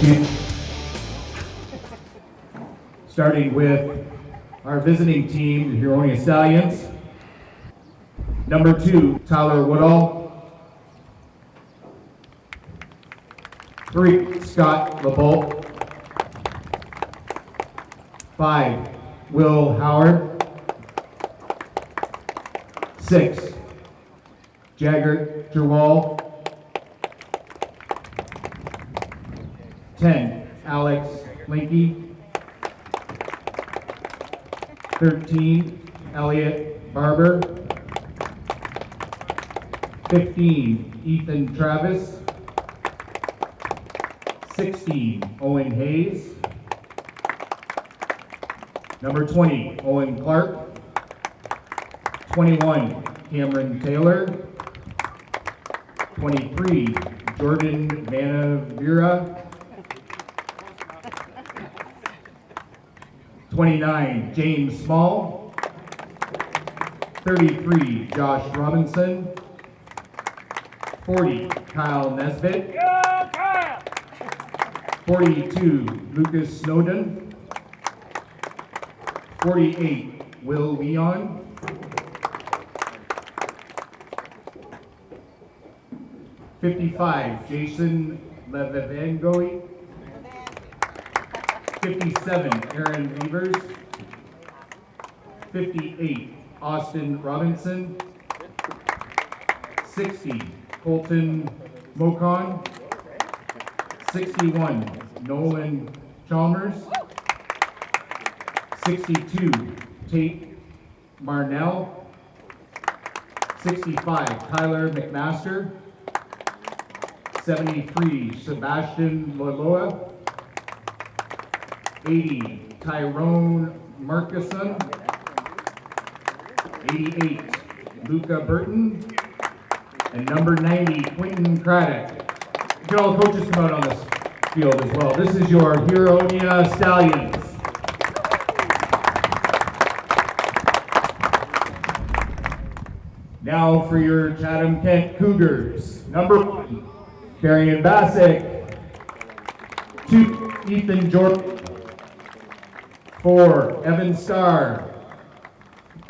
Chief. Starting with our visiting team, the Huronia Stallions. Number 2, Tyler Woodall. 3, Scott LeBolt. 5, Will Howard. 6, Jagger Jerwall. 10, Alex Linky. 13, Elliot Barber. 15, Ethan Travis. 16, Owen Hayes. Number 20, Owen Clark. 21, Cameron Taylor. 23, Jordan Vanavira. 29, James Small. 33, Josh Robinson. 40, Kyle Nesbitt. 42, Lucas Snowden. 48, Will Leon. 55, Jason Levangoy. 57, Aaron Beavers. 58, Austin Robinson. 60, Colton Mocon. 61, Nolan Chalmers. 62, Tate Marnell. 65, Tyler McMaster. 73, Sebastian Loloa. 80, Tyrone Markison. 88, Luca Burton. And number 90, Quentin Craddock. You can all coaches come out on this field as well. This is your Huronia Stallions. Now for your Chatham-Kent Cougars. Number 1, Darian Bassick. 2, Ethan Jordan. 4, Evan Starr.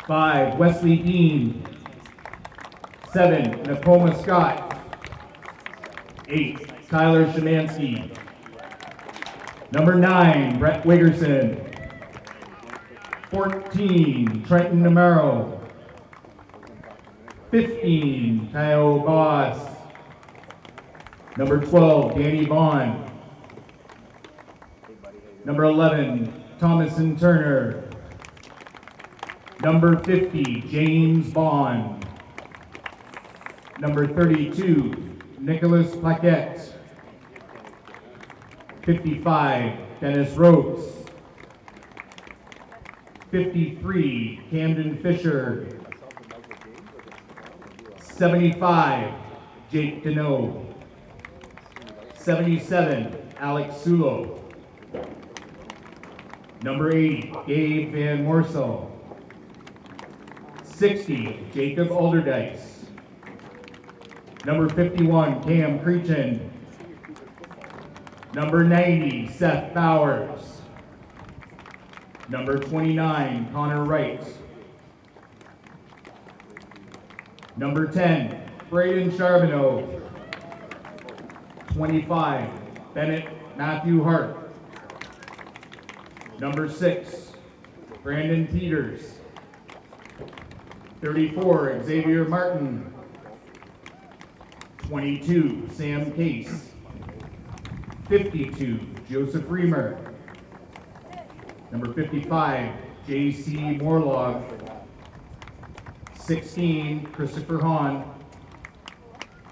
5, Wesley Dean. 7, Nakoma Scott. 8, Tyler Shemansky. Number 9, Brett Wiggerson. 14, Trenton Namaro. 15, Kyle Boss. Number 12, Danny Vaughn. Number 11, Thomason Turner. Number 50, James Bond. Number 32, Nicholas Paquette. 55, Dennis Rhodes. 53, Camden Fisher. 75, Jake Deneau. 77, Alex Sulo. Number 80, Gabe Van Morsel. 60, Jacob Alderdice. Number 51, Cam Creechin. Number 90, Seth Bowers. Number 29, Connor Wright. Number 10, Braden Charbonneau. 25, Bennett Matthew Hart. Number 6, Brandon Peters. 34, Xavier Martin. 22, Sam Case. 52, Joseph Reamer. Number 55, J.C. Morlog. 16, Christopher Hahn.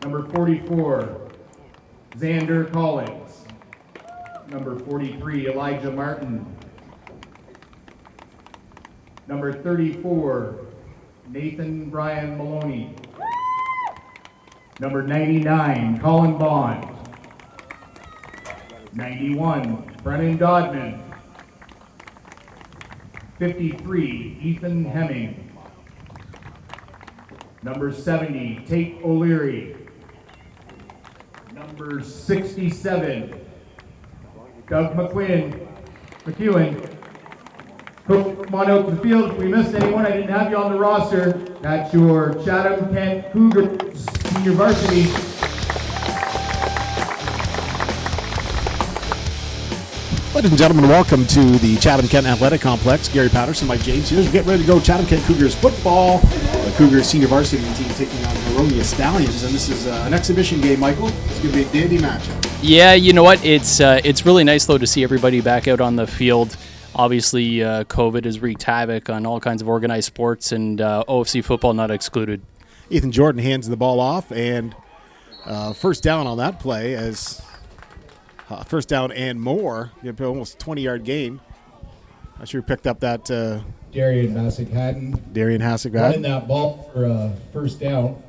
Number 44, Xander Collins. Number 43, Elijah Martin. Number 34, Nathan Brian Maloney. Number 99, Colin Bond. 91, Brennan Dodman. 53, Ethan Hemming. Number 70, Tate O'Leary. Number 67, Doug McEwen. Come on out to the field. If we missed anyone, I didn't have you on the roster. That's your Chatham-Kent Cougars senior varsity. Ladies and gentlemen, welcome to the Chatham-Kent Athletic Complex. Gary Patterson, Mike James here. We get ready to go Chatham-Kent Cougars football. The Cougars senior varsity team taking on Huronia Stallions, and this is an exhibition game, Michael. It's going to be a dandy matchup. Yeah, you know what? It's really nice, though, to see everybody back out on the field. Obviously, COVID has wreaked havoc on all kinds of organized sports, and OFC football not excluded. Ethan Jordan hands the ball off, and first down on that play as first down and more. Almost 20-yard gain. Not sure who picked up that. Darian Hassick-Hatton. Running that ball for first down.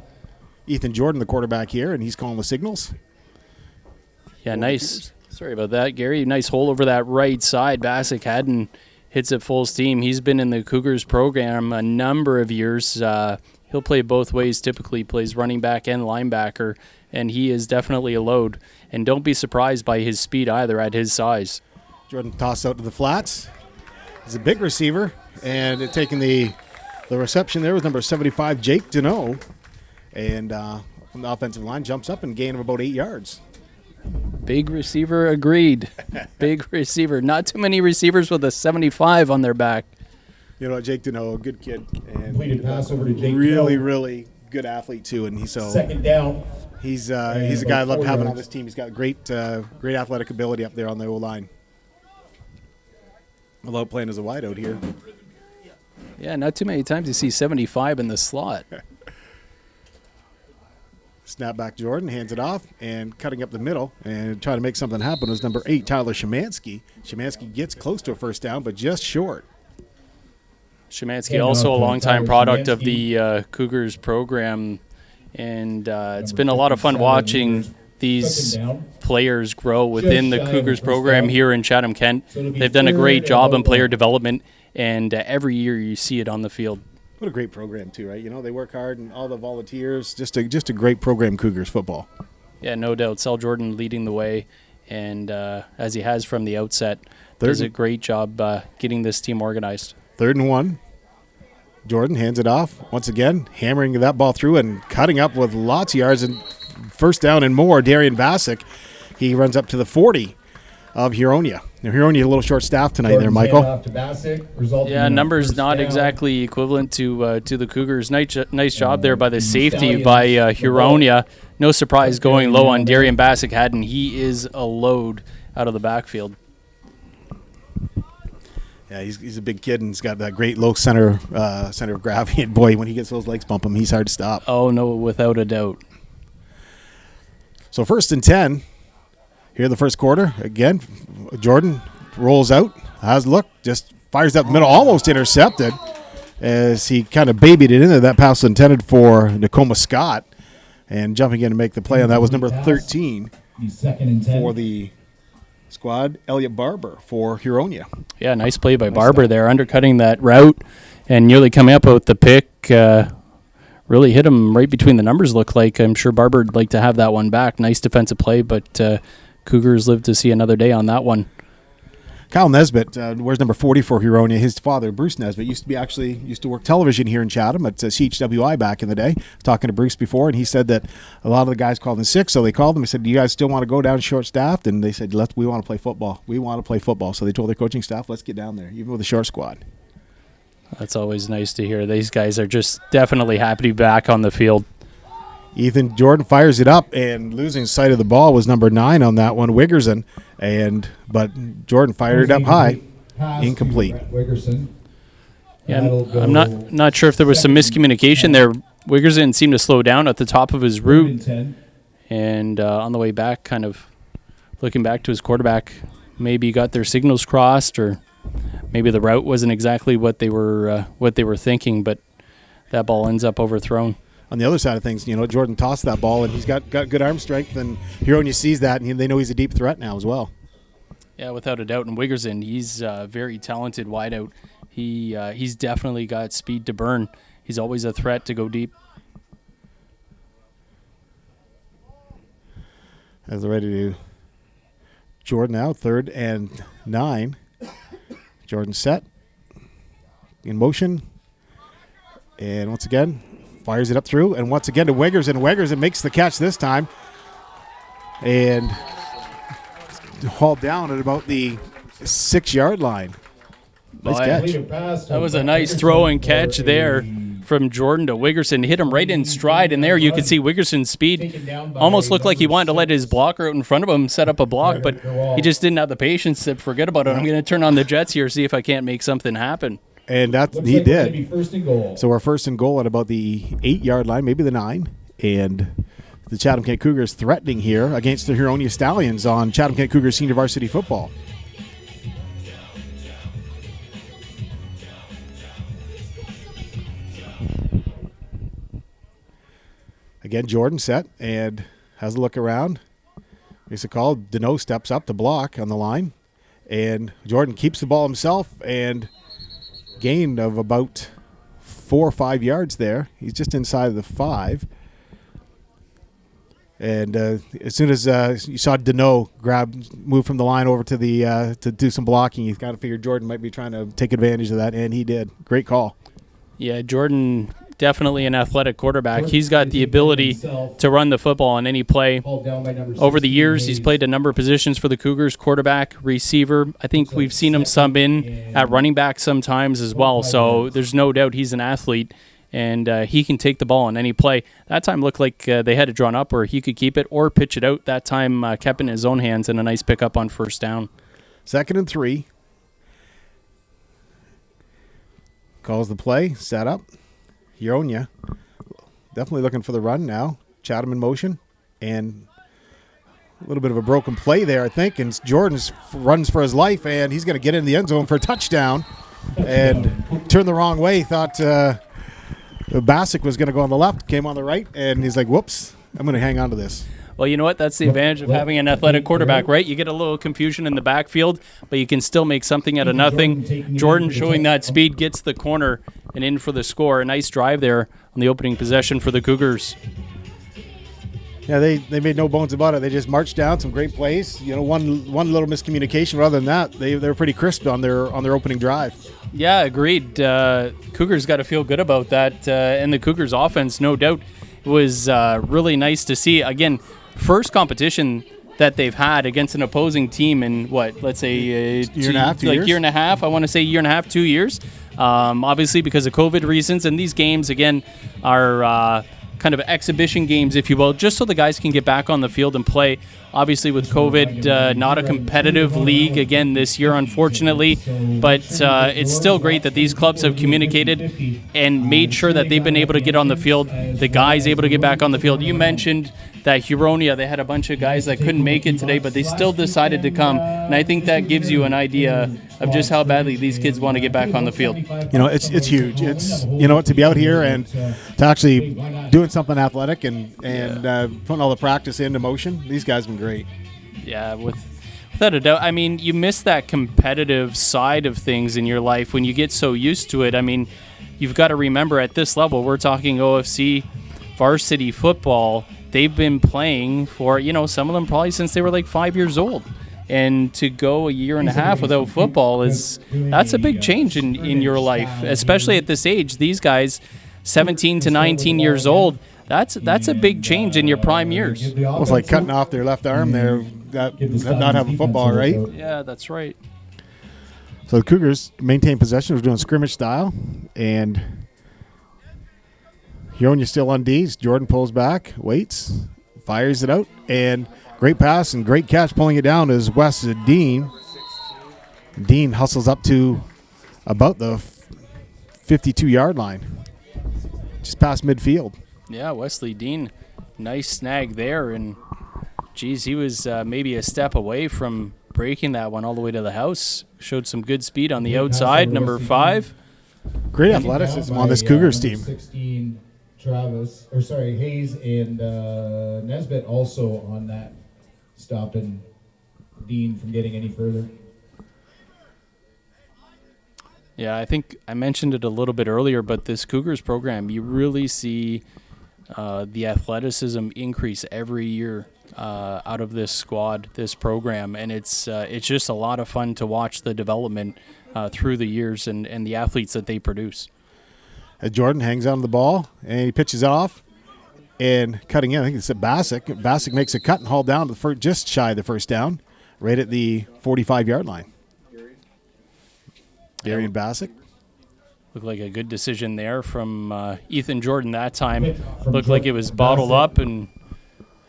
Ethan Jordan, the quarterback here, and he's calling the signals. Yeah, nice. Sorry about that, Gary. Nice hole over that right side. Hassick-Hatton hits it full steam. He's been in the Cougars program a number of years. He'll play both ways. Typically plays running back and linebacker, and he is definitely a load. And don't be surprised by his speed either at his size. Jordan tossed out to the flats. He's a big receiver, and taking the reception there was number 75, Jake Deneau. And from the offensive line, jumps up and gain of about 8 yards. Big receiver, agreed. Big receiver. Not too many receivers with a 75 on their back. You know, Jake Deneau, a good kid. And completed pass over to Jake really, Deneau. Really good athlete, too. And he's second down. He's a guy I love having on this team. He's got great athletic ability up there on the O-line. I love playing as a wideout here. Yeah, not too many times you see 75 in the slot. Snap back Jordan, hands it off, and cutting up the middle and trying to make something happen was number 8, Tyler Szymanski. Szymanski gets close to a first down, but just short. Szymanski, also a longtime product of the Cougars program, and it's been a lot of fun watching these players grow within the Cougars program here in Chatham-Kent. They've done a great job in player development, and every year you see it on the field. What a great program, too, right? You know, they work hard, and all the volunteers, just a great program, Cougars football. Yeah, no doubt. Sal Jordan leading the way, and as he has from the outset, does a great job getting this team organized. 3rd and 1. Jordan hands it off once again, hammering that ball through and cutting up with lots of yards and first down and more. Darian Bassick, he runs up to the 40 of Huronia. Now, Huronia a little short staff tonight there, Michael. Off to Bassick, yeah, numbers not exactly equivalent to the Cougars. Nice job there by the safety by Huronia. No surprise going low on Darian Hassick-Hatton. He is a load out of the backfield. Yeah, he's a big kid and he's got that great low center of gravity. And boy, when he gets those legs bump him, he's hard to stop. Oh no, without a doubt. So 1st and 10. Here in the first quarter, again, Jordan rolls out, has a look, just fires up the middle, almost intercepted as he kind of babied it into that pass intended for Nakoma Scott. And jumping in to make the play on that was number 13 for the squad, Elliot Barber for Huronia. Yeah, nice play by Barber there, undercutting that route and nearly coming up with the pick. Really hit him right between the numbers, looked like. I'm sure Barber would like to have that one back. Nice defensive play, but Cougars live to see another day on that one. Kyle Nesbitt wears number 40 for Huronia. His father, Bruce Nesbitt, used to work television here in Chatham at CHWI back in the day. I was talking to Bruce before, and he said that a lot of the guys called in sick, so they called him and said, do you guys still want to go down short-staffed? And they said, we want to play football. We want to play football. So they told their coaching staff, let's get down there, even with a short squad. That's always nice to hear. These guys are just definitely happy to be back on the field. Ethan Jordan fires it up, and losing sight of the ball was number 9 on that one, Wiggerson. But Jordan fired it up high, incomplete. Yeah, I'm not sure if there was some miscommunication there. Wiggerson seemed to slow down at the top of his route, and on the way back, kind of looking back to his quarterback, maybe got their signals crossed, or maybe the route wasn't exactly what they were thinking, but that ball ends up overthrown. On the other side of things, Jordan tossed that ball, and he's got good arm strength, and Huronia sees that, and they know he's a deep threat now as well. Yeah, without a doubt. And Wiggerson, he's a very talented wideout. He's definitely got speed to burn. He's always a threat to go deep. As they're ready to Jordan now, 3rd and 9. Jordan set. In motion. And once again, fires it up through. And once again to Weggers. And Weggers makes the catch this time. And hauled down at about the 6-yard line. Nice catch. That was a nice throw and catch there from Jordan to Wiggerson. Hit him right in stride, and there you could see Wiggerson's speed. Almost looked like he wanted to let his blocker out in front of him set up a block, but he just didn't have the patience to forget about it. I'm going to turn on the Jets here, see if I can't make something happen. And he did. So we're 1st and goal at about the 8-yard line, maybe the 9. And the Chatham-Kent Cougars threatening here against the Huronia Stallions on Chatham-Kent Cougars Senior Varsity Football. Again, Jordan set and has a look around. Makes a call. Deneau steps up to block on the line. And Jordan keeps the ball himself and gain of about 4 or 5 yards there. He's just inside of the 5. And as soon as you saw Deneau move from the line over to the to do some blocking, you kind of figured Jordan might be trying to take advantage of that, and he did. Great call. Yeah, Jordan, definitely an athletic quarterback. He's got the ability to run the football on any play. Over the years, he's played a number of positions for the Cougars, quarterback, receiver. I think we've seen him sub in at running back sometimes as well, so there's no doubt he's an athlete, and he can take the ball on any play. That time looked like they had it drawn up where he could keep it or pitch it out. That time kept it in his own hands and a nice pickup on 1st down. 2nd and 3. Calls the play, set up. Huronia definitely looking for the run now. Chatham in motion. And a little bit of a broken play there, I think. And Jordan runs for his life, and he's going to get in the end zone for a touchdown. And turned the wrong way. Thought Bassick was going to go on the left, came on the right. And he's like, whoops, I'm going to hang on to this. Well, you know what? That's the advantage of having an athletic quarterback, right? You get a little confusion in the backfield, but you can still make something out of nothing. Jordan showing that speed gets the corner and in for the score. A nice drive there on the opening possession for the Cougars. Yeah, they made no bones about it. They just marched down, some great plays. You know, one little miscommunication, but other than that, they were pretty crisp on their opening drive. Yeah, agreed. Cougars got to feel good about that, and the Cougars offense, no doubt, was really nice to see. Again, first competition that they've had against an opposing team in let's say year and a half. I want to say year and a half, 2 years. Obviously because of COVID reasons, and these games again are kind of exhibition games, if you will, just so the guys can get back on the field and play. Obviously with COVID, not a competitive league again this year, unfortunately, but it's still great that these clubs have communicated and made sure that they've been able to get on the field, the guys able to get back on the field. You mentioned that Huronia, they had a bunch of guys that couldn't make it today, but they still decided to come, and I think that gives you an idea of just how badly these kids want to get back on the field. You know, it's huge. It's, you know, to be out here and to actually doing something athletic and putting all the practice into motion. These guys have been great. Yeah, without a doubt. I mean, you miss that competitive side of things in your life when you get so used to it. I mean, you've got to remember at this level, we're talking OFC varsity football. They've been playing for, you know, some of them probably since they were like 5 years old. And to go a year and a half without football that's a big change in your life, especially at this age. These guys, 17 to 19 years old, that's a big change in your prime years. Almost like cutting off their left arm there, not having football, right? Yeah, that's right. So the Cougars maintain possession. We're doing scrimmage style, and Huronia still on D's. Jordan pulls back, waits, fires it out, and great pass and great catch. Pulling it down is Wes Dean. Dean hustles up to about the 52-yard line, just past midfield. Yeah, Wesley Dean, nice snag there, and geez, he was maybe a step away from breaking that one all the way to the house. Showed some good speed on the outside, number 5. Great athleticism on this Cougars team. 16, Hayes and Nesbitt also on that, stopping Dean from getting any further. Yeah, I think I mentioned it a little bit earlier, but this Cougars program, you really see the athleticism increase every year out of this squad, this program, and it's just a lot of fun to watch the development through the years and the athletes that they produce. Jordan hangs on the ball, and he pitches off, and cutting in, I think it's a Bassick. Bassick makes a cut and haul down to the just shy of the first down, right at the 45-yard line. Darian Bassick. Looked like a good decision there from Ethan Jordan that time. Looked like it was bottled up and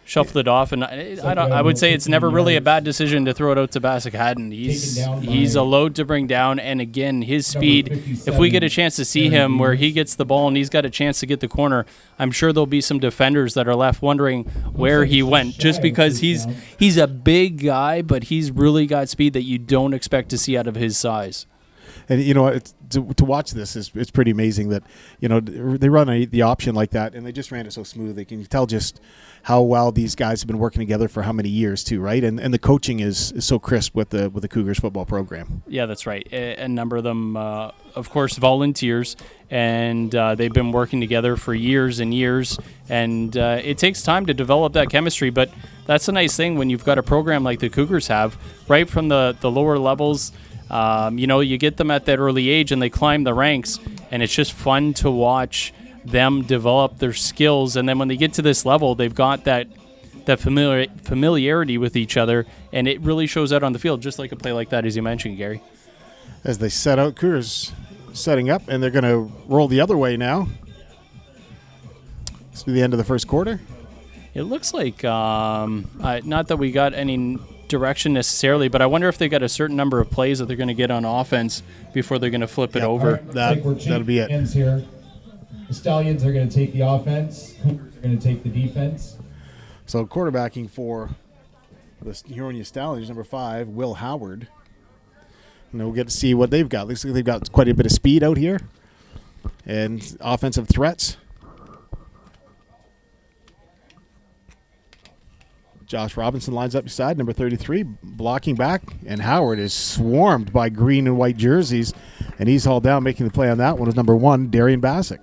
shuffled it off. And I would say it's never really a bad decision to throw it out to Bassick Haddon. He's a load to bring down. And, again, his speed, if we get a chance to see him where he gets the ball and he's got a chance to get the corner, I'm sure there'll be some defenders that are left wondering where he went, just because he's a big guy, but he's really got speed that you don't expect to see out of his size. And, you know, to watch this it's pretty amazing that, you know, they run the option like that, and they just ran it so smooth. They can tell just how well these guys have been working together for how many years too, right? And the coaching is so crisp with the Cougars football program. Yeah, that's right. A number of them, of course, volunteers, and they've been working together for years and years. And it takes time to develop that chemistry, but that's a nice thing when you've got a program like the Cougars have, right from the lower levels. You know, you get them at that early age and they climb the ranks, and it's just fun to watch them develop their skills. And then when they get to this level, they've got that familiarity with each other, and it really shows out on the field, just like a play like that, as you mentioned, Gary. As they set out, Cougars setting up, and they're going to roll the other way now. This will be the end of the first quarter. It looks like, not that we got any direction necessarily, but I wonder if they got a certain number of plays that they're going to get on offense before they're going to flip it over. Right, that'll be it. Ends here. The Stallions are going to take the offense. Cougars are going to take the defense. So quarterbacking for the Huronia Stallions, number 5, Will Howard. And we'll get to see what they've got. Looks like they've got quite a bit of speed out here and offensive threats. Josh Robinson lines up beside number 33, blocking back, and Howard is swarmed by green and white jerseys, and he's hauled down. Making the play on that one is number 1, Darian Bassick.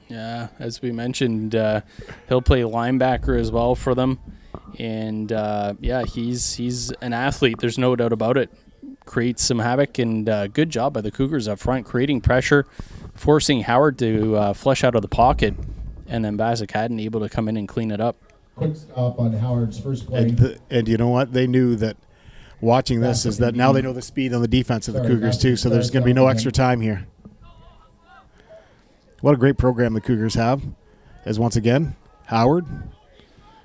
Yeah, as we mentioned, he'll play linebacker as well for them, and yeah, he's an athlete. There's no doubt about it. Creates some havoc, and good job by the Cougars up front, creating pressure, forcing Howard to flush out of the pocket, and then Bassick hadn't able to come in and clean it up. Quick stop on Howard's first play. And you know what? They knew that watching this is that now they know the speed on the defense of the Cougars too, so there's going to be no extra time here. What a great program the Cougars have. As once again, Howard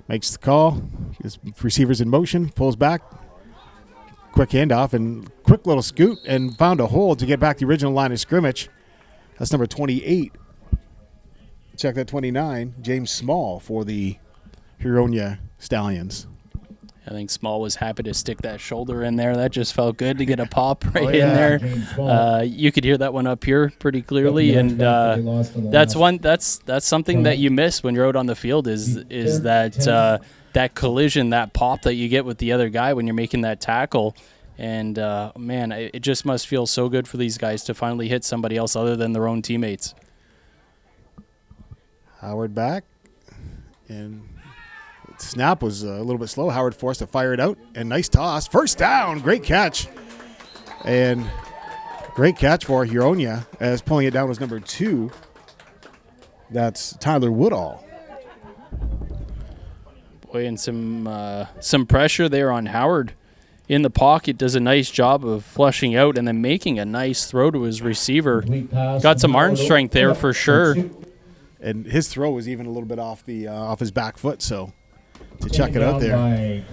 makes the call. His receiver's in motion, pulls back. Quick handoff and quick little scoot, and found a hole to get back the original line of scrimmage. That's number 28. Check that 29, James Small for the Huronia Stallions. I think Small was happy to stick that shoulder in there. That just felt good to get a pop right in there. You could hear that one up here pretty clearly, and that's something that you miss when you're out on the field is that that collision, that pop that you get with the other guy when you're making that tackle. And man, it just must feel so good for these guys to finally hit somebody else other than their own teammates. Howard back, and snap was a little bit slow. Howard forced to fire it out, and nice toss. First down, great catch. And great catch for Huronia, as pulling it down was number 2. That's Tyler Woodall. Boy, and some pressure there on Howard. In the pocket, does a nice job of flushing out and then making a nice throw to his receiver. Got some arm strength there for sure. And his throw was even a little bit off his back foot, so to check it out there.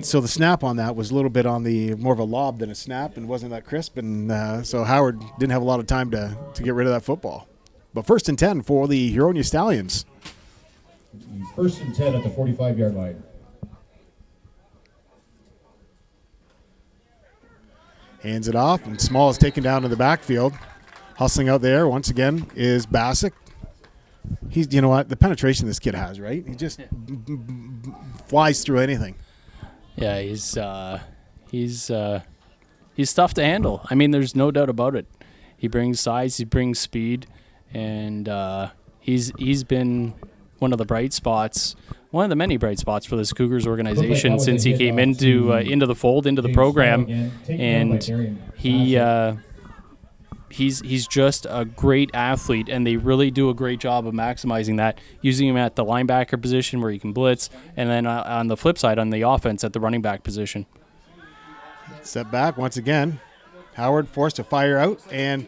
So the snap on that was a little bit on the more of a lob than a snap, and wasn't that crisp, and so Howard didn't have a lot of time to get rid of that football. But 1st and 10 for the Huronia Stallions. 1st and 10 at the 45-yard line. Hands it off, and Small is taken down in the backfield. Hustling out there once again is Bassick. You know what, the penetration this kid has, right? He just flies through anything. Yeah, he's tough to handle. I mean, there's no doubt about it. He brings size, he brings speed, and he's been one of the bright spots, one of the many bright spots for this Cougars organization since he came into the fold, into the program, and he's just a great athlete, and they really do a great job of maximizing that, using him at the linebacker position where he can blitz, and then on the flip side on the offense at the running back position. Step back once again. Howard forced to fire out, and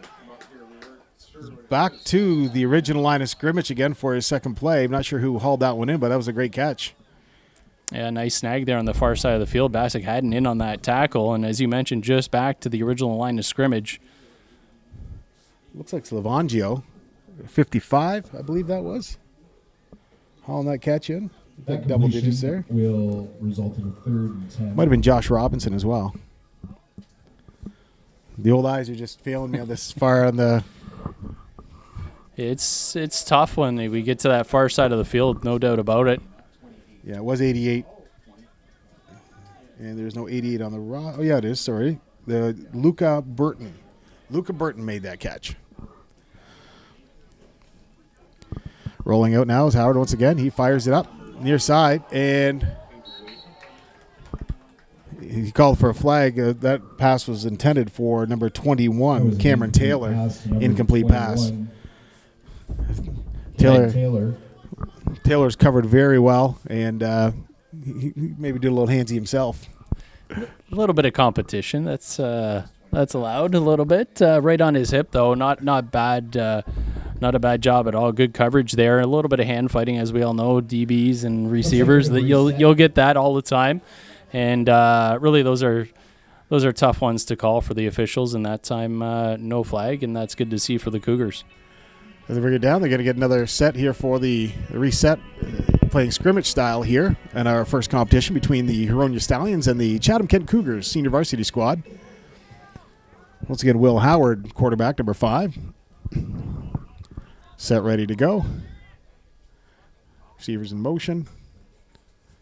back to the original line of scrimmage again for his second play. I'm not sure who hauled that one in, but that was a great catch. Yeah, nice snag there on the far side of the field. Bassick hadn't in on that tackle, and as you mentioned, just back to the original line of scrimmage. Looks like Slavangio, 55, I believe that was. Hauling that catch in. That double digits there. Will result in a 3rd and 10. Might have been Josh Robinson as well. The old eyes are just failing me on this far on the... It's tough when we get to that far side of the field, no doubt about it. Yeah, it was 88. And there's no 88 on the raw. Oh, yeah, it is, sorry. The Luca Burton. Luca Burton made that catch. Rolling out now is Howard once again. He fires it up near side, and he called for a flag. That pass was intended for number 21, Cameron Taylor. Incomplete pass. Taylor's covered very well, and he maybe did a little handsy himself. A little bit of competition. That's allowed a little bit. Right on his hip, though. Not bad. Not a bad job at all. Good coverage there. A little bit of hand fighting, as we all know, DBs and receivers. That you'll get that all the time, and really those are tough ones to call for the officials. And that time, no flag, and that's good to see for the Cougars. As they bring it down, they're going to get another set here for the reset, playing scrimmage style here in our first competition between the Huronia Stallions and the Chatham-Kent Cougars senior varsity squad. Once again, Will Howard, quarterback, number 5. Set ready to go. Receivers in motion.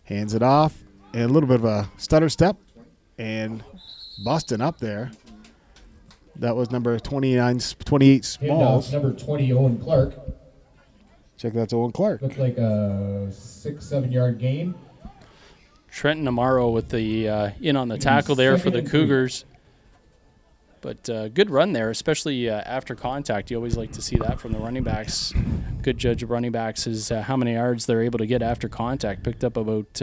Hands it off. And a little bit of a stutter step. And busting up there. That was number 28 Smalls. Number 20, Owen Clark. Check that's Owen Clark. Looked like a 6-7 yard gain. Trenton Amaro with the in on the tackle there for the Cougars. But good run there, especially after contact. You always like to see that from the running backs. Good judge of running backs is how many yards they're able to get after contact. Picked up about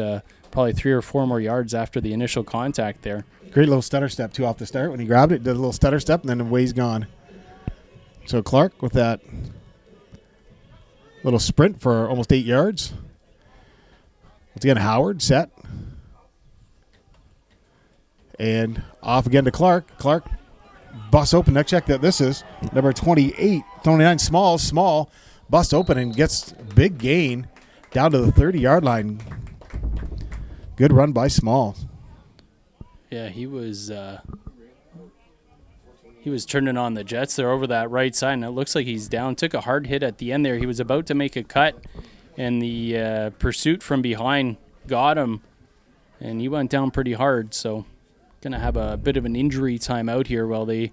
probably 3 or 4 more yards after the initial contact there. Great little stutter step, too, off the start. When he grabbed it, did a little stutter step, and then away he's gone. So Clark with that little sprint for almost 8 yards. Once again, Howard set. And off again to Clark. Clark busts open. Next check that this is number 28, 29 small, busts open and gets a big gain down to the 30-yard line. Good run by Small. Yeah, he was turning on the Jets there over that right side, and it looks like he's down. Took a hard hit at the end there. He was about to make a cut, and the pursuit from behind got him, and he went down pretty hard. So going to have a bit of an injury time out here while they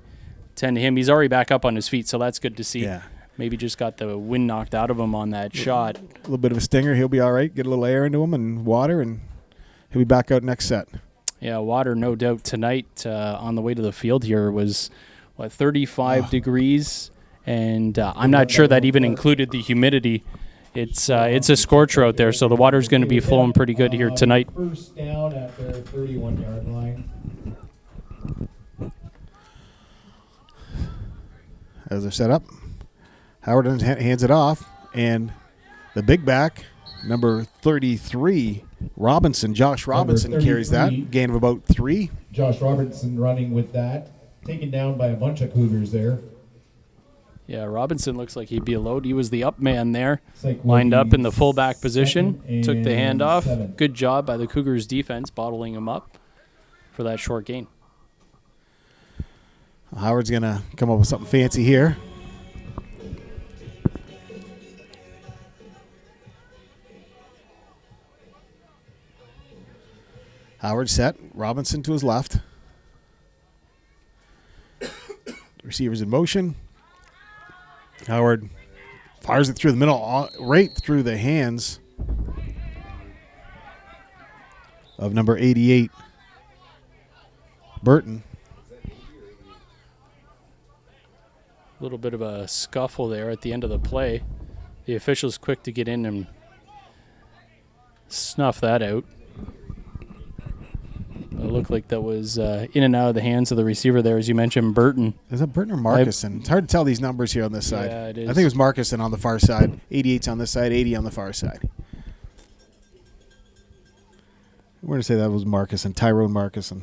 tend to him. He's already back up on his feet, so that's good to see. Yeah. Maybe just got the wind knocked out of him on that shot. A little bit of a stinger. He'll be all right. Get a little air into him and water, and he'll be back out next set. Yeah, water, no doubt. Tonight on the way to the field here was, 35 degrees, and I'm not sure that even included the humidity. It's a scorcher out there, so the water's going to be flowing pretty good here tonight. First down at their 31-yard line. As they're set up, Howard hands it off, and the big back, number 33, Josh Robinson carries that. Gain of about 3. Josh Robinson running with that. Taken down by a bunch of Cougars there. Yeah, Robinson looks like he'd be a load. He was the up man there, lined up in the fullback position, took the handoff. 7. Good job by the Cougars defense bottling him up for that short gain. Howard's going to come up with something fancy here. Howard set. Robinson to his left. Receivers in motion. Howard Fires it through the middle, right through the hands of number 88, Burton. A little bit of a scuffle there at the end of the play. The official's quick to get in and snuff that out. It looked like that was in and out of the hands of the receiver there, as you mentioned, Burton. Is that Burton or Marcuson? It's hard to tell these numbers here on this side. Yeah, it is. I think it was Marcuson on the far side. 88's on this side, 80 on the far side. We're going to say that was Marcuson, Tyrone Marcuson.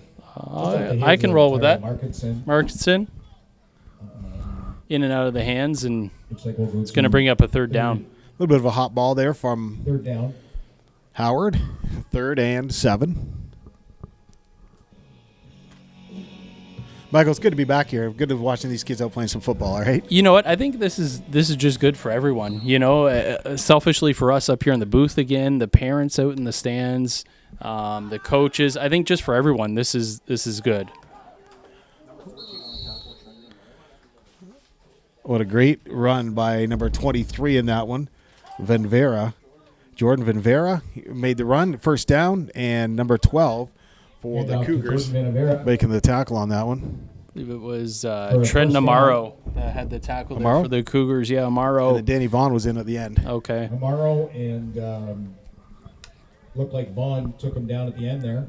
I can roll with that. Markinson. In and out of the hands, and Looks like we'll go it's going to bring up a third down. A little bit of a hot ball there from third down. Howard. 3rd and 7. Michael, it's good to be back here. Good to be watching these kids out playing some football, all right? You know what? I think this is just good for everyone. You know, selfishly for us up here in the booth again, the parents out in the stands, the coaches. I think just for everyone, this is good. What a great run by number 23 in that one, Venvera. Jordan Venvera made the run, first down, and number 12 for the Cougars, making the tackle on that one. I believe it was Trent Amaro that had the tackle there for the Cougars. Yeah, Amaro. And then Danny Vaughn was in at the end. Okay. Amaro and looked like Vaughn took him down at the end there.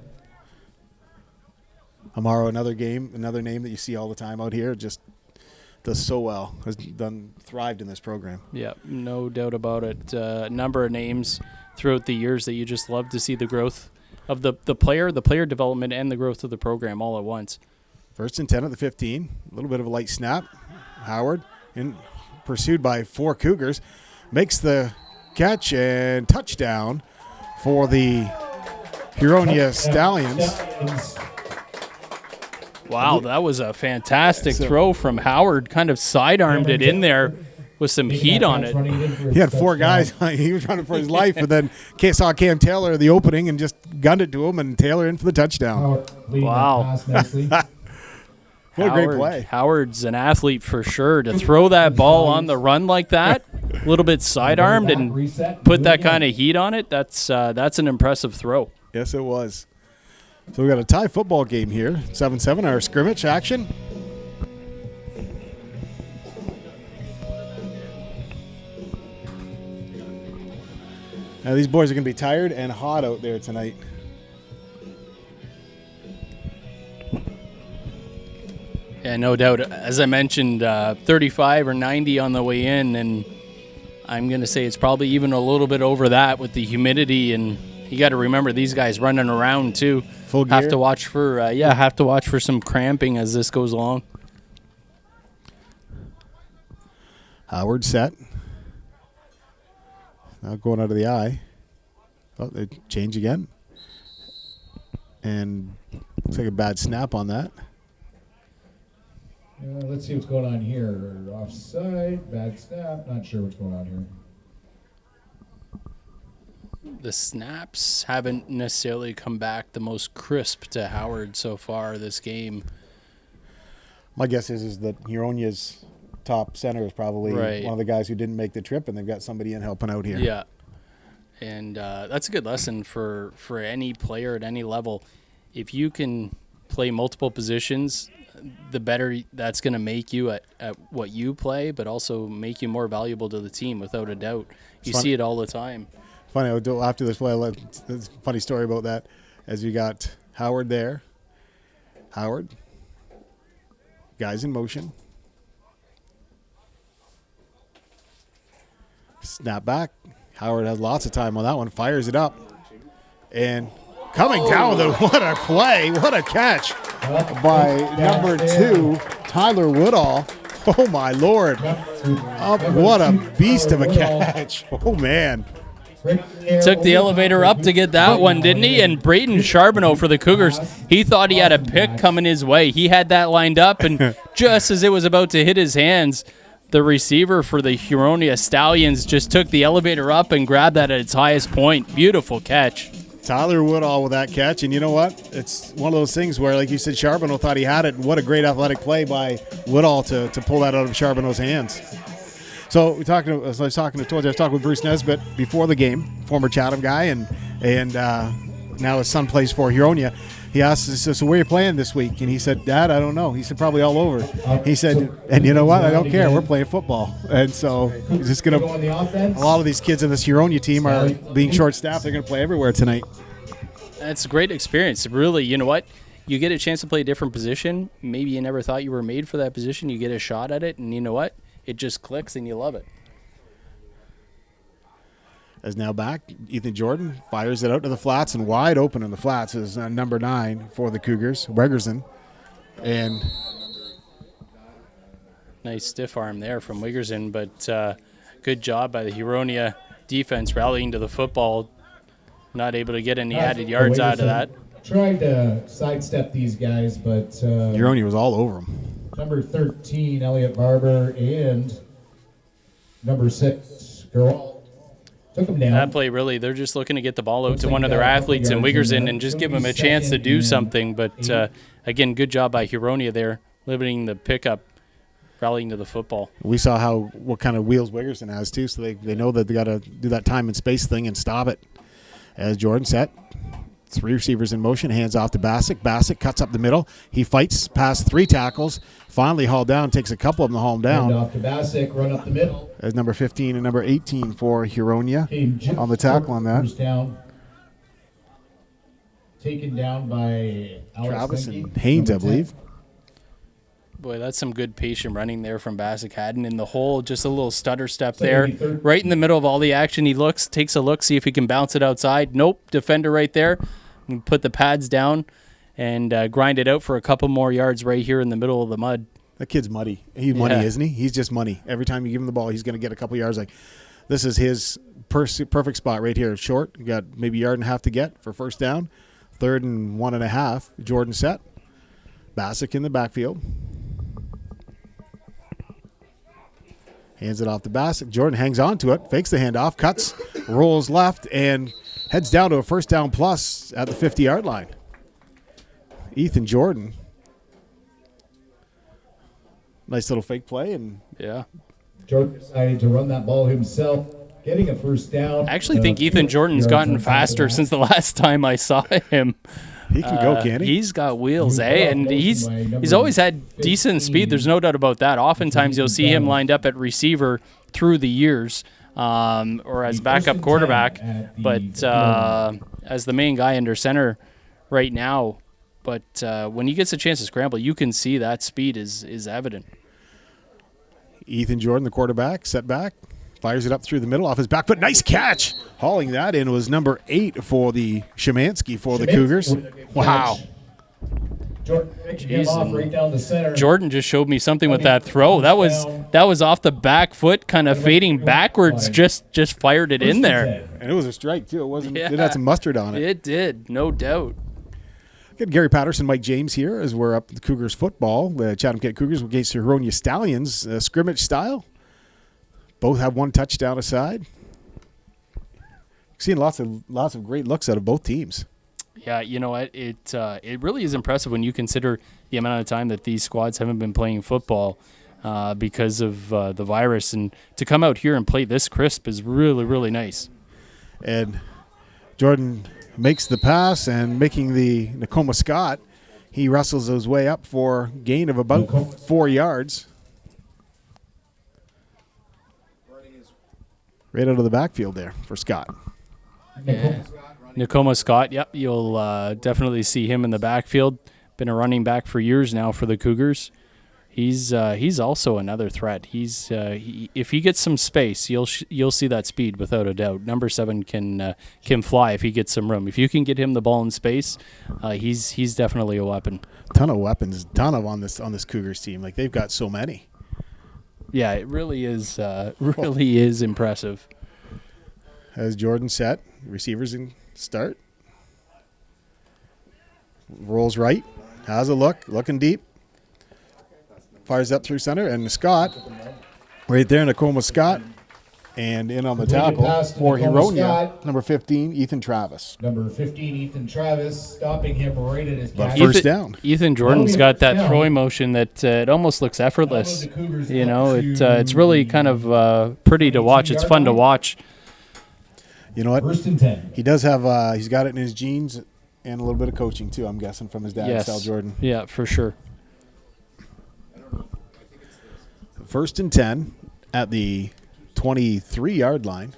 Amaro, another name that you see all the time out here, just does so well, has thrived in this program. Yeah, no doubt about it. A number of names throughout the years that you just love to see the growth of the player development, and the growth of the program all at once. 1st and 10 at the 15. A little bit of a light snap. Howard, pursued by 4 Cougars, makes the catch and touchdown for the Huronia Stallions. Wow, that was a fantastic throw from Howard. Kind of sidearmed it in there with some heat on it. He had 4 guys. He was running for his life, and then saw Cam Taylor at the opening and just gunned it to him, and Taylor in for the touchdown. Wow. What a great play. Howard's an athlete for sure. To throw that ball on the run like that, a little bit sidearmed and put that kind of heat on it, that's an impressive throw. Yes, it was. So we got a tie football game here. 7-7, our scrimmage action. Now these boys are going to be tired and hot out there tonight. Yeah, no doubt. As I mentioned, 35 or 90 on the way in, and I'm going to say it's probably even a little bit over that with the humidity, and you got to remember these guys running around too. Full gear. Have to watch for some cramping as this goes along. Howard set. Now going out of the eye. Oh, they change again. And looks like a bad snap on that. Let's see what's going on here. Offside, bad snap. Not sure what's going on here. The snaps haven't necessarily come back the most crisp to Howard so far this game. My guess is that Huronia's top center is probably one of the guys who didn't make the trip, and they've got somebody in helping out here. Yeah, and that's a good lesson for any player at any level. If you can play multiple positions, the better that's going to make you at what you play, but also make you more valuable to the team, without a doubt. You see it all the time. Funny, after this play, there's a funny story about that. As you got Howard there. Howard. Guys in motion. Snap back. Howard has lots of time on that one. Fires it up. And coming down with it. What a play. What a catch by number 2, Tyler Woodall. Oh, my Lord. What a beast of a catch. Oh, man. Took the elevator up to get that one, didn't he? And Brayden Charbonneau for the Cougars, he thought he had a pick coming his way. He had that lined up, and just as it was about to hit his hands, the receiver for the Huronia Stallions just took the elevator up and grabbed that at its highest point. Beautiful catch. Tyler Woodall with that catch, and you know what? It's one of those things where, like you said, Charbonneau thought he had it, and what a great athletic play by Woodall to pull that out of Charbonneau's hands. So I was talking with Bruce Nesbitt before the game, former Chatham guy, and now his son plays for Huronia. He asked us, so where are you playing this week? And he said, Dad, I don't know. He said, probably all over. He said, and you know what? I don't care. We're playing football. And so he's just going to – a lot of these kids in this Huronia team are being short-staffed. They're going to play everywhere tonight. It's a great experience. Really, you know what? You get a chance to play a different position. Maybe you never thought you were made for that position. You get a shot at it, and you know what? It just clicks, and you love it. As now back, Ethan Jordan fires it out to the flats, and wide open in the flats is number 9 for the Cougars, Wegerson. And nice stiff arm there from Wegerson, but good job by the Huronia defense rallying to the football. Not able to get any added yards out of that. Tried to sidestep these guys, but Huronia was all over them. Number 13, Elliot Barber, and number 6, Gerald. Took him down. That play, really, they're just looking to get the ball out to one of their athletes in Wegerson and just give them a chance to do something. But, again, good job by Huronia there, limiting the pickup, rallying to the football. We saw what kind of wheels Wegerson has, too, so they know that they got to do that time and space thing and stop it. As Jordan set, 3 receivers in motion, hands off to Bassick. Bassick cuts up the middle. He fights past 3 tackles, finally hauled down, takes a couple of them to haul him down. Hand off to Bassick, run up the middle. As number 15 and number 18 for Huronia on the tackle on that. First down. Taken down by Alex Travis Linke, and Haynes, I believe. Boy, that's some good patient running there from Bassick Haddon in the hole. Just a little stutter step there. Right in the middle of all the action, he takes a look, see if he can bounce it outside. Nope, defender right there. And put the pads down and grind it out for a couple more yards right here in the middle of the mud. That kid's muddy. He's money, isn't he? He's just money. Every time you give him the ball, he's going to get a couple yards. Like, this is his perfect spot right here. Short, you got maybe a yard and a half to get for first down. 3rd and 1.5. Jordan set. Bassick in the backfield. Hands it off to Bassick. Jordan hangs on to it, fakes the handoff, cuts, rolls left, and heads down to a first down plus at the 50-yard line. Ethan Jordan. Nice little fake play. And yeah. Jordan decided to run that ball himself, getting a first down. I actually think Ethan Jordan's gotten faster since the last time I saw him. He can go, can't he? He's got wheels, And he's always had decent speed. There's no doubt about that. Oftentimes you'll see him lined up at receiver through the years or as backup quarterback, but as the main guy under center right now. But when he gets a chance to scramble, you can see that speed is evident. Ethan Jordan, the quarterback, set back. Fires it up through the middle off his back foot. Nice catch. Hauling that in was number 8 for the Szymanski for the Cougars. Wow. Jordan just showed me something with that throw. That was off the back foot, kind of fading backwards. Just fired it in there. And it was a strike too. It wasn't. It had some mustard on it. It did, no doubt. Got Gary Patterson, Mike James here as we're up the Cougars football. The Chatham-Kent Cougars against the Huronia Stallions, scrimmage style. Both have 1 touchdown aside. Seeing lots of great looks out of both teams. Yeah, you know what? It really is impressive when you consider the amount of time that these squads haven't been playing football because of the virus. And to come out here and play this crisp is really, really nice. And Jordan makes the pass, and making the Nakoma Scott, he wrestles his way up for gain of about 4 yards. Right out of the backfield there for Scott. Yeah. Nakoma Scott, yep, you'll definitely see him in the backfield. Been a running back for years now for the Cougars. He's also another threat. If he gets some space, you'll see that speed without a doubt. Number 7 can fly if he gets some room. If you can get him the ball in space, he's definitely a weapon. Ton of weapons, on this Cougars team. Like, they've got so many. Yeah, it really is impressive. As Jordan set, receivers in start. Rolls right, has a look, looking deep. Fires up through center, and Scott, right there, Nakoma Scott, And in on the Completed tackle pass to for Nicole Huronia, Scott. number 15, Ethan Travis. Number 15, Ethan Travis, stopping him right at his But catch. first down. Ethan Jordan's got that throwing motion that it almost looks effortless. You know, it's really kind of pretty to watch. It's fun to watch. You know what? First and 10. He does have, he's got it in his genes and a little bit of coaching too, I'm guessing, from his dad, Yes. Sal Jordan. Yeah, for sure. First and 10 at the 23-yard line.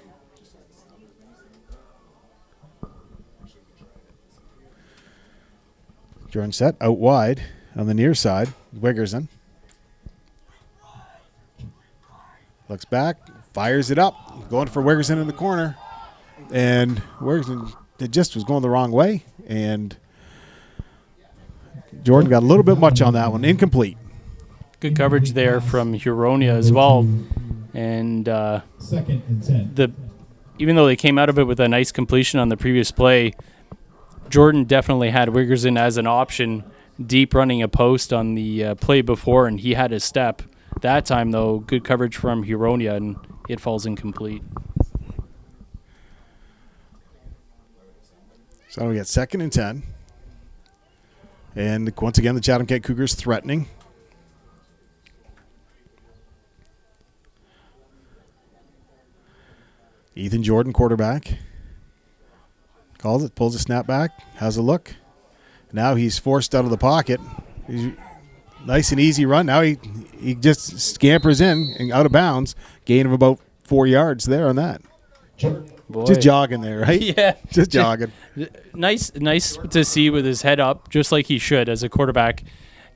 Jordan set out wide on the near side. Wiggerson looks back, fires it up, going for Wiggerson in the corner. And Wiggerson, it just was going the wrong way. And Jordan got a little bit much on that one. Incomplete. Good coverage there from Huronia as well. And Second and 10. even though they came out of it with a nice completion on the previous play, Jordan definitely had Wiggerson as an option deep running a post on the play before, and he had his step. That time, though, good coverage from Huronia, and it falls incomplete. So we got second and 10. And once again, the Chatham-Kent Cougars threatening. Ethan Jordan, quarterback. Calls it, pulls a snap back, has a look. Now he's forced out of the pocket. He's nice and easy run. Now he just scampers in and out of bounds. Gain of about 4 yards there on that. Boy. Just jogging there, right? Yeah. Just jogging. Nice to see with his head up, just like he should as a quarterback.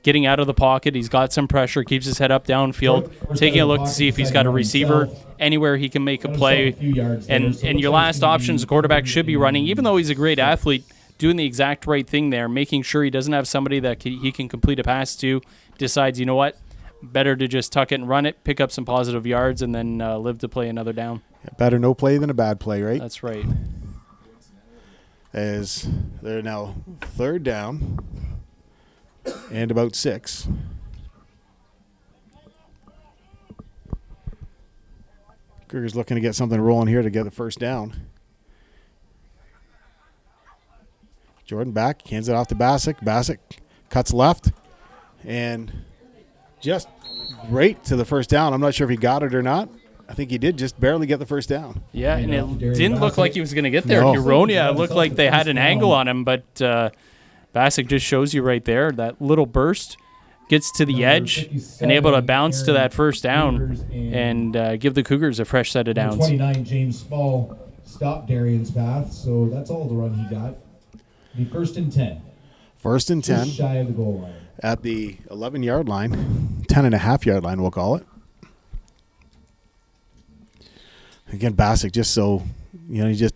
Getting out of the pocket, he's got some pressure, keeps his head up downfield, taking a look to see if he's got a receiver anywhere he can make a play. And your last option as a quarterback should be running, even though he's a great athlete, doing the exact right thing there, making sure he doesn't have somebody that he can complete a pass to, decides, you know what, better to just tuck it and run it, pick up some positive yards, and then live to play another down. Better no play than a bad play, right? That's right. As they're now third down and about 6. Cougars looking to get something rolling here to get the first down. Jordan back, hands it off to Bassick. Bassick cuts left and just right to the first down. I'm not sure if he got it or not. I think he did just barely get the first down. Yeah, and it didn't look like he was going to get there. No. Huronia looked like they had an angle on him, but Bassick just shows you right there. That little burst gets to the edge and able to bounce to that first down and give the Cougars a fresh set of downs. 29, James Small stopped Darian's path, so that's all the run he got. The first and 10. First and 10 Just shy of the goal line. at the 11-yard line, 10.5-yard line, we'll call it. Again, Bassick just so, he just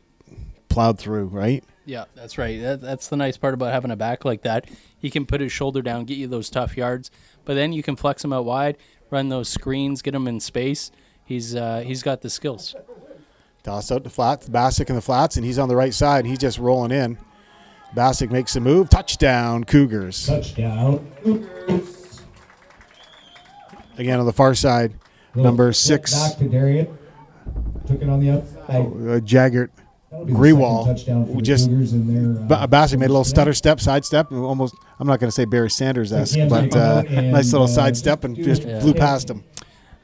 plowed through, right? Yeah, that's right. That's the nice part about having a back like that. He can put his shoulder down, get you those tough yards, but then you can flex him out wide, run those screens, get him in space. He's got the skills. Toss out the flats, Bassick in the flats, and he's on the right side. He's just rolling in. Bassick makes a move. Touchdown, Cougars. Touchdown. Again, on the far side, number 6. Back to Darian. Took it on the outside. Jaggert. Grewal, Touchdown just Bassick made a little stutter step, side step, and almost, I'm not going to say Barry Sanders-esque, but nice little side step and just flew past him.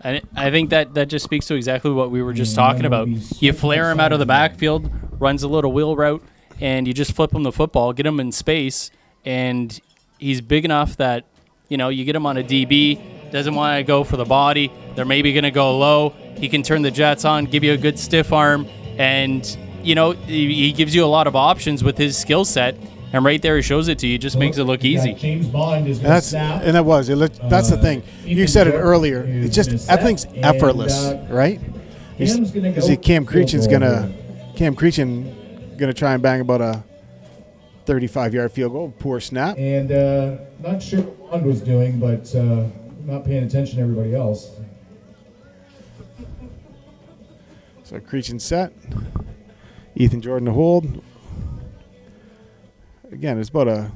And I think that just speaks to exactly what we were just talking about. You flare him out of the backfield, runs a little wheel route, and you just flip him the football, get him in space, and he's big enough that, you get him on a DB, doesn't want to go for the body. They're maybe going to go low. He can turn the jets on, give you a good stiff arm, and he gives you a lot of options with his skill set, and right there he shows it to you. Just makes it look easy. James Bond is That's the thing. You said it earlier. It's just everything's effortless, right? Cam Creechan's gonna try and bang about a 35-yard field goal. Poor snap. And not sure what Bond was doing, but not paying attention to everybody else. So Creechan set. Ethan Jordan to hold. Again, it's about a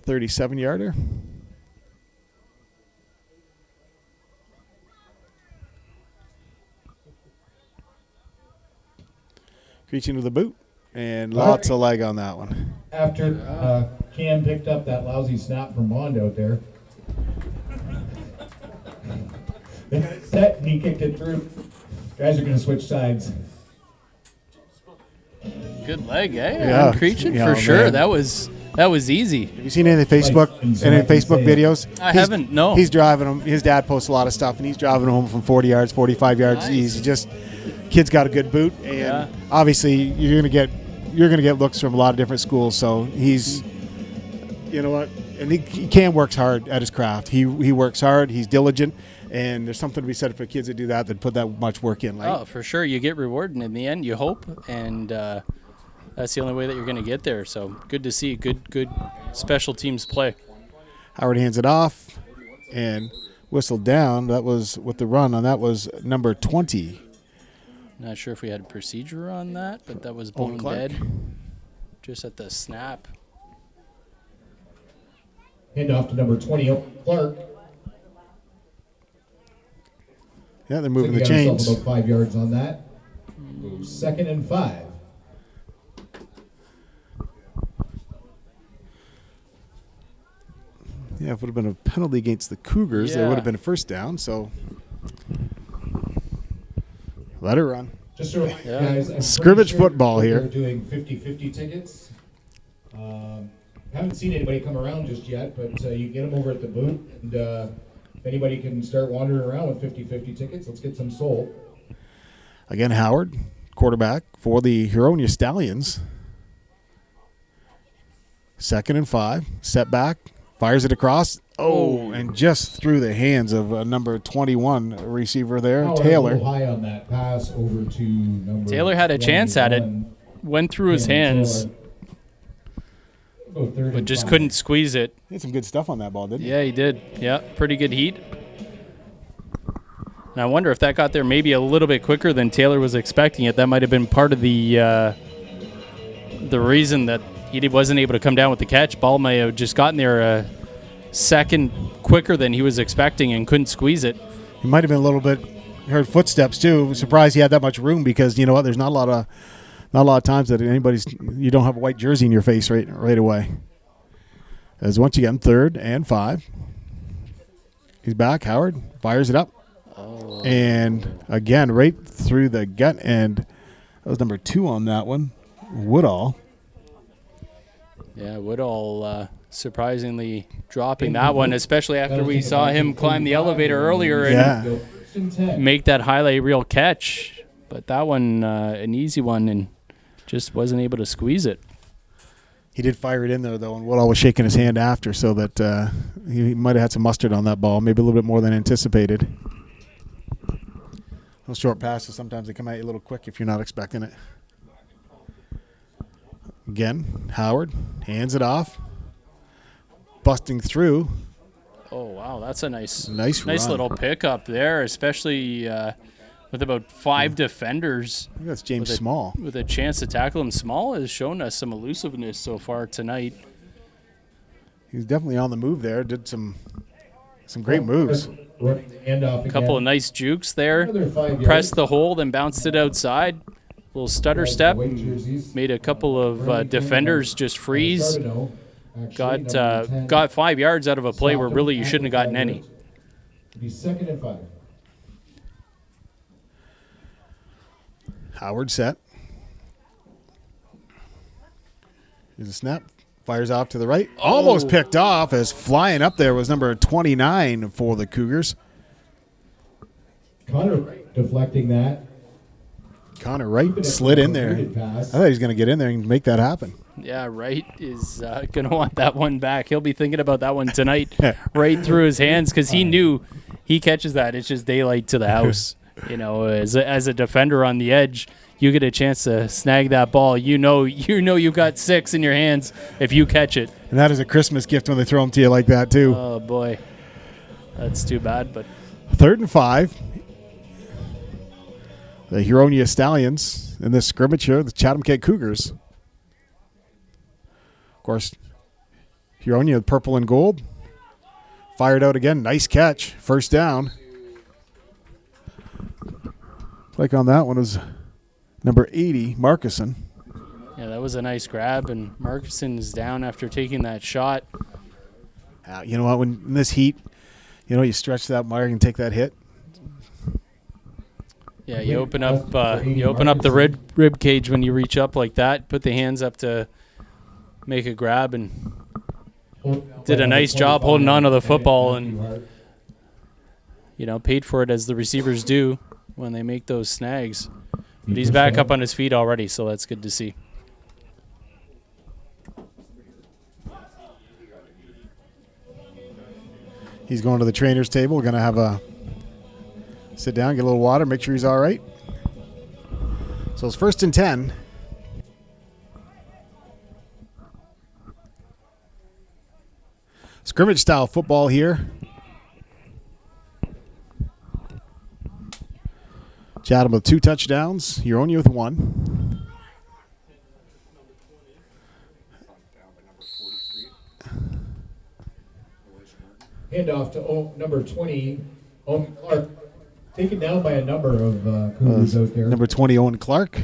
37-yarder. Reaching to the boot. And lots of leg on that one. After Cam picked up that lousy snap from Bond out there. They got it set and he kicked it through. Guys are going to switch sides. Good leg, eh? Yeah. On Creechin, Yeah, for sure. man. That was easy. Have you seen any Facebook videos? I haven't, no. He's driving him. His dad posts a lot of stuff, and he's driving home from 40 yards, 45 yards. Nice. He's just kid's got a good boot, and obviously you're gonna get looks from a lot of different schools. So he's, you know what, and he Cam works hard at his craft. He works hard. He's diligent, and there's something to be said for kids that do that put that much work in. Like, Oh, for sure. You get rewarded in the end, you hope, and that's the only way that you're going to get there. So good to see good special teams play. Howard hands it off and whistled down. That was with the run on that was number 20. Not sure if we had a procedure on that, but that was blown dead just at the snap. Hand off to number 20, Owen Clark. Yeah, they're moving the Got chains. himself about 5 yards on that. 2nd and 5. Yeah, if it would have been a penalty against the Cougars, there would have been a first down. So let it run. Just so guys, I'm Scrimmage pretty sure football that here. They're doing 50-50 tickets. Haven't seen anybody come around just yet, but you can get them over at the booth. And if anybody can start wandering around with 50-50 tickets, let's get some sold. Again, Howard, quarterback for the Huronia Stallions. 2nd and 5. Step back. Fires it across. Oh, and just through the hands of number 21 receiver there, Taylor. A little high on that pass over to number Taylor had a chance at it. Went through his hands, but just couldn't squeeze it. He had some good stuff on that ball, didn't he? Yeah, he did. Yeah, pretty good heat. And I wonder if that got there maybe a little bit quicker than Taylor was expecting it. That might have been part of the reason that he wasn't able to come down with the catch. Ball may have just gotten there a second quicker than he was expecting and couldn't squeeze it. He might have been a little bit heard footsteps too. I'm surprised he had that much room because you know what? There's not a lot of times that you don't have a white jersey in your face right away. As once again, 3rd and 5. He's back. Howard fires it up. And again, right through the gut end. That was number 2 on that one. Woodall. Yeah, Woodall surprisingly dropping that one, especially after we saw him climb the elevator earlier and make that highlight reel catch. But that one, an easy one, and just wasn't able to squeeze it. He did fire it in there, though, and Woodall was shaking his hand after, so that he might have had some mustard on that ball, maybe a little bit more than anticipated. Those short passes, sometimes they come at you a little quick if you're not expecting it. Again, Howard hands it off. Busting through. Oh, wow, that's a nice run. little pickup there, especially with about 5 defenders. I think that's James Small. With a chance to tackle him. Small has shown us some elusiveness so far tonight. He's definitely on the move there. Did some great moves. A couple of nice jukes there. Pressed the hole, then bounced it outside. Little stutter step. Made a couple of defenders just freeze. Got 5 yards out of a play where really you shouldn't have gotten any. Be 2nd and 5. Howard set. Here's a snap. Fires off to the right. Almost picked off as flying up there was number 29 for the Cougars. Connor deflecting that. Connor Wright slid in there. I thought he was going to get in there and make that happen. Yeah, Wright is going to want that one back. He'll be thinking about that one tonight right through his hands because he knew he catches that. It's just daylight to the house. You know, as a defender on the edge, you get a chance to snag that ball. You know you've got 6 in your hands if you catch it. And that is a Christmas gift when they throw them to you like that, too. Oh, boy. That's too bad, but 3rd and 5. The Huronia Stallions in this scrimmage here, the Chatham-Kent Cougars. Of course, Huronia, purple and gold. Fired out again. Nice catch. First down. Like on that one was Number 80, Marcuson. Yeah, that was a nice grab, and Marcuson is down after taking that shot. You know what? When in this heat, you stretch that mark and take that hit. Yeah, you open up the rib cage when you reach up like that. Put the hands up to make a grab, and did a nice job holding on to the football, and paid for it as the receivers do when they make those snags. But he's back up on his feet already, so that's good to see. He's going to the trainer's table. We're going to have a sit down, get a little water, make sure he's all right. So it's 1st and 10. Scrimmage style football here. Chatham with 2 touchdowns. Huronia with 1. Handoff to number 20, Owen Clark. Taken down by a number of Cougars out there. Number 20, Owen Clark.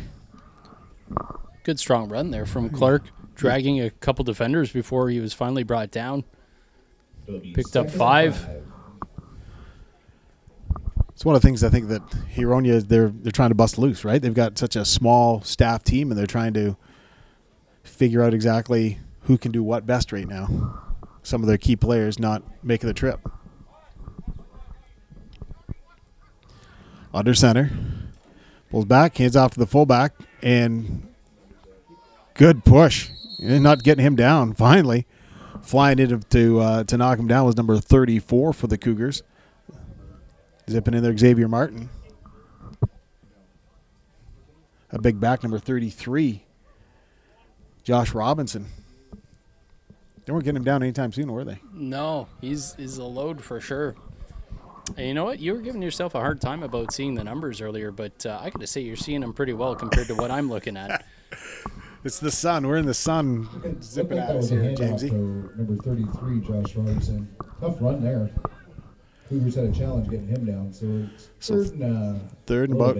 Good strong run there from Clark, dragging a couple defenders before he was finally brought down. Picked up 5. It's one of the things I think that Huronia, they're trying to bust loose, right? They've got such a small staff team, and they're trying to figure out exactly who can do what best right now. Some of their key players not making the trip. Under center. Pulls back, hands off to the fullback, and good push. And not getting him down, finally. Flying in to knock him down was number 34 for the Cougars. Zipping in there, Xavier Martin. A big back, number 33, Josh Robinson. They weren't getting him down anytime soon, were they? No, he's a load for sure. And you know what? You were giving yourself a hard time about seeing the numbers earlier, but I got to say you're seeing them pretty well compared to what I'm looking at. It's the sun. We're in the sun. Zipping at us here, Jamesy. Number 33, Josh Robinson. Tough run there. Cougars had a challenge getting him down, so it's third and about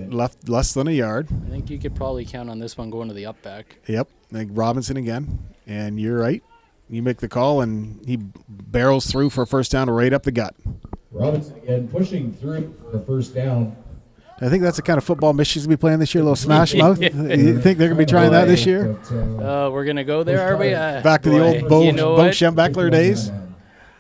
less than a yard. I think you could probably count on this one going to the up back. Yep, I think Robinson again, and you're right. You make the call, and he barrels through for a first down right up the gut. Robinson again pushing through for a first down. I think that's the kind of football Michigan's going to be playing this year, a little smash mouth. You think they're going to be trying that this year? We're going to go there, are we? Back to the old Bo Schembechler days?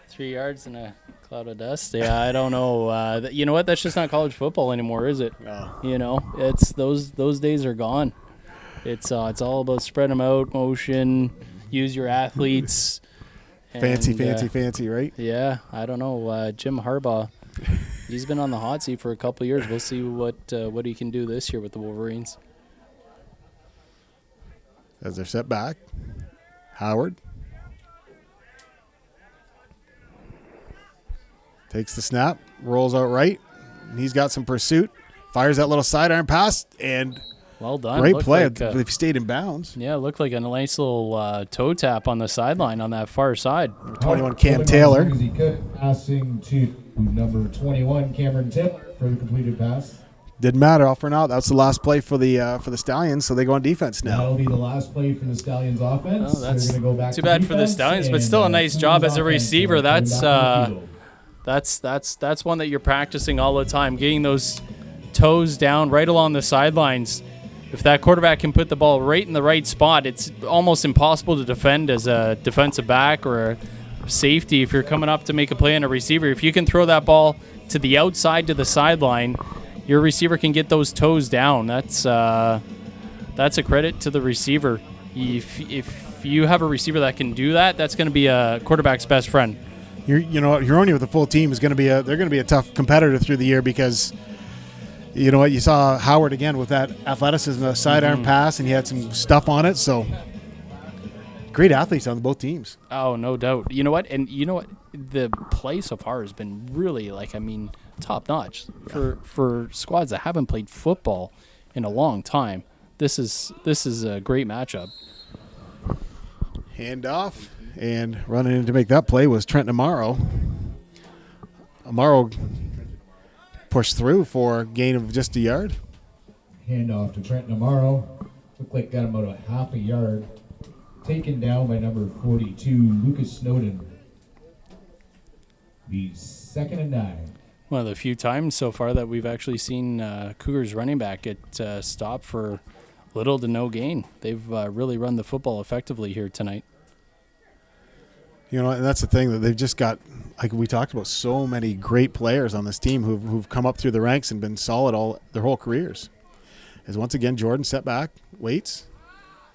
3 yards in a cloud of dust. Yeah, I don't know. You know what? That's just not college football anymore, is it? No. It's those days are gone. It's all about spread them out, motion, use your athletes. Fancy, right? Yeah, I don't know. Jim Harbaugh, he's been on the hot seat for a couple of years. We'll see what he can do this year with the Wolverines. As they're set back, Howard takes the snap, rolls out right. He's got some pursuit, fires that little sidearm pass, and well done. Great play. They've stayed in bounds. Yeah, it looked like a nice little toe tap on the sideline on that far side. 21, Cam Taylor. Passing to number 21, Cameron Taylor for the completed pass. Didn't matter. Off for now. That's the last play for the Stallions, so they go on defense now. That'll be the last play for the Stallions offense. Oh, that's go back too bad for the Stallions, but still a nice job as a receiver. That's one that you're practicing all the time, getting those toes down right along the sidelines. If that quarterback can put the ball right in the right spot, it's almost impossible to defend as a defensive back or a safety if you're coming up to make a play on a receiver. If you can throw that ball to the outside to the sideline, your receiver can get those toes down. That's a credit to the receiver. If you have a receiver that can do that, that's going to be a quarterback's best friend. Huronia with the full team is going to be they're going to be a tough competitor through the year because you know what, you saw Howard again with that athleticism, a sidearm pass, and he had some stuff on it. So great athletes on both teams. Oh, no doubt. You know what? The play so far has been really top notch for squads that haven't played football in a long time. This is a great matchup. Hand off, and running in to make that play was Trent Amaro. Amaro pushed through for a gain of just a yard. handoff to Trent Amaro. Looked like got him about a half a yard. Taken down by number 42, Lucas Snowden. The 2nd and 9. One of the few times so far that we've actually seen Cougars running back get stopped for little to no gain. They've really run the football effectively here tonight. You know, and that's the thing that they've just got, like we talked about, so many great players on this team who've come up through the ranks and been solid all their whole careers. As once again, Jordan set back, waits,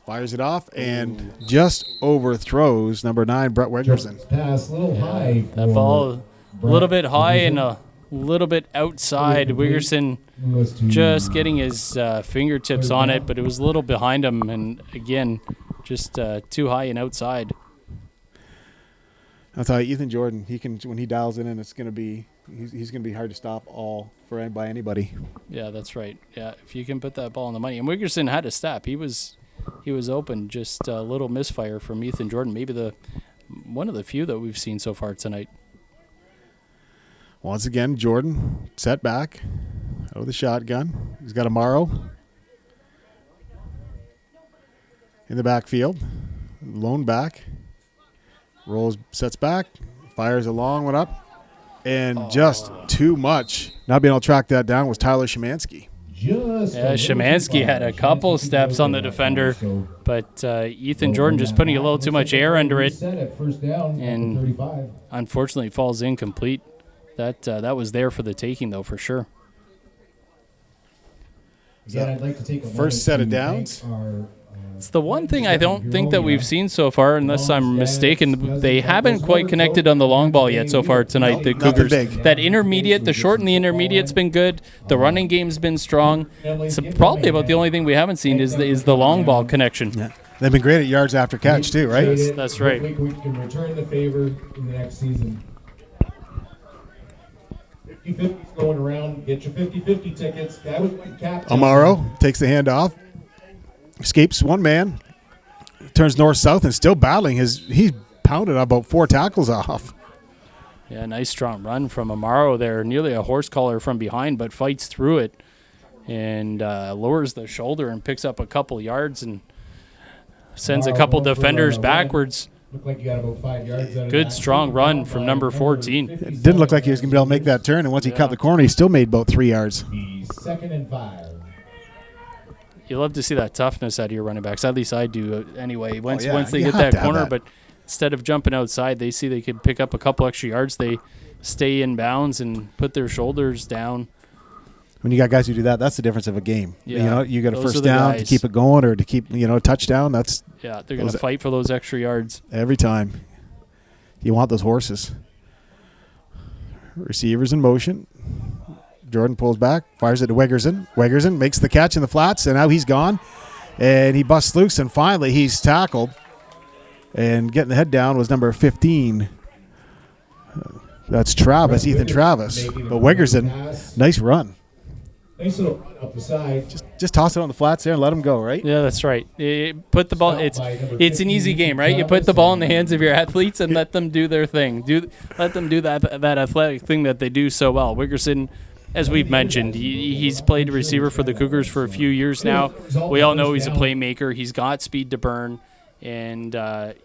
fires it off, and just overthrows number 9, Brett Wegerson. Pass a little high. That ball a little bit high and a little bit outside. Wegerson just getting his fingertips on it, but it was a little behind him, and again, just too high and outside. I'll tell you, Ethan Jordan, he can, when he dials it in, it's going to be he's going to be hard to stop by anybody. Yeah, that's right. Yeah, if you can put that ball in the money. And Wegerson had a step. He was open, just a little misfire from Ethan Jordan. Maybe one of the few that we've seen so far tonight. Once again, Jordan set back out of the shotgun. He's got Amaro in the backfield. Lone back. Rolls, sets back, fires a long one up, and just too much. Not being able to track that down was Tyler Szymanski. Szymanski had a couple steps on the defender, but Ethan Jordan just putting a little too much air under it, and unfortunately falls incomplete. That was there for the taking, though, for sure. Again, I'd like to take a first set of downs. It's the one thing I don't think that we've seen so far, unless I'm mistaken. They haven't quite connected on the long ball yet so far tonight, the Cougars. That intermediate, the short and the intermediate's been good. The running game's been strong. It's probably about the only thing we haven't seen is the long ball connection. Yeah. They've been great at yards after catch, too, right? That's right. We can return the favor in the next season. 50-50's going around. Get your 50-50 tickets. Guy with white cap. Amaro takes the hand off. Escapes one man, turns north-south, and still battling. He's pounded about 4 tackles off. Yeah, nice strong run from Amaro there. Nearly a horse collar from behind, but fights through it and lowers the shoulder and picks up a couple yards and sends a couple defenders backwards. Looked like you got about 5 yards out of Good, that. strong run from number 14. It didn't look like he was going to be able to make that turn, and once he cut the corner, he still made about 3 yards. The 2nd and 5. You love to see that toughness out of your running backs. At least I do anyway. Once they you get have that to have corner, that. but instead of jumping outside, they see they can pick up a couple extra yards. They stay in bounds and put their shoulders down. When you got guys who do that, that's the difference of a game. Yeah. You know, you got a Those are first the down to guys. keep it going or to keep, a touchdown. That's Yeah, they're going to fight for those extra yards. every time. You want those horses. Receivers in motion. Jordan pulls back, fires it to Wegerson. Wegerson makes the catch in the flats, and now he's gone. And he busts loose, and finally he's tackled. And getting the head down was number 15. That's Travis, Ethan Travis. But Wegerson, nice run. Nice little run up the side. Just toss it on the flats there and let him go, right? Yeah, that's right. Put the ball. It's an easy game, right? You put the ball in the hands of your athletes and let them do their thing. Let them do that athletic thing that they do so well. Wiggerson, as we've mentioned, he's played receiver for the Cougars for a few years now. We all know he's a playmaker. He's got speed to burn. And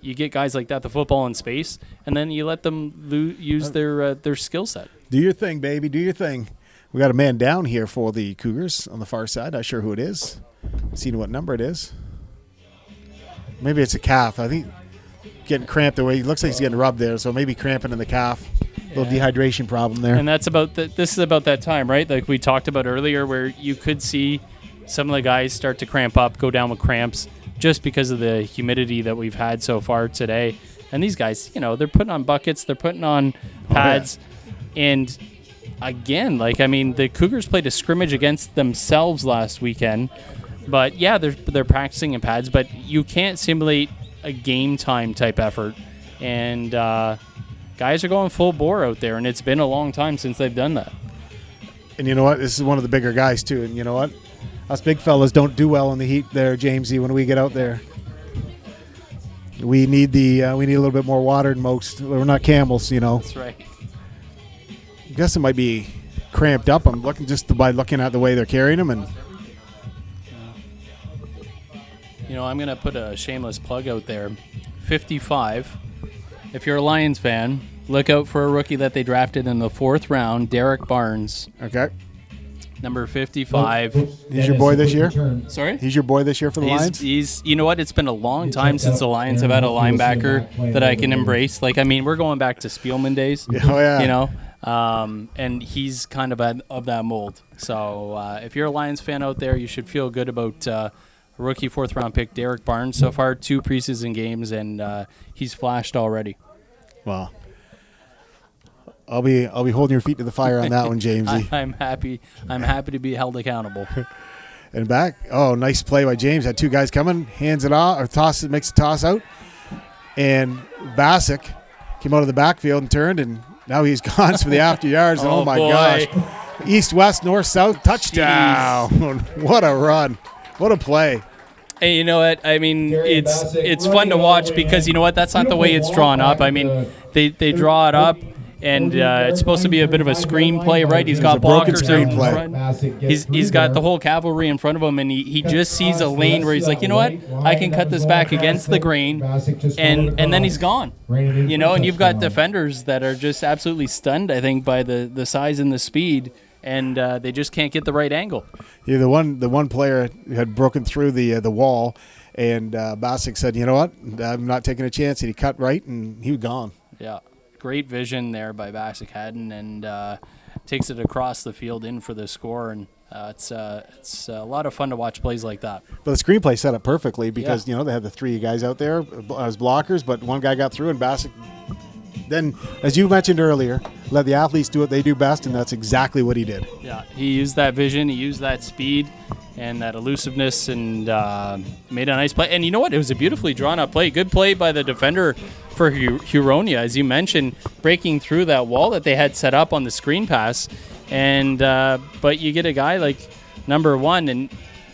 you get guys like that, the football in space, and then you let them use their skill set. Do your thing, baby. Do your thing. We got a man down here for the Cougars on the far side. Not sure who it is. Seeing what number it is. Maybe it's a calf. I think getting cramped the way he looks like he's getting rubbed there, so maybe cramping in the calf. Little dehydration problem there. And that's about this is about that time, right? Like we talked about earlier, where you could see some of the guys start to cramp up, go down with cramps, just because of the humidity that we've had so far today. And these guys, they're putting on buckets, they're putting on pads, and again, the Cougars played a scrimmage against themselves last weekend. But yeah, they're practicing in pads, but you can't simulate a game time type effort. And guys are going full bore out there, and it's been a long time since they've done that. And you know what? This is one of the bigger guys too. And you know what? Us big fellas don't do well in the heat there, Jamesy, when we get out there. We need a little bit more water than most. We're not camels, That's right. I guess it might be cramped up. I'm looking just by looking at the way they're carrying them, and You know, I'm going to put a shameless plug out there. 55. If you're a Lions fan, look out for a rookie that they drafted in the 4th round, Derek Barnes. Okay. Number 55. He's your boy this year? Sorry? He's your boy this year for the Lions? He's, you know what? It's been a long time since the Lions have had a linebacker that I can embrace. Like, I mean, we're going back to Spielman days. Oh, yeah. You know? And he's kind of that mold. So if you're a Lions fan out there, you should feel good about rookie 4th round pick Derek Barnes. So far, 2 preseason games, and he's flashed already. Well, I'll be holding your feet to the fire on that one, Jamesy. I'm happy to be held accountable. And back. Oh, nice play by James. Had 2 guys coming, hands it off, or makes a toss out. And Bassick came out of the backfield and turned, and now he's gone for the after yards. Oh my boy. gosh. East, west, north, south, touchdown. What a run. What a play. Hey, you know what? I mean, it's fun to watch because, you know what? That's not the way it's drawn up. I mean, they draw it up, and it's supposed to be a bit of a screenplay, right? He's got blockers out in front. He's got the whole cavalry in front of him, and he just sees a lane where he's like, you know what? I can cut this back against the grain, and then he's gone. You know, and you've got defenders that are just absolutely stunned, I think, by the size and the speed, and they just can't get the right angle. Yeah, the one player had broken through the wall, and Bassick said, you know what? I'm not taking a chance, and he cut right, and he was gone. Yeah. Great vision there by Bassick Haddon, and takes it across the field in for the score. And it's a lot of fun to watch plays like that. But the screenplay set up perfectly because, you know, they had the 3 guys out there as blockers, but one guy got through, and Bassick then, as you mentioned earlier, let the athletes do what they do best, and that's exactly what he did. Yeah, he used that vision, he used that speed and that elusiveness, and made a nice play. And you know what? It was a beautifully drawn-up play. Good play by the defender for Huronia, as you mentioned, breaking through that wall that they had set up on the screen pass. And but you get a guy like number 1, and,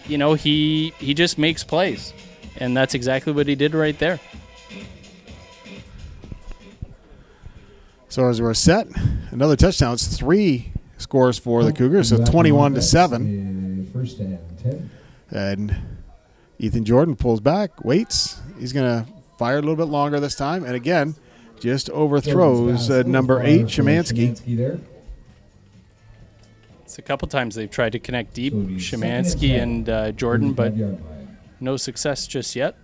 you know, he just makes plays. And that's exactly what he did right there. So as we're set, another touchdown. It's 3 scores for the Cougars, so 21-7. First and 10. And Ethan Jordan pulls back, waits. He's going to fire a little bit longer this time. And again, just overthrows number 8, Szymanski. It's a couple times they've tried to connect deep, Szymanski and Jordan, but no success just yet.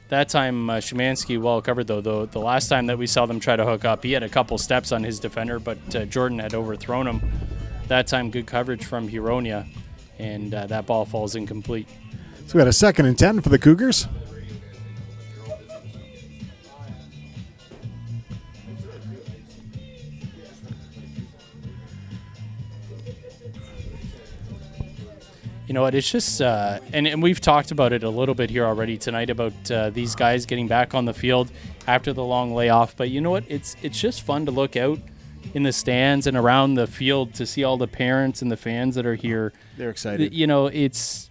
That time, Szymanski well covered, though. The last time that we saw them try to hook up, he had a couple steps on his defender, but Jordan had overthrown him. That time, good coverage from Huronia, and that ball falls incomplete. So we got a 2nd and 10 for the Cougars. You know what, it's just, and we've talked about it a little bit here already tonight about these guys getting back on the field after the long layoff. But you know what, it's just fun to look out in the stands and around the field to see all the parents and the fans that are here. They're excited. You know, it's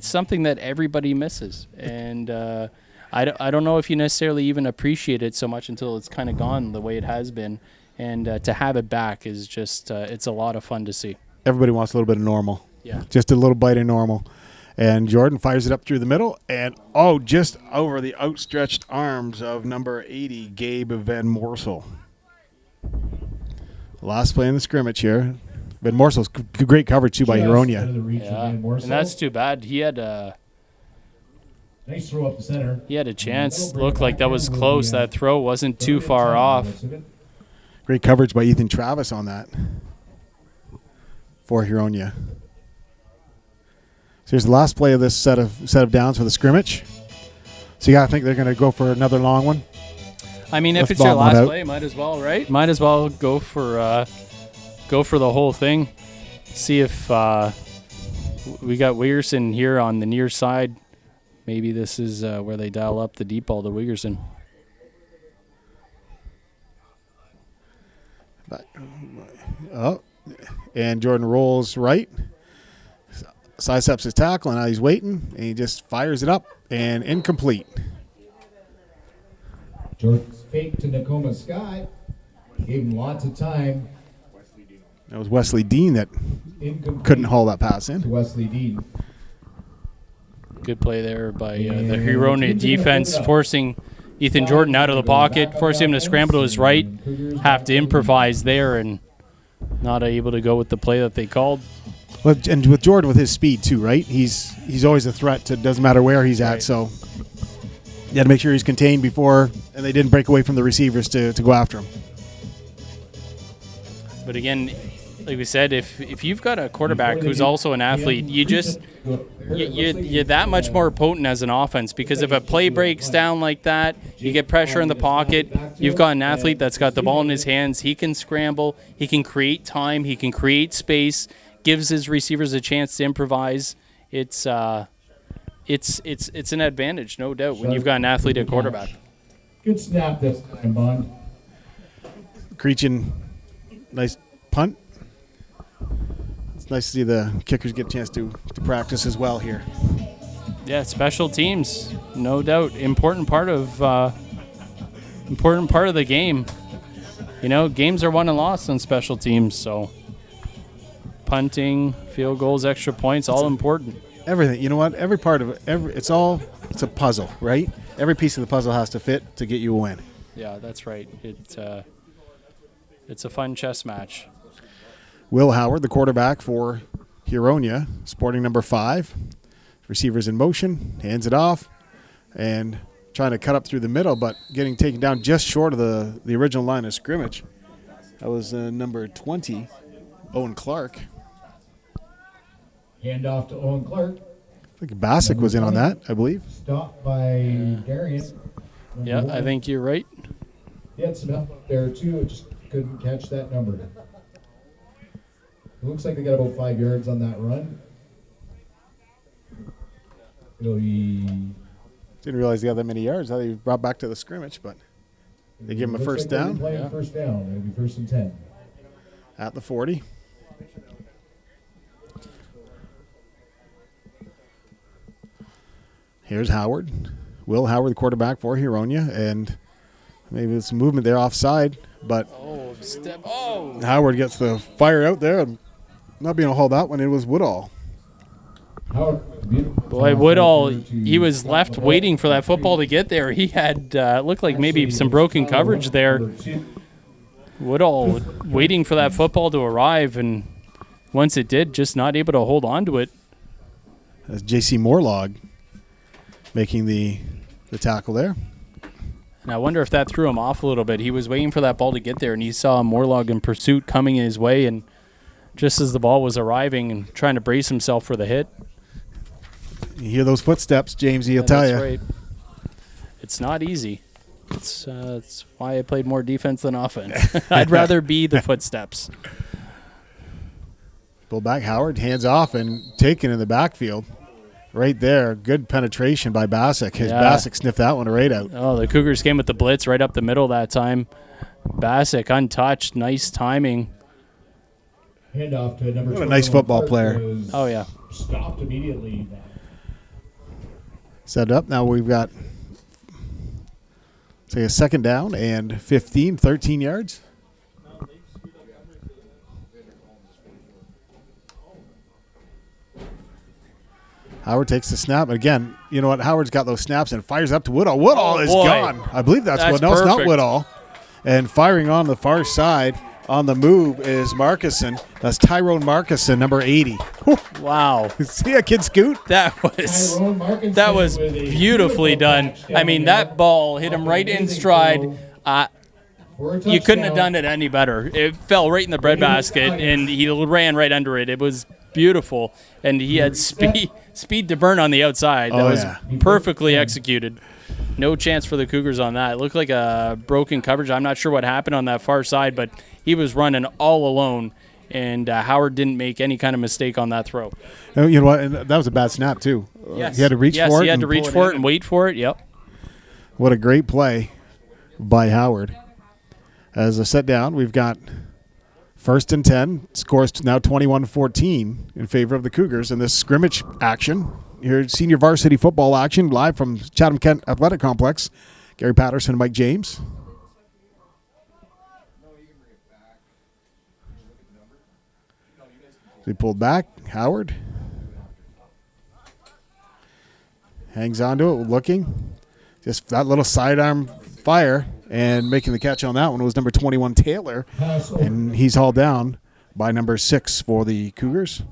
something that everybody misses. And I don't know if you necessarily even appreciate it so much until it's kind of gone the way it has been. And to have it back is just, it's a lot of fun to see. Everybody wants a little bit of normal. Yeah. Just a little bite of normal. And Jordan fires it up through the middle. And, just over the outstretched arms of number 80, Gabe Van Morsel. Last play in the scrimmage here. Van Morsel's great coverage, too, by Huronia. Yeah. And that's too bad. He had a nice throw up the center. He had a chance. Looked like that was close. That throw wasn't too far off. Great coverage by Ethan Travis on that for Huronia. So here's the last play of this set of downs for the scrimmage. So you got to think they're going to go for another long one. I mean, if it's your last play, might as well, right? Might as well go for the whole thing. See if we got Wiggerson here on the near side. Maybe this is where they dial up the deep ball to Wiggerson. And Jordan rolls right. Sidesteps his tackle, and now he's waiting, and he just fires it up, and incomplete. Jordan's fake to Nakoma Sky. Gave him lots of time. That was Wesley Dean that couldn't haul that pass in. To Wesley Dean. Good play there by the Huronia defense, forcing Ethan Jordan out of the pocket, forcing him to scramble to his right, have to improvise there, and not able to go with the play that they called. And with Jordan, with his speed too, right? He's always a threat. It doesn't matter where he's at. Right. So you got to make sure he's contained before, and they didn't break away from the receivers to go after him. But again, like we said, if you've got a quarterback who's also an athlete, you're that much more potent as an offense, because if a play breaks down like that, you get pressure in the pocket. You've got an athlete that's got the ball in his hands. He can scramble. He can create time. He can create space. Gives his receivers a chance to improvise. It's an advantage, no doubt, when you've got an athlete at quarterback. Good snap this time, Bond. Creechin, nice punt. It's nice to see the kickers get a chance to practice as well here. Yeah, special teams, no doubt, important part of the game. You know, games are won and lost on special teams, so punting, field goals, extra points, all important. Everything. You know what? Every part of it, it's a puzzle, right? Every piece of the puzzle has to fit to get you a win. Yeah, that's right. It's a fun chess match. Will Howard, the quarterback for Huronia, sporting number 5. Receivers in motion, hands it off, and trying to cut up through the middle, but getting taken down just short of the original line of scrimmage. That was number 20, Owen Clark. Hand off to Owen Clark. I think Bassick was in on that, I believe. Stopped by Darian. Yeah, I think you're right. He had some help up there too. It just couldn't catch that number. It looks like they got about 5 yards on that run. It'll be. Didn't realize they got that many yards. How they brought back to the scrimmage, but they give him a first down. Yeah. First down. It'll be 1st and 10. At the 40. Here's Howard. Will Howard, the quarterback for Huronia, and maybe some movement there offside, but Howard gets the fire out there and not being able to hold that one. It was Woodall. Boy, Woodall, he was left waiting for that football to get there. He had looked like maybe some broken coverage there. Woodall waiting for that football to arrive, and once it did, just not able to hold on to it. That's J.C. Morlog making the tackle there. And I wonder if that threw him off a little bit. He was waiting for that ball to get there, and he saw Morlog in pursuit coming his way, and just as the ball was arriving and trying to brace himself for the hit. You hear those footsteps, James, he'll tell you. That's right. It's not easy. It's why I played more defense than offense. I'd rather be the footsteps. Fullback Howard, hands off and taken in the backfield. Right there, good penetration by Bassick. Bassick sniffed that one right out. Oh, the Cougars came with the blitz right up the middle that time. Bassick untouched, nice timing. Hand off to number. What a nice football player. Oh yeah. Stopped immediately. Set up. Now we've got say a second down and 13 yards. Howard takes the snap. Again, you know what? Howard's got those snaps and fires up to Woodall. Woodall is gone. I believe that's Woodall. No, it's not Woodall. And firing on the far side on the move is Markison. That's Tyrone Markison, number 80. Wow. See a kid scoot? That was beautifully done. I mean, that ball hit him right in stride. You couldn't have done it any better. It fell right in the breadbasket, and he ran right under it. It was beautiful, and he had speed to burn on the outside. That was perfectly executed. No chance for the Cougars on that. It looked like a broken coverage. I'm not sure what happened on that far side, but he was running all alone, and Howard didn't make any kind of mistake on that throw. You know what? And that was a bad snap, too. Yes. He had to reach for it. Yes, he had to reach for it and wait for it. Yep. What a great play by Howard. As a set down, we've got 1st and 10. Scores now 21-14 in favor of the Cougars in this scrimmage action. Here, senior varsity football action live from Chatham-Kent Athletic Complex. Gary Patterson and Mike James. They pulled back. Howard. Hangs onto it, looking. Just that little sidearm fire, and making the catch on that one was number 21, Taylor. And he's hauled down by number 6 for the Cougars,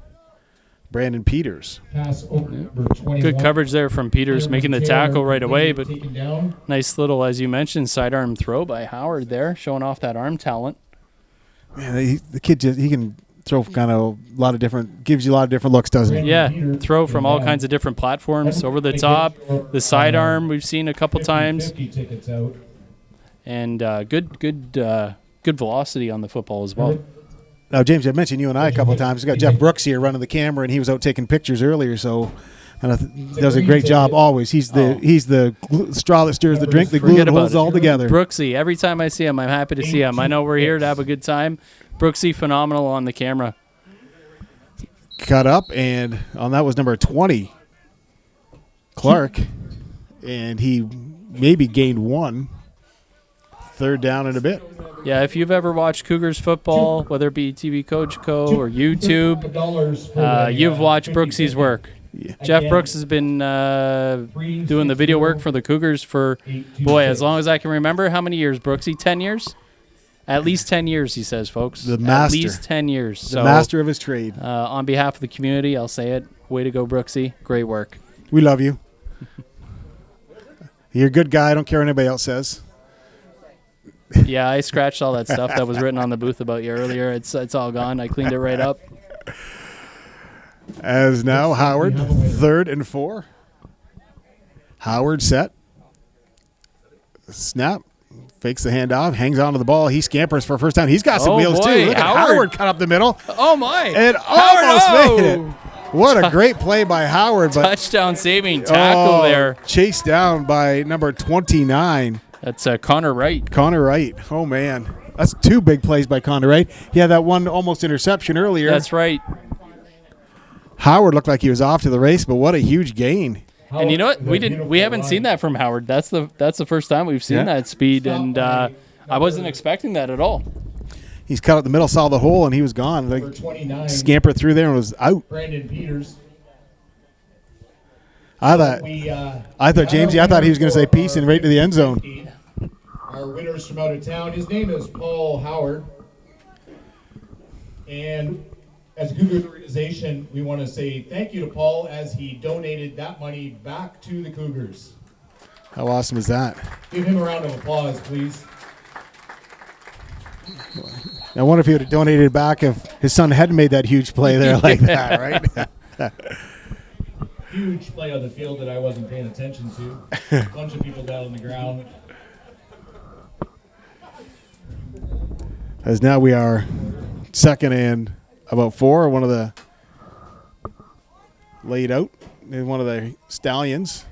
Brandon Peters. Pass over number 21. Good coverage there from Peters, making the tackle right away. But Taken down. nice little, as you mentioned, sidearm throw by Howard there, showing off that arm talent. Man, the kid he can throw kind of a lot of different, gives you a lot of different looks, doesn't he? Yeah, throw from all kinds of different platforms, over the top, the sidearm we've seen a couple times, 50 tickets out. and good velocity on the football as well. Now, James, I mentioned you and I a couple of times. We got Jeff Brooks here running the camera, and he was out taking pictures earlier. So, does a great job always. He's the straw that stirs the drink, the glue that holds it all together. Brooksy, every time I see him, I'm happy to see him. I know we're here to have a good time. Brooksy, phenomenal on the camera. Cut up, and on that was number 20, Clark, and he maybe gained 1. Third down in a bit. Yeah, if you've ever watched Cougars football, whether it be TV Coach Co. or YouTube, you've watched Brooksy's work. Yeah. Jeff Brooks has been doing the video work for the Cougars for, boy, as long as I can remember. How many years, Brooksy? 10 years? At least 10 years, he says, folks. The master. At least 10 years. The master of his trade. On behalf of the community, I'll say it. Way to go, Brooksy. Great work. We love you. You're a good guy. I don't care what anybody else says. Yeah, I scratched all that stuff that was written on the booth about you earlier. It's all gone. I cleaned it right up. As now Howard, 3rd and 4. Howard set. Snap. Fakes the handoff. Hangs onto the ball. He scampers for first down. He's got some wheels too. Look at Howard cut up the middle. Oh, my. And almost made it. What a great play by Howard. But touchdown saving tackle there. Chased down by number 29. That's Connor Wright. Connor Wright. Oh, man. That's 2 big plays by Connor Wright. He had that one almost interception earlier. That's right. Howard looked like he was off to the race, but what a huge gain. And you know what? We haven't seen that from Howard. That's the first time we've seen that speed, and I wasn't expecting that at all. He's cut up the middle, saw the hole, and he was gone. Like, scampered through there and was out. Brandon Peters. I thought, Jamesy, I thought he was going to say peace and right to the end zone. Our winners from out of town. His name is Paul Howard. And as a Cougars organization, we want to say thank you to Paul as he donated that money back to the Cougars. How awesome is that? Give him a round of applause, please. I wonder if he would have donated back if his son hadn't made that huge play there like that, right? Huge play on the field that I wasn't paying attention to. A bunch of people down on the ground. As now we are 2nd and about 4. One of the laid out in one of the Stallions.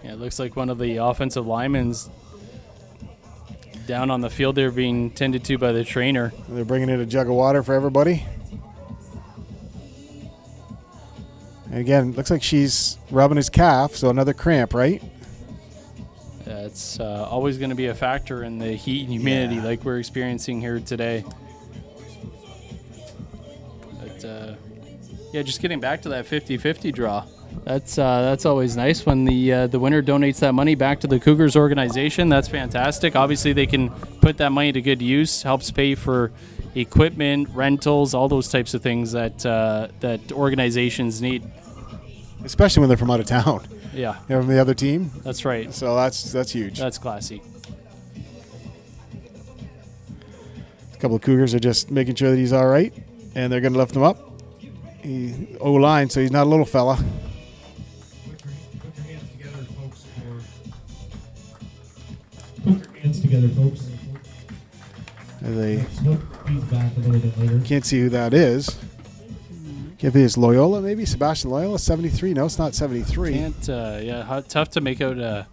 Yeah, it looks like one of the offensive linemen's down on the field there being tended to by the trainer. They're bringing in a jug of water for everybody. And again, looks like she's rubbing his calf, so another cramp, right? It's always going to be a factor in the heat and humidity like we're experiencing here today. But, just getting back to that 50-50 draw. That's always nice when the winner donates that money back to the Cougars organization. That's fantastic. Obviously, they can put that money to good use. Helps pay for equipment, rentals, all those types of things that organizations need. Especially when they're from out of town. Yeah. From the other team. That's right. So that's huge. That's classy. A couple of Cougars are just making sure that he's all right, and they're going to lift him up. O-line, so he's not a little fella. Put your hands together, folks. Put your hands together, folks. They He's back a little bit later. can't see who that is. Can't be it's Loyola, maybe? Sebastian Loyola, 73. No, it's not 73. Can't, tough to make out a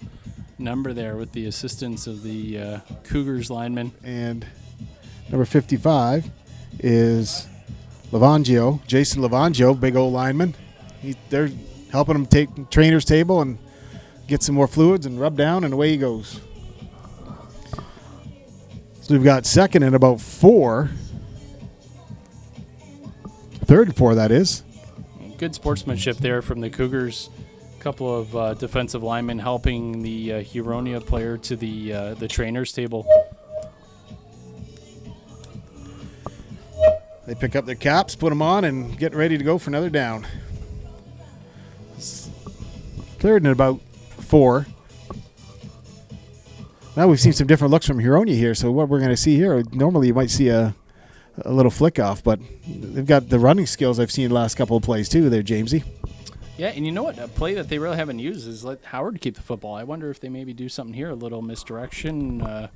number there with the assistance of the Cougars lineman. And number 55 is Lavangio, Jason Lavangio, big old lineman. They're helping him take trainer's table and get some more fluids and rub down, and away he goes. So we've got 2nd and about 4. 3rd and 4, that is. Good sportsmanship there from the Cougars. couple of defensive linemen helping the Huronia player to the trainer's table. They pick up their caps, put them on, and get ready to go for another down. Third and about 4. Now we've seen some different looks from Huronia here, so what we're going to see here, normally you might see a little flick off, but they've got the running skills I've seen the last couple of plays too there, Jamesy. Yeah, and you know what? A play that they really haven't used is let Howard keep the football. I wonder if they maybe do something here, a little misdirection,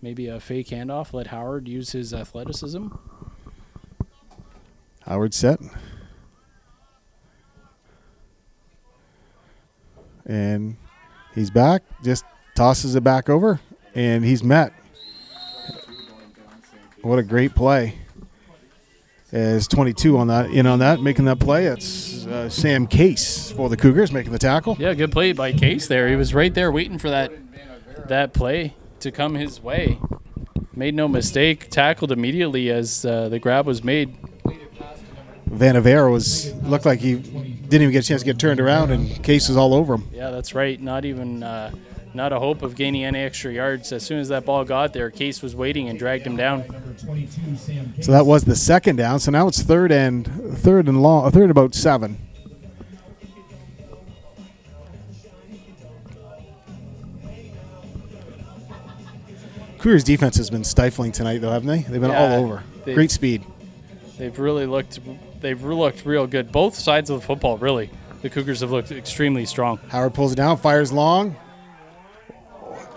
maybe a fake handoff, let Howard use his athleticism. Howard set. And he's back, just tosses it back over, and he's met. What a great play. As 22 on that, making that play. It's Sam Case for the Cougars making the tackle. Yeah, good play by Case there. He was right there waiting for that play to come his way. Made no mistake, tackled immediately as the grab was made. Vanavera looked like he didn't even get a chance to get turned around, and Case was all over him. Yeah, that's right. Not even not a hope of gaining any extra yards. As soon as that ball got there, Case was waiting and dragged him down. So that was the second down. So now it's third and about 7. Cougars defense has been stifling tonight, though, haven't they? They've been all over. Great speed. They've really looked real good. Both sides of the football, really. The Cougars have looked extremely strong. Howard pulls it down, fires long.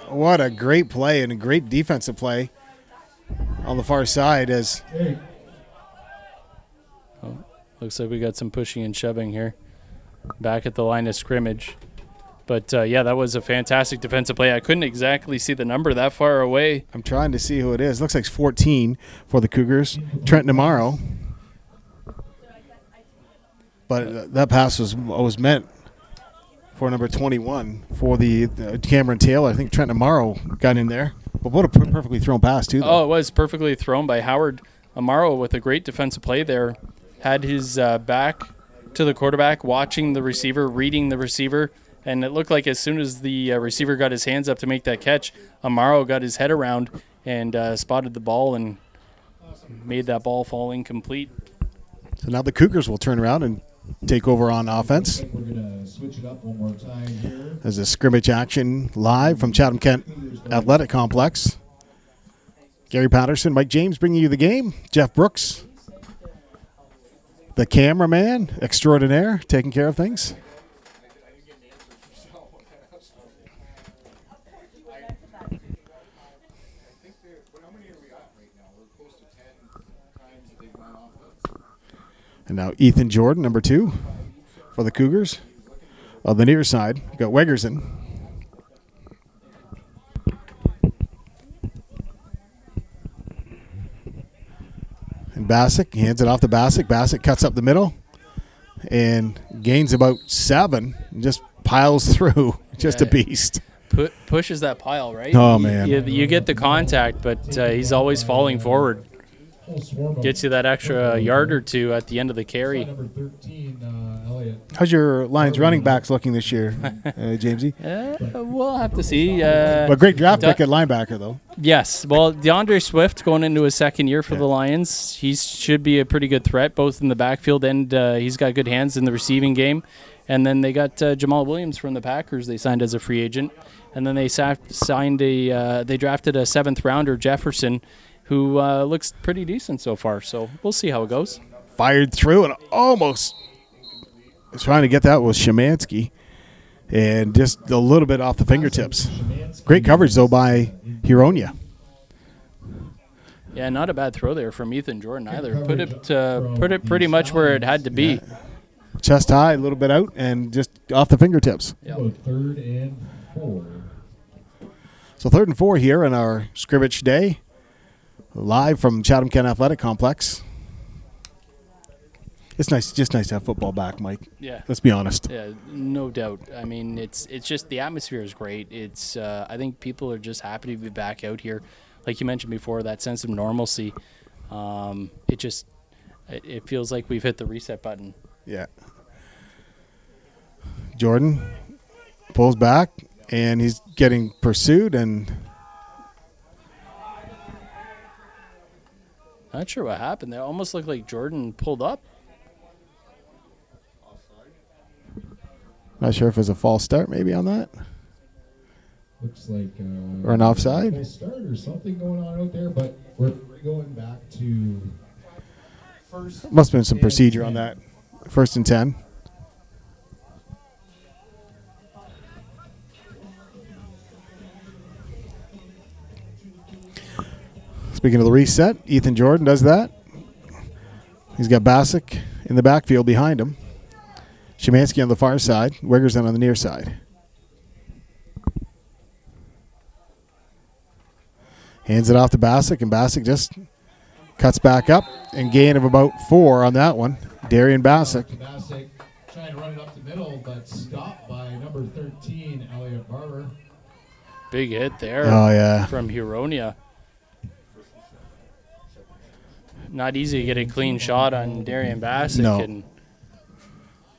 What a great play and a great defensive play on the far side as looks like we got some pushing and shoving here back at the line of scrimmage. But, yeah, that was a fantastic defensive play. I couldn't exactly see the number that far away. I'm trying to see who it is. Looks like it's 14 for the Cougars. Trent Namaro. But that pass was meant for number 21 for the Cameron Taylor. I think Trent Amaro got in there. But what a perfectly thrown pass, too, though. Oh, it was perfectly thrown by Howard. Amaro with a great defensive play there. Had his back to the quarterback, watching the receiver, reading the receiver. And it looked like as soon as the receiver got his hands up to make that catch, Amaro got his head around and spotted the ball and made that ball fall incomplete. So now the Cougars will turn around and take over on offense. We're going to switch it up one more time here. There's a scrimmage action live from Chatham-Kent Athletic Complex. Gary Patterson, Mike James bringing you the game. Jeff Brooks, the cameraman extraordinaire, taking care of things. And now Ethan Jordan, number 2 for the Cougars. On the near side, we've got Wegerson. And Bassick hands it off to Bassick. Bassick cuts up the middle and gains about 7 and just piles through. Just a beast. Pushes that pile, right? Oh, man. You get the contact, but he's always falling forward. Gets you that extra yard or 2 at the end of the carry. Number 13, Elliott. How's your Lions running backs looking this year, Jamesy? We'll have to see. But great draft pick at linebacker, though. Yes. Well, DeAndre Swift going into his second year for the Lions. He should be a pretty good threat, both in the backfield and he's got good hands in the receiving game. And then they got Jamal Williams from the Packers they signed as a free agent. And then they they drafted a 7th rounder, Jefferson, who looks pretty decent so far. So we'll see how it goes. Fired through and almost trying to get that was Szymanski. And just a little bit off the fingertips. Great coverage, though, by Huronia. Yeah, not a bad throw there from Ethan Jordan either. Put it pretty much where it had to be. Yeah. Chest high, a little bit out, and just off the fingertips. Yep. 3rd and 4. So 3rd and 4 here in our scrimmage day. Live from Chatham-Kent Athletic Complex. It's just nice to have football back, Mike. Yeah. Let's be honest. Yeah, no doubt. I mean, it's just the atmosphere is great. It's I think people are just happy to be back out here. Like you mentioned before, that sense of normalcy. It feels like we've hit the reset button. Yeah. Jordan pulls back, and he's getting pursued, and Not sure what happened there. Almost looked like Jordan pulled up. not sure if it's a false start maybe on that. Looks like Or an offside. false start or something going on out there, but we're going back to first. Must have been some procedure on that. 1st and 10. Speaking of the reset, Ethan Jordan does that. He's got Bassick in the backfield behind him. Szymanski on the far side. Wiggerson on the near side. Hands it off to Bassick, and Bassick just cuts back up and gain of about 4 on that one. Darian Bassick. Bassick trying to run it up the middle, but stopped by number 13, Elliot Barber. Big hit there. Oh, yeah. From Huronia. Not easy to get a clean shot on Darian Bassick. No. And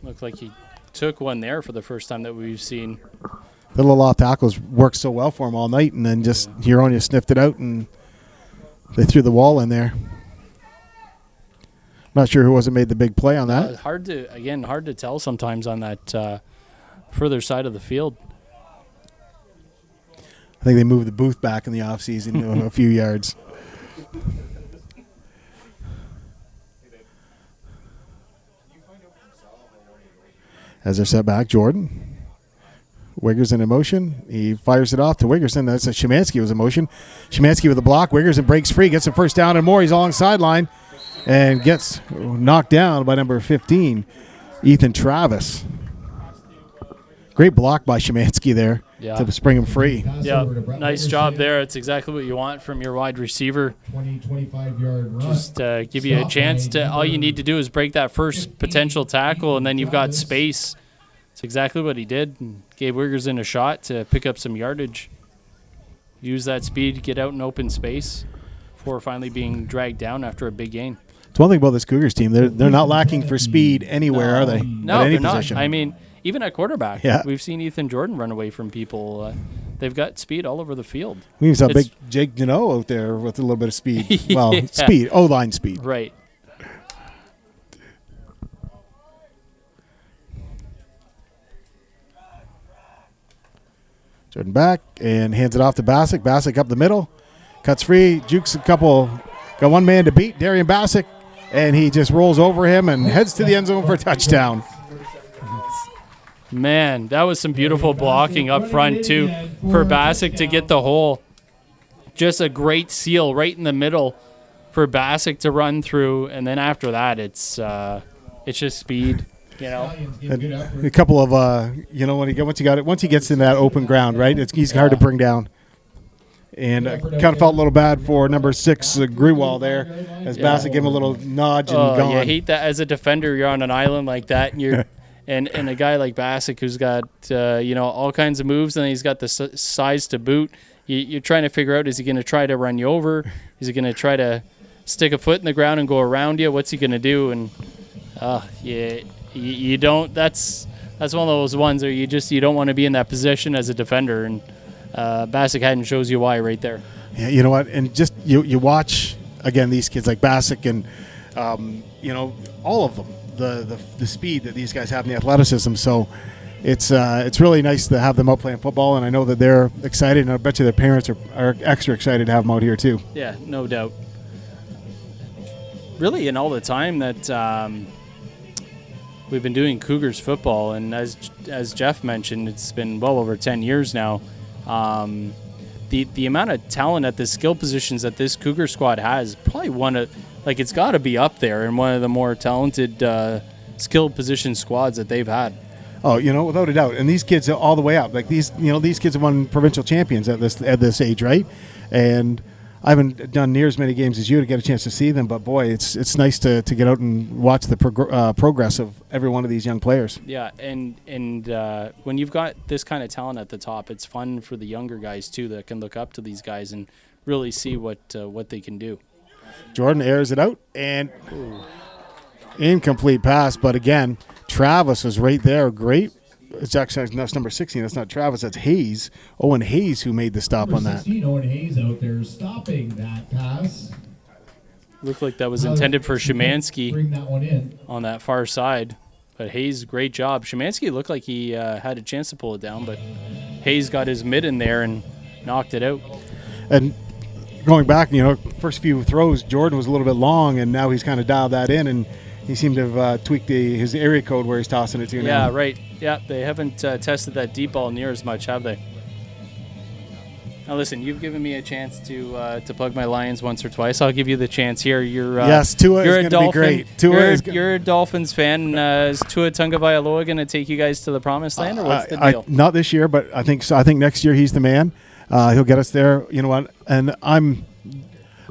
looked like he took one there for the first time that we've seen. The little off tackles worked so well for him all night, and then just Huronia sniffed it out, and they threw the wall in there. Not sure who wasn't made the big play on that. Hard to tell sometimes on that further side of the field. I think they moved the booth back in the offseason a few yards. As they're set back, Jordan. Wiggerson in motion. He fires it off to Wiggerson. That's a Szymanski was in motion. Szymanski with a block. Wiggerson breaks free, gets a first down and more. He's along sideline and gets knocked down by number 15, Ethan Travis. Great block by Szymanski there to spring him free. Yeah, nice job there. It's exactly what you want from your wide receiver. 25-yard run. Just give you a chance to, all you need to do is break that first potential tackle, and then you've got space. It's exactly what he did. And gave Wiggerson a shot to pick up some yardage. Use that speed, get out in open space before finally being dragged down after a big gain. It's one thing about this Cougars team. They're not lacking for speed anywhere, are they? No, at any they're position. not. I mean, even at quarterback, we've seen Ethan Jordan run away from people. They've got speed all over the field. We even saw big Jake Deneau out there with a little bit of speed. Well, speed, O-line speed. Right. Jordan back and hands it off to Bassick. Bassick up the middle. Cuts free. Jukes a couple. Got one man to beat, Darian Bassick. And he just rolls over him and heads to the end zone for a touchdown. Man, that was some beautiful blocking up front, too, for Bassick to get the hole. Just a great seal right in the middle for Bassick to run through. And then after that, it's just speed, you know. A couple of, once he gets in that open ground, right, he's hard to bring down. And kind of felt a little bad for number 6, Grewal there, as Bassick gave him a little nudge and gone. Yeah, I hate that. As a defender, you're on an island like that, and you're and a guy like Bassick who's got all kinds of moves, and he's got the size to boot. You're trying to figure out, is he going to try to run you over? Is he going to try to stick a foot in the ground and go around you? What's he going to do? And you don't. That's one of those ones where you don't want to be in that position as a defender, and Bassick hadn't shows you why right there. Yeah, you know what? And just you watch again these kids like Bassick and all of them, the speed that these guys have in the athleticism. So it's really nice to have them out playing football, and I know that they're excited, and I bet you their parents are extra excited to have them out here too. Yeah, no doubt. Really, in all the time that we've been doing Cougars football, and as Jeff mentioned, it's been well over 10 years now. The amount of talent at the skill positions that this Cougar squad has, probably it's got to be up there in one of the more talented skill position squads that they've had. Oh, without a doubt. And these kids are all the way up. Like these kids have won provincial champions at this age, right? And I haven't done near as many games as you to get a chance to see them, but boy, it's nice to get out and watch the progress of every one of these young players. Yeah, and when you've got this kind of talent at the top, it's fun for the younger guys too that can look up to these guys and really see what they can do. Jordan airs it out and incomplete pass, but again, Travis was right there. Great it's actually that's number 16. That's not Travis. That's Hayes. Owen Hayes who made the stop on that. 16, Owen Hayes out there stopping that pass. Looked like that was intended for Szymanski Bring that one in. on that far side. But Hayes, great job. Szymanski looked like he had a chance to pull it down, but Hayes got his mid in there and knocked it out. And going back, first few throws, Jordan was a little bit long, and now he's kind of dialed that in, and he seemed to have tweaked his area code where he's tossing it to now. Yeah, right. Yeah, they haven't tested that deep ball near as much, have they? Now listen, you've given me a chance to plug my Lions once or twice. I'll give you the chance here. Yes, Tua is going to be great. You're a Dolphins fan. Is Tua Tagovailoa going to take you guys to the promised land, or what's the deal? Not this year, but I think so. I think next year he's the man. He'll get us there. You know what? And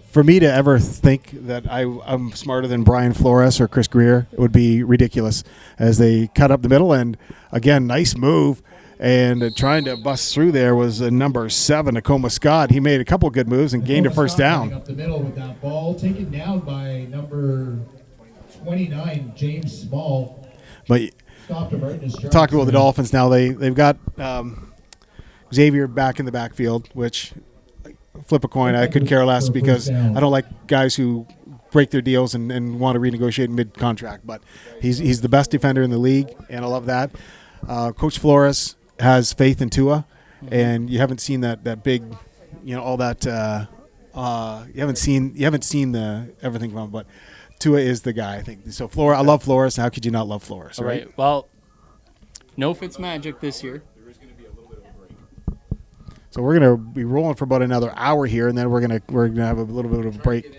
for me to ever think that I'm smarter than Brian Flores or Chris Greer, it would be ridiculous. As they cut up the middle, and again, nice move. And trying to bust through there was number 7, Nakoma Scott. He made a couple good moves and gained a first down. Up the middle with that ball, taken down by number 29, James Small. But Stopped him right in his tracks. talking about the Dolphins now, they've got Xavier back in the backfield, which flip a coin. I could care less because I don't like guys who break their deals and want to renegotiate mid-contract. But he's the best defender in the league, and I love that. Coach Flores has faith in Tua, and you haven't seen that big, all that. You haven't seen the everything from him, but Tua is the guy, I think. So I love Flores. How could you not love Flores? All right. Well, no Fitzmagic this year. So we're gonna be rolling for about another hour here, and then we're gonna have a little bit of a break.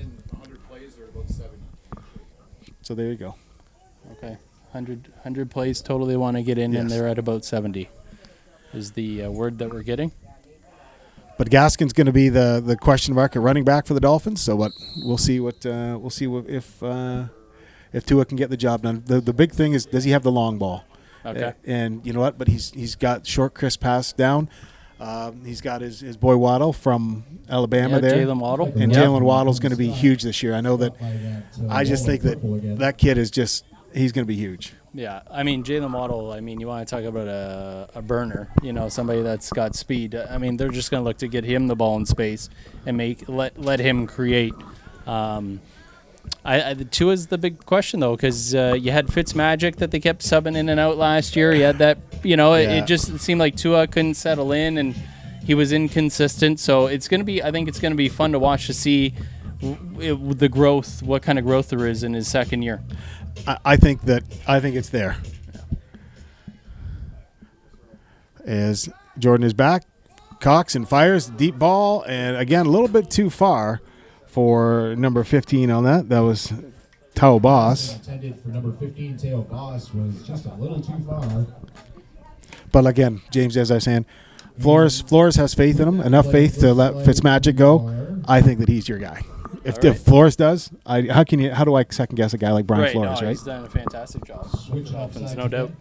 So there you go. Okay. 100 plays total they want to get in, Yes. and they're at about 70 is the word that we're getting. But Gaskin's going to be the question mark at running back for the Dolphins. So we'll see if Tua can get the job done. The big thing is, does he have the long ball? Okay. And you know what? But he's got short, crisp pass down. He's got his boy Waddle from Alabama there. Jalen Waddle. And Jalen Waddle's going to be huge this year. I know that. I just think that kid is just. He's going to be huge. Yeah, I mean, Jalen Waddle, you want to talk about a burner, somebody that's got speed. They're just going to look to get him the ball in space and let him create. Tua's the big question, though, because you had Fitzmagic that they kept subbing in and out last year. You had that, it just seemed like Tua couldn't settle in, and he was inconsistent. So I think it's going to be fun to watch to see the growth, what kind of growth there is in his second year. I think it's there. As Jordan is back, cocks and fires, deep ball, and again a little bit too far for number 15 on that. That was Tao Boss. Intended for number 15, Tao Boss, was just a little too far. But again, James, as I was saying, Flores has faith in him, enough faith to let Fitzmagic go. I think that he's your guy. If Flores does, how do I second guess a guy like Brian Flores, right? He's done a fantastic job with the Dolphins, no doubt.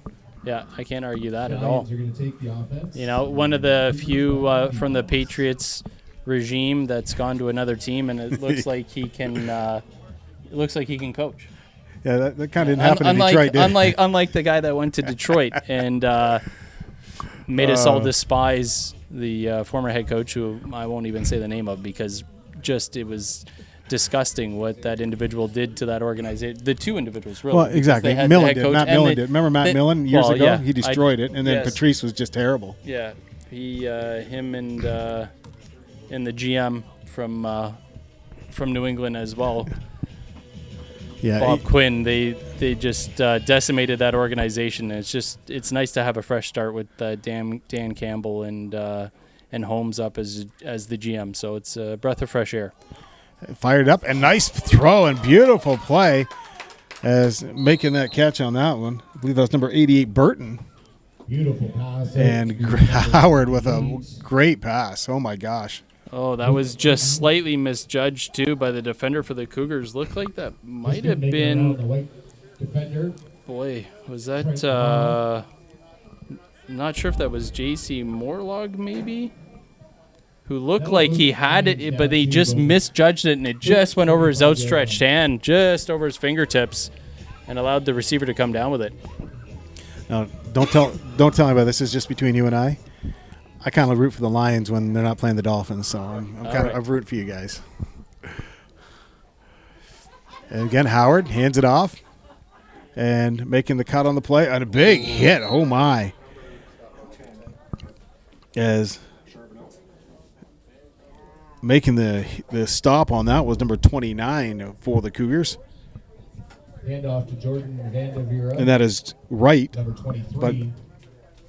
Yeah, I can't argue that at all. One of the few from the Patriots regime that's gone to another team, and it looks like he can. Coach. Yeah, that kind of didn't happen in Detroit, did it? Unlike the guy that went to Detroit and made us all despise the former head coach, who I won't even say the name of because it was disgusting what that individual did to that organization. The two individuals, really. Well, exactly. Matt Millen did. Remember Matt Millen years ago? Yeah, he destroyed it, and then Patrice was just terrible. Yeah, him and the GM from New England as well. Yeah, Bob Quinn. They just decimated that organization. And it's nice to have a fresh start with Dan Campbell and Holmes up as the GM. So it's a breath of fresh air. Fired up, and nice throw and beautiful play as making that catch on that one. I believe that was number 88, Burton. Beautiful pass. And Howard with a great pass. Oh, my gosh. Oh, that was just slightly misjudged, too, by the defender for the Cougars. Looked like that might have been... Boy, was that... not sure if that was J.C. Morlog, maybe? Who looked like he had it, but they just misjudged it, and it just went over his outstretched hand, just over his fingertips, and allowed the receiver to come down with it. Now, don't tell anybody. This is just between you and I. I kind of root for the Lions when they're not playing the Dolphins, so I'm rooting for you guys. And again, Howard hands it off and making the cut on the play. And a big hit. Oh, my. As making the stop on that was number 29 for the Cougars. Hand off to Jordan Vandevera. And that is right. Number 23 but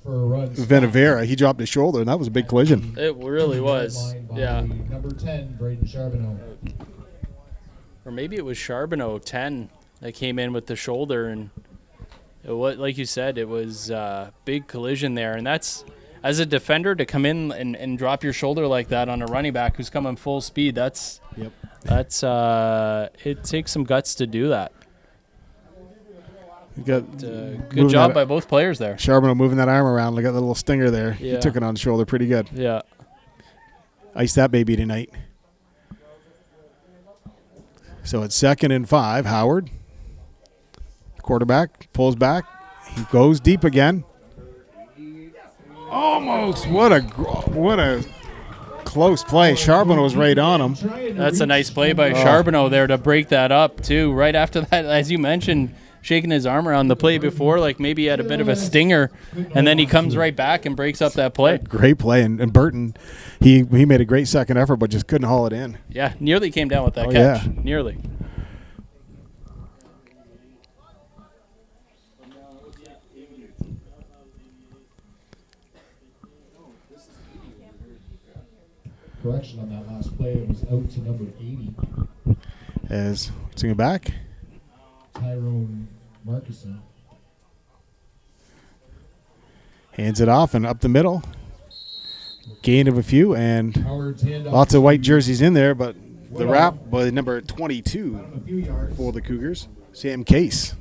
for a run. Venevera, he dropped his shoulder, and that was a big collision. It really was. Yeah. Number 10, Braden Charbonneau. Or maybe it was Charbonneau, 10, that came in with the shoulder. And it was, like you said, it was a big collision there. And that's, as a defender, to come in and drop your shoulder like that on a running back who's coming full speed, it takes some guts to do that. Good job by both players there. Charbonneau moving that arm around. They got the little stinger there. Yeah. He took it on the shoulder pretty good. Yeah. Ice that baby tonight. So it's 2nd and 5. Howard, quarterback, pulls back. He goes deep again. Almost. What a close play. Charbonneau was right on him. That's a nice play by Charbonneau there to break that up, too. Right after that, as you mentioned, shaking his arm around the play before, like maybe he had a bit of a stinger, and then he comes right back and breaks up that play. Great play. And Burton, he made a great second effort, but just couldn't haul it in. Yeah, nearly came down with that catch. Yeah. Nearly. Correction on that last play, it was out to number 80. As sing it back. Tyrone Markison. Hands it off and up the middle. Gain of a few and Howard's handoff. lots of white jerseys in there, but the wrap by number 22 for the Cougars, Sam Case.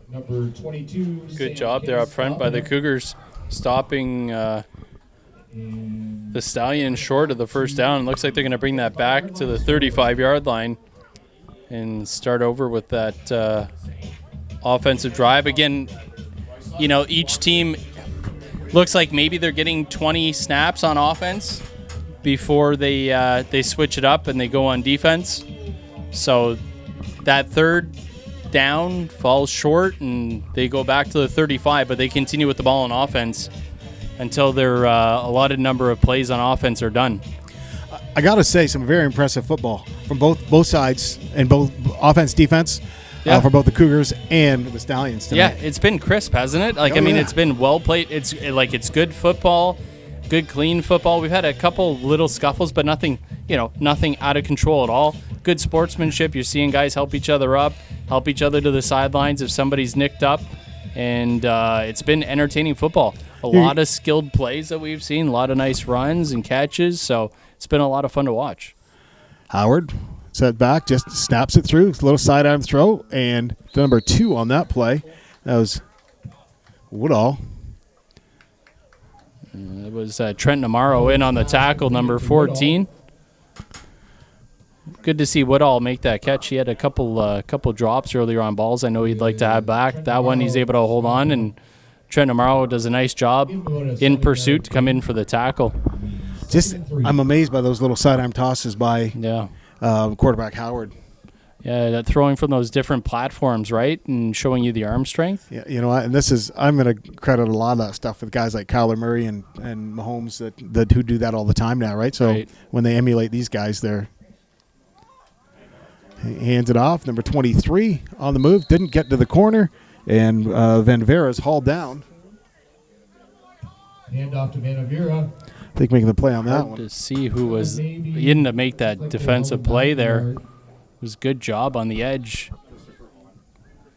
Number 22. Good job there up front by the Cougars, stopping the Stallions short of the first down. It looks like they're going to bring that back to the 35-yard line and start over with that offensive drive. Again, you know, each team looks like maybe they're getting 20 snaps on offense before they switch it up and they go on defense. So that third down falls short and they go back to the 35, but they continue with the ball on offense until their allotted number of plays on offense are done. I got to say, some very impressive football from both sides and both offense, defense, for both the Cougars and the Stallions tonight. Yeah, it's been crisp, hasn't it? Like, it's been well played. It's good football, good clean football. We've had a couple little scuffles, but nothing out of control at all. Good sportsmanship. You're seeing guys help each other up, help each other to the sidelines if somebody's nicked up, and it's been entertaining football. A lot of skilled plays that we've seen, a lot of nice runs and catches, so it's been a lot of fun to watch. Howard set back, just snaps it through, a little sidearm throw, and the number 2 on that play, that was Woodall. It was Trent Namaro in on the tackle, number 14. Good to see Woodall make that catch. He had a couple drops earlier on balls I know he'd like to have back. That one he's able to hold on, and Trent Namaro does a nice job in pursuit to come in for the tackle. I'm amazed by those little sidearm tosses by quarterback Howard. Yeah, that throwing from those different platforms, right, and showing you the arm strength. Yeah, you know what? And I'm going to credit a lot of that stuff with guys like Kyler Murray and Mahomes that who do that all the time now, right? So when they emulate these guys, they're hands it off. Number 23 on the move, didn't get to the corner, and Vanvera's hauled down. Hand off to Vanavera. I think making the play on that one. To see who was in to make that defensive play there. It was a good job on the edge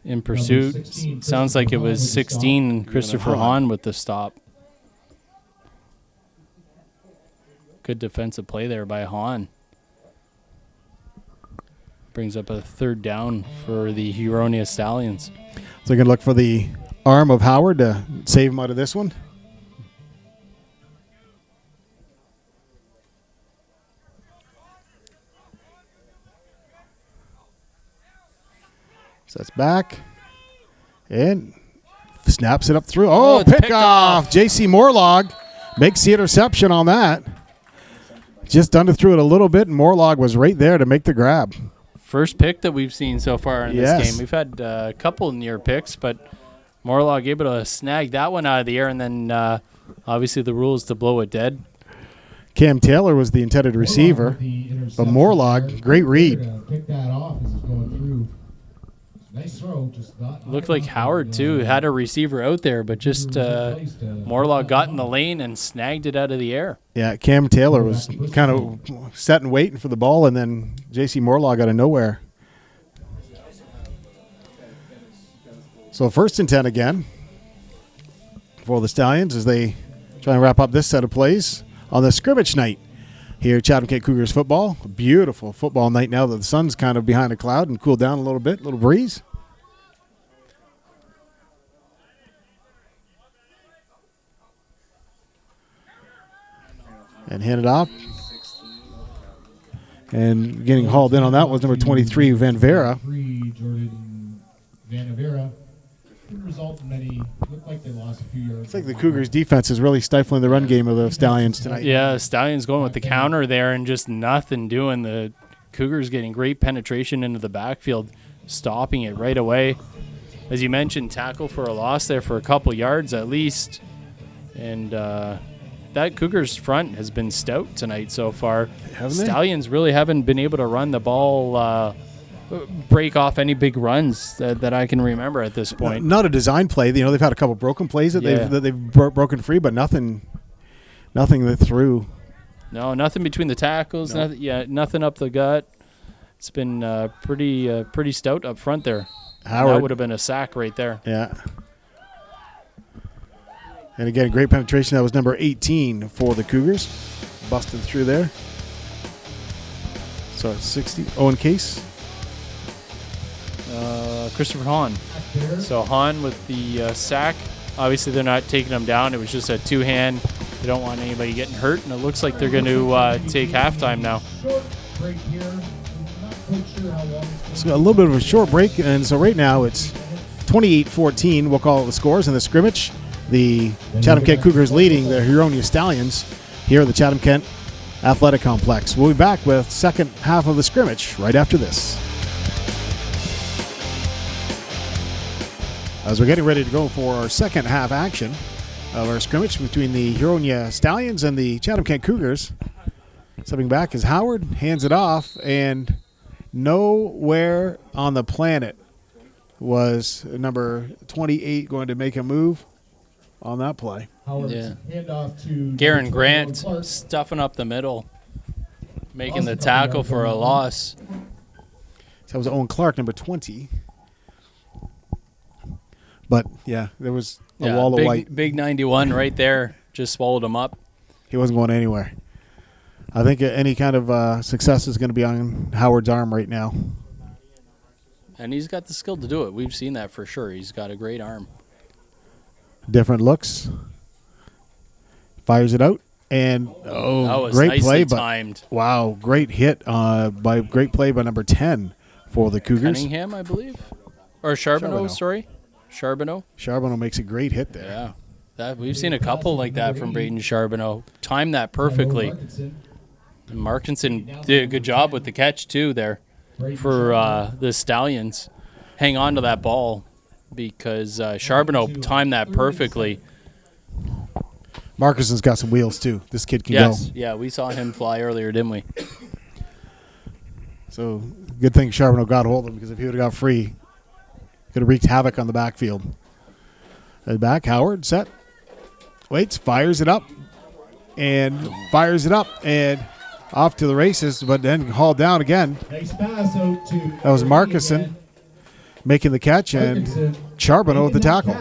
in pursuit. Sounds like it was 16, Christopher Hahn with the stop. Good defensive play there by Hahn. Brings up a third down for the Huronia Stallions. So they're going to look for the arm of Howard to save him out of this one. So that's back. And Snaps it up through. Oh, Oh, it's pick picked off. off. J.C. Morlog makes the interception on that. Just under through it a little bit, and Morlog was right there to make the grab. First pick that we've seen so far in Yes. this game. We've had a couple near picks, but Morlog able to snag that one out of the air, and then obviously the rule is to blow it dead. Cam Taylor was the intended receiver, but Morlog, great read. Pick that off as it's going through. Nice throw, just not. Looked like Howard, too, had a receiver out there, but just Morlog got in the lane and snagged it out of the air. Yeah, Cam Taylor was kind of sitting waiting for the ball, and then J.C. Morlog out of nowhere. So 1st and 10 again for the Stallions as they try and wrap up this set of plays on the scrimmage night here at Chatham-Kent Cougars football. A beautiful football night now that the sun's kind of behind a cloud and cooled down a little bit, a little breeze. And handed off. And getting hauled in on that was number 23, Van Vera. Jordan Van Vera. Didn't result in many. Looked like they lost a few yards. It's like the Cougars' defense is really stifling the run game of the Stallions tonight. Yeah, Stallions going with the counter there and just nothing doing. The Cougars getting great penetration into the backfield, stopping it right away. As you mentioned, tackle for a loss there for a couple yards at least. And that Cougars front has been stout tonight so far. Haven't they? Stallions really haven't been able to run the ball, break off any big runs that I can remember at this point. Not a design play. You know, they've had a couple broken plays that Yeah. they've broken free, but nothing that threw. No, nothing between the tackles. No. Nothing up the gut. It's been pretty stout up front there. Howard. That would have been a sack right there. Yeah. And again, great penetration. That was number 18 for the Cougars. Busted through there. So it's 60. Owen Case. Christopher Hahn. So Hahn with the sack. Obviously, they're not taking him down. It was just a two-hand. They don't want anybody getting hurt, and it looks like they're going to take halftime now. Short break here. Not quite sure how long it's So a little bit of a short break, and so right now it's 28-14. We'll call it the scores in the scrimmage. The Chatham-Kent Cougars leading the Huronia Stallions here at the Chatham-Kent Athletic Complex. We'll be back with second half of the scrimmage right after this. As we're getting ready to go for our second half action of our scrimmage between the Huronia Stallions and the Chatham-Kent Cougars. Stepping back is Howard, hands it off, and nowhere on the planet was number 28 going to make a move on that play. Howard's Yeah. handoff to Garen number Grant 21, Clark. stuffing up the middle, making the tackle for a loss. So that was Owen Clark, number 20. But, yeah, there was a wall of white. Big 91 right there. Just swallowed him up. He wasn't going anywhere. I think any kind of success is going to be on Howard's arm right now. And he's got the skill to do it. We've seen that for sure. He's got a great arm. Different looks. Fires it out. And, That was great nicely play. But, timed. wow, great hit great play by number 10 for the Cougars. Cunningham, I believe. Or Charbonneau, Charbonneau. sorry. Charbonneau. Charbonneau makes a great hit there. Yeah. We've seen a couple like that from Braden Charbonneau. Timed that perfectly. And Markinson did a good job with the catch, too, there for the Stallions. Hang on to that ball because Charbonneau timed that perfectly. Markinson's got some wheels, too. This kid can Yes. go. Yeah, we saw him fly earlier, didn't we? So, good thing Charbonneau got hold of him, because if he would have got free, could have wreaked havoc on the backfield. And back, Howard, set. Waits, fires it up, and off to the races, but then hauled down again. Nice pass out to. That was Markison making the catch, and Charbonneau with the tackle.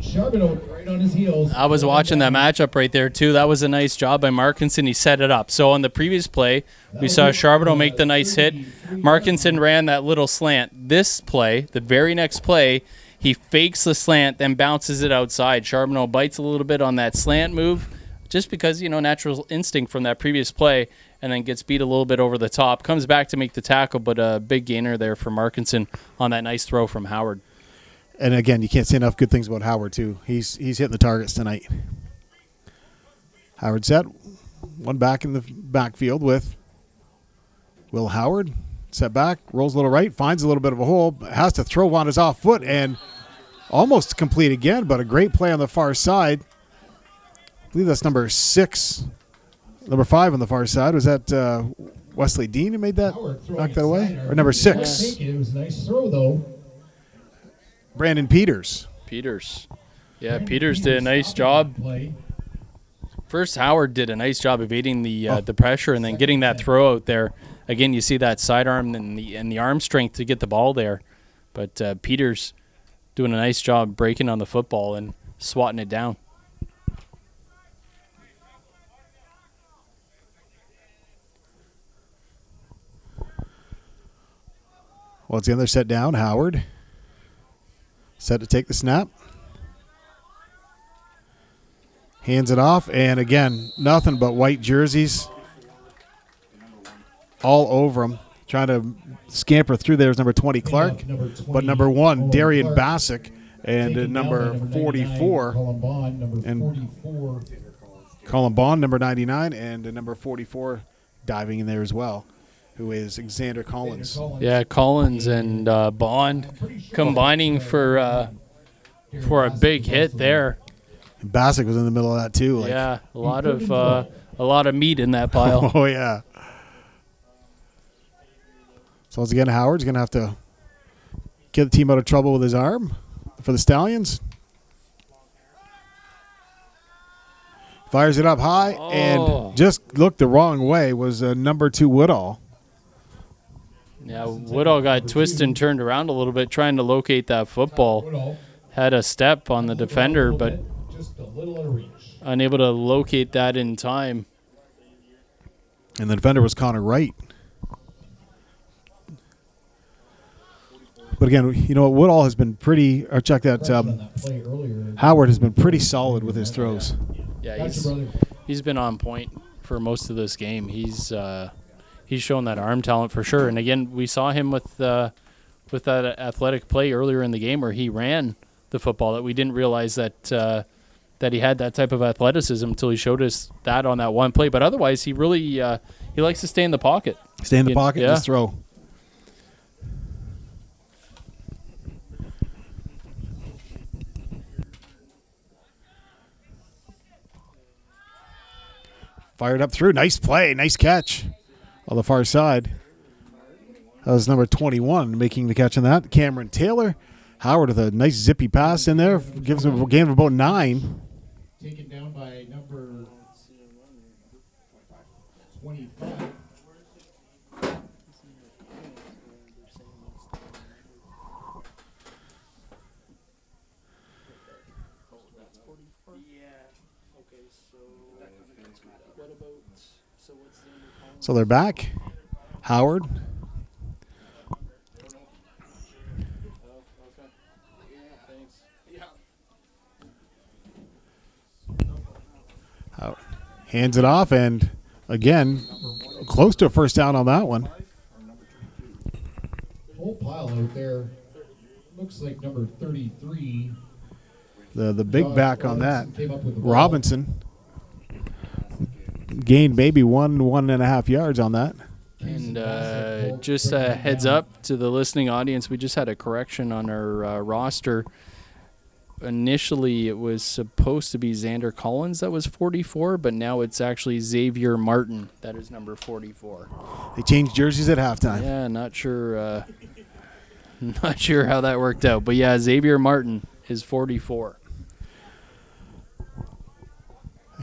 Charbonneau right on his heels. I was watching that matchup right there, too. That was a nice job by Markinson. He set it up. So on the previous play, we saw Charbonneau make the nice hit. Markinson ran that little slant. This play, the very next play, he fakes the slant, then bounces it outside. Charbonneau bites a little bit on that slant move just because, natural instinct from that previous play, and then gets beat a little bit over the top. Comes back to make the tackle, but a big gainer there for Markinson on that nice throw from Howard. And again, you can't say enough good things about Howard too. He's hitting the targets tonight. Howard set. One back in the backfield with Will Howard. Set back, rolls a little right, finds a little bit of a hole, has to throw on his off foot and almost complete again, but a great play on the far side. I believe that's number 6. Number 5 on the far side. Was that Wesley Dean who made that? Knocked that away? Or number 6? It was a nice throw, though. Brandon Peters. Yeah, Peters did a nice job. First, Howard did a nice job evading the pressure and then getting that throw out there. Again, you see that sidearm and the arm strength to get the ball there. But Peters doing a nice job breaking on the football and swatting it down. Once again, they're set down. Howard set to take the snap. Hands it off, and again, nothing but white jerseys all over him. Trying to scamper through there is number 20, Clark. But number 1, Darian Bassick, and number 44. Colin Bond, number 99, and number 44 diving in there as well, who is Xander Collins. Yeah, Collins and Bond combining for a big hit there. And Bassick was in the middle of that too. Yeah, a lot of meat in that pile. Oh yeah. So once again, Howard's going to have to get the team out of trouble with his arm for the Stallions. Fires it up high and just looked the wrong way was number 2 Woodall. Yeah, Woodall got twisted and turned around a little bit trying to locate that football. Had a step on the defender, but unable to locate that in time. And the defender was Connor Wright. But again, you know what? Woodall has been pretty, or check that, Howard has been pretty solid with his throws. Yeah, he's been on point for most of this game. He's shown that arm talent for sure. And again, we saw him with that athletic play earlier in the game where he ran the football that we didn't realize that he had that type of athleticism until he showed us that on that one play. But otherwise, he really he likes to stay in the pocket. Stay in the pocket and just throw. Fired up through. Nice play. Nice catch on the far side. That was number 21 making the catch on that. Cameron Taylor. Howard with a nice zippy pass in there. Gives him a gain of about 9. Taken down by number 25. So they're back. Howard. Hands it off, and again, close to a first down on that one. Whole pile out there. Looks like number 33. The big back on that. Robinson gained maybe 1.5 yards on that. And just a heads up to the listening audience, we just had a correction on our roster. Initially, it was supposed to be Xander Collins that was 44, but now it's actually Xavier Martin that is number 44. They changed jerseys at halftime. Yeah, not sure how that worked out, but yeah, Xavier Martin is 44.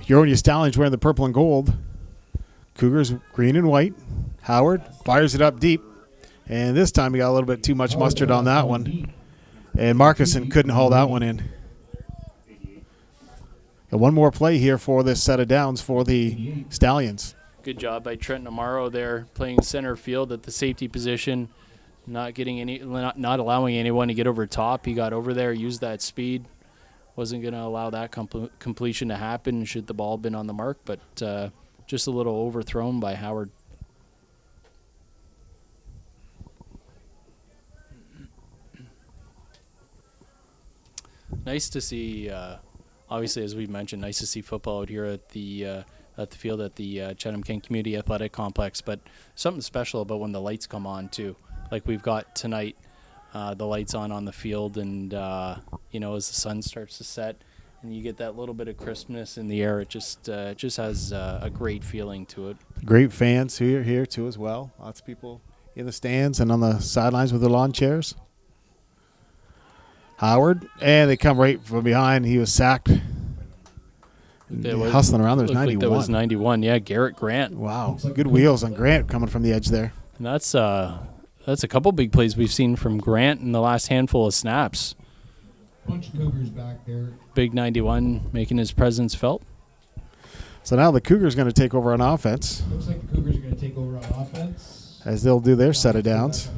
Huronia Stallions wearing the purple and gold. Cougars green and white. Howard fires it up deep, and this time he got a little bit too much mustard on that one. And Marcuson couldn't haul that one in. And one more play here for this set of downs for the Stallions. Good job by Trent Amaro there, playing center field at the safety position, not allowing anyone to get over top. He got over there, used that speed. Wasn't going to allow that completion to happen should the ball been on the mark, but just a little overthrown by Howard. nice to see. Obviously, as we mentioned, nice to see football out here at the field at the Chatham-Kent Community Athletic Complex. But something special about when the lights come on too, like we've got tonight. The lights on the field, and as the sun starts to set, and you get that little bit of crispness in the air, it just has a great feeling to it. Great fans here too as well. Lots of people in the stands and on the sidelines with their lawn chairs. Howard, and they come right from behind. He was sacked. Hustling around. There's 91. Like that was 91. Yeah, Garrett Grant. Wow, good wheels on Grant coming from the edge there. And that's a couple big plays we've seen from Grant in the last handful of snaps. Bunch of Cougars back there. Big 91 making his presence felt. So now the Cougars going to take over on offense. Looks like the Cougars are going to take over on offense. As they'll do their set of downs.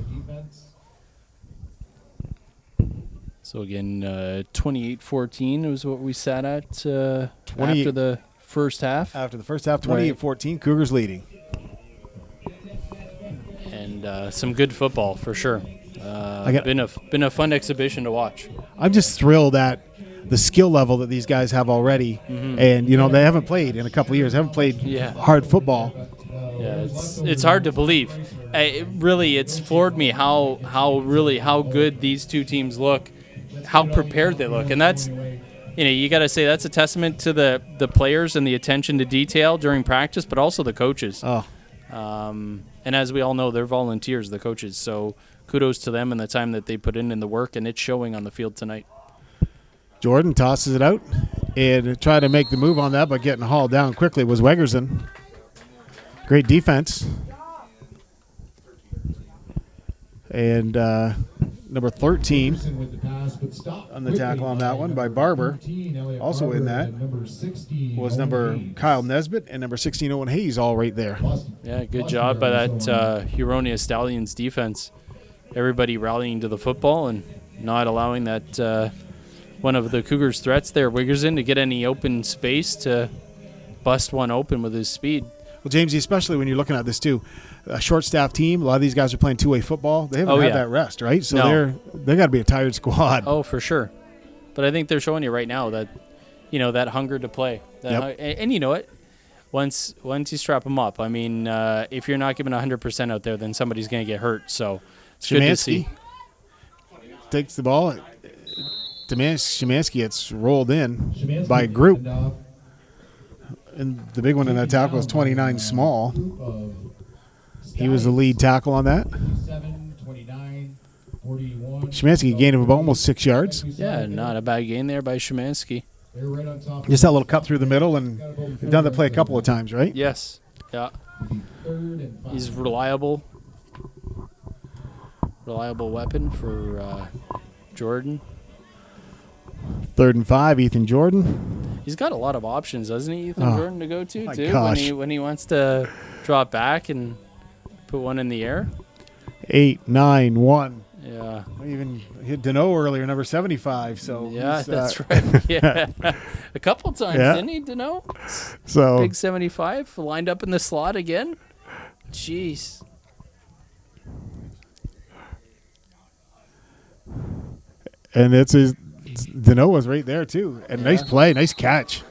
So again, 28-14 was what we sat at after the first half. After the first half, 28-14, Cougars leading. And some good football for sure. Been a fun exhibition to watch. I'm just thrilled at the skill level that these guys have already, and they haven't played in a couple of years. Haven't played hard football. Yeah, it's hard to believe. It's floored me how good these two teams look, how prepared they look, and that's you got to say that's a testament to the players and the attention to detail during practice, but also the coaches. Oh. And as we all know, they're volunteers, the coaches. So kudos to them and the time that they put in the work, and it's showing on the field tonight. Jordan tosses it out and tried to make the move on that, but getting hauled down quickly was Wegerson. Great defense. And number 13 on the tackle on that one by Barber. Also in that was number Kyle Nesbitt and number 16 Owen Hayes, all right there. Yeah, good job by that Huronia Stallions defense. Everybody rallying to the football and not allowing that one of the Cougars' threats there, Wiggerson, to get any open space to bust one open with his speed. Well, Jamesy, especially when you're looking at this too, a short-staffed team. A lot of these guys are playing two-way football. They haven't had that rest, right? So they got to be a tired squad. Oh, for sure. But I think they're showing you right now that that hunger to play. And you know what? Once you strap them up, I mean, if you're not giving 100% out there, then somebody's going to get hurt. So it's good to see. Takes the ball. Szymanski gets rolled in by a group. And the big one in that tackle was 29 Small. He was the lead tackle on that. Szymanski gained of about almost 6 yards. Yeah, not a bad gain there by Szymanski. Just that little cut through the middle, and we've done that play a couple of times, right? Yes. Yeah. He's reliable. Reliable weapon for Jordan. 3rd and 5, Ethan Jordan. He's got a lot of options, doesn't he, Ethan Jordan, to go to, too? Gosh. When he wants to drop back and put one in the air. 8-9-1. Yeah. We even hit Deneau earlier, number 75. So yeah, that's right. Yeah. A couple times, didn't he, Deneau? So big 75, lined up in the slot again. Jeez. And Deneau was right there, too. And nice play, nice catch.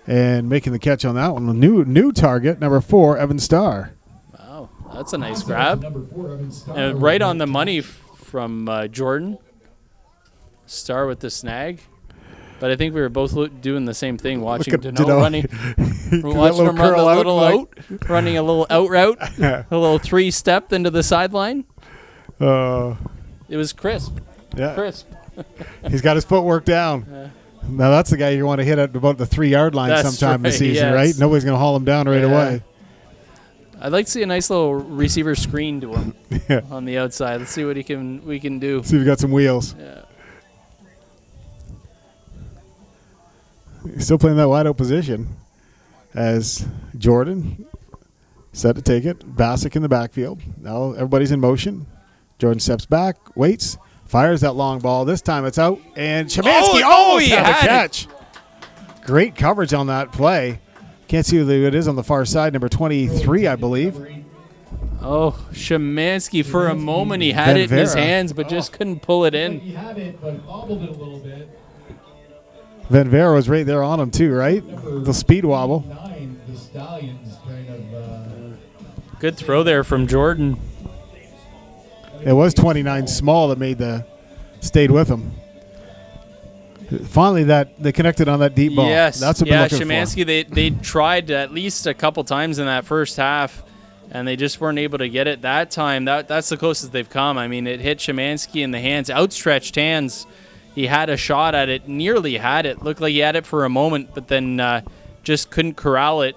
And making the catch on that one. New target, number 4, Evan Starr. Wow, that's a nice grab. And right on the money from Jordan. Starr with the snag. But I think we were both doing the same thing, watching Deneau running. Watching him run a little out, running a little out route, a little 3-step into the sideline. It was crisp. Yeah. Crisp. He's got his footwork down. Now that's the guy you want to hit at about the 3-yard line sometime this season, right? Nobody's going to haul him down right away. I'd like to see a nice little receiver screen to him on the outside. Let's see what we can do. See if we got some wheels. Yeah. He's still playing that wide out position as Jordan set to take it. Bassick in the backfield. Now everybody's in motion. Jordan steps back, waits, fires that long ball. This time it's out, and Szymanski almost had a catch. Great coverage on that play. Can't see who it is on the far side, number 23, I believe. Oh, Szymanski, for a moment he had it in his hands, but just couldn't pull it in. He had it, but bobbled it a little bit. Van Vero's right there on him too, right? The speed wobble. 9, the Stallions kind of. Good throw there from Jordan. It was 29 small that stayed with him. Finally, they connected on that deep ball. Yes, that's what we're looking Szymanski, they tried at least a couple times in that first half, and they just weren't able to get it that time. That's the closest they've come. I mean, it hit Szymanski in the hands, outstretched hands. He had a shot at it, nearly had it. Looked like he had it for a moment, but then just couldn't corral it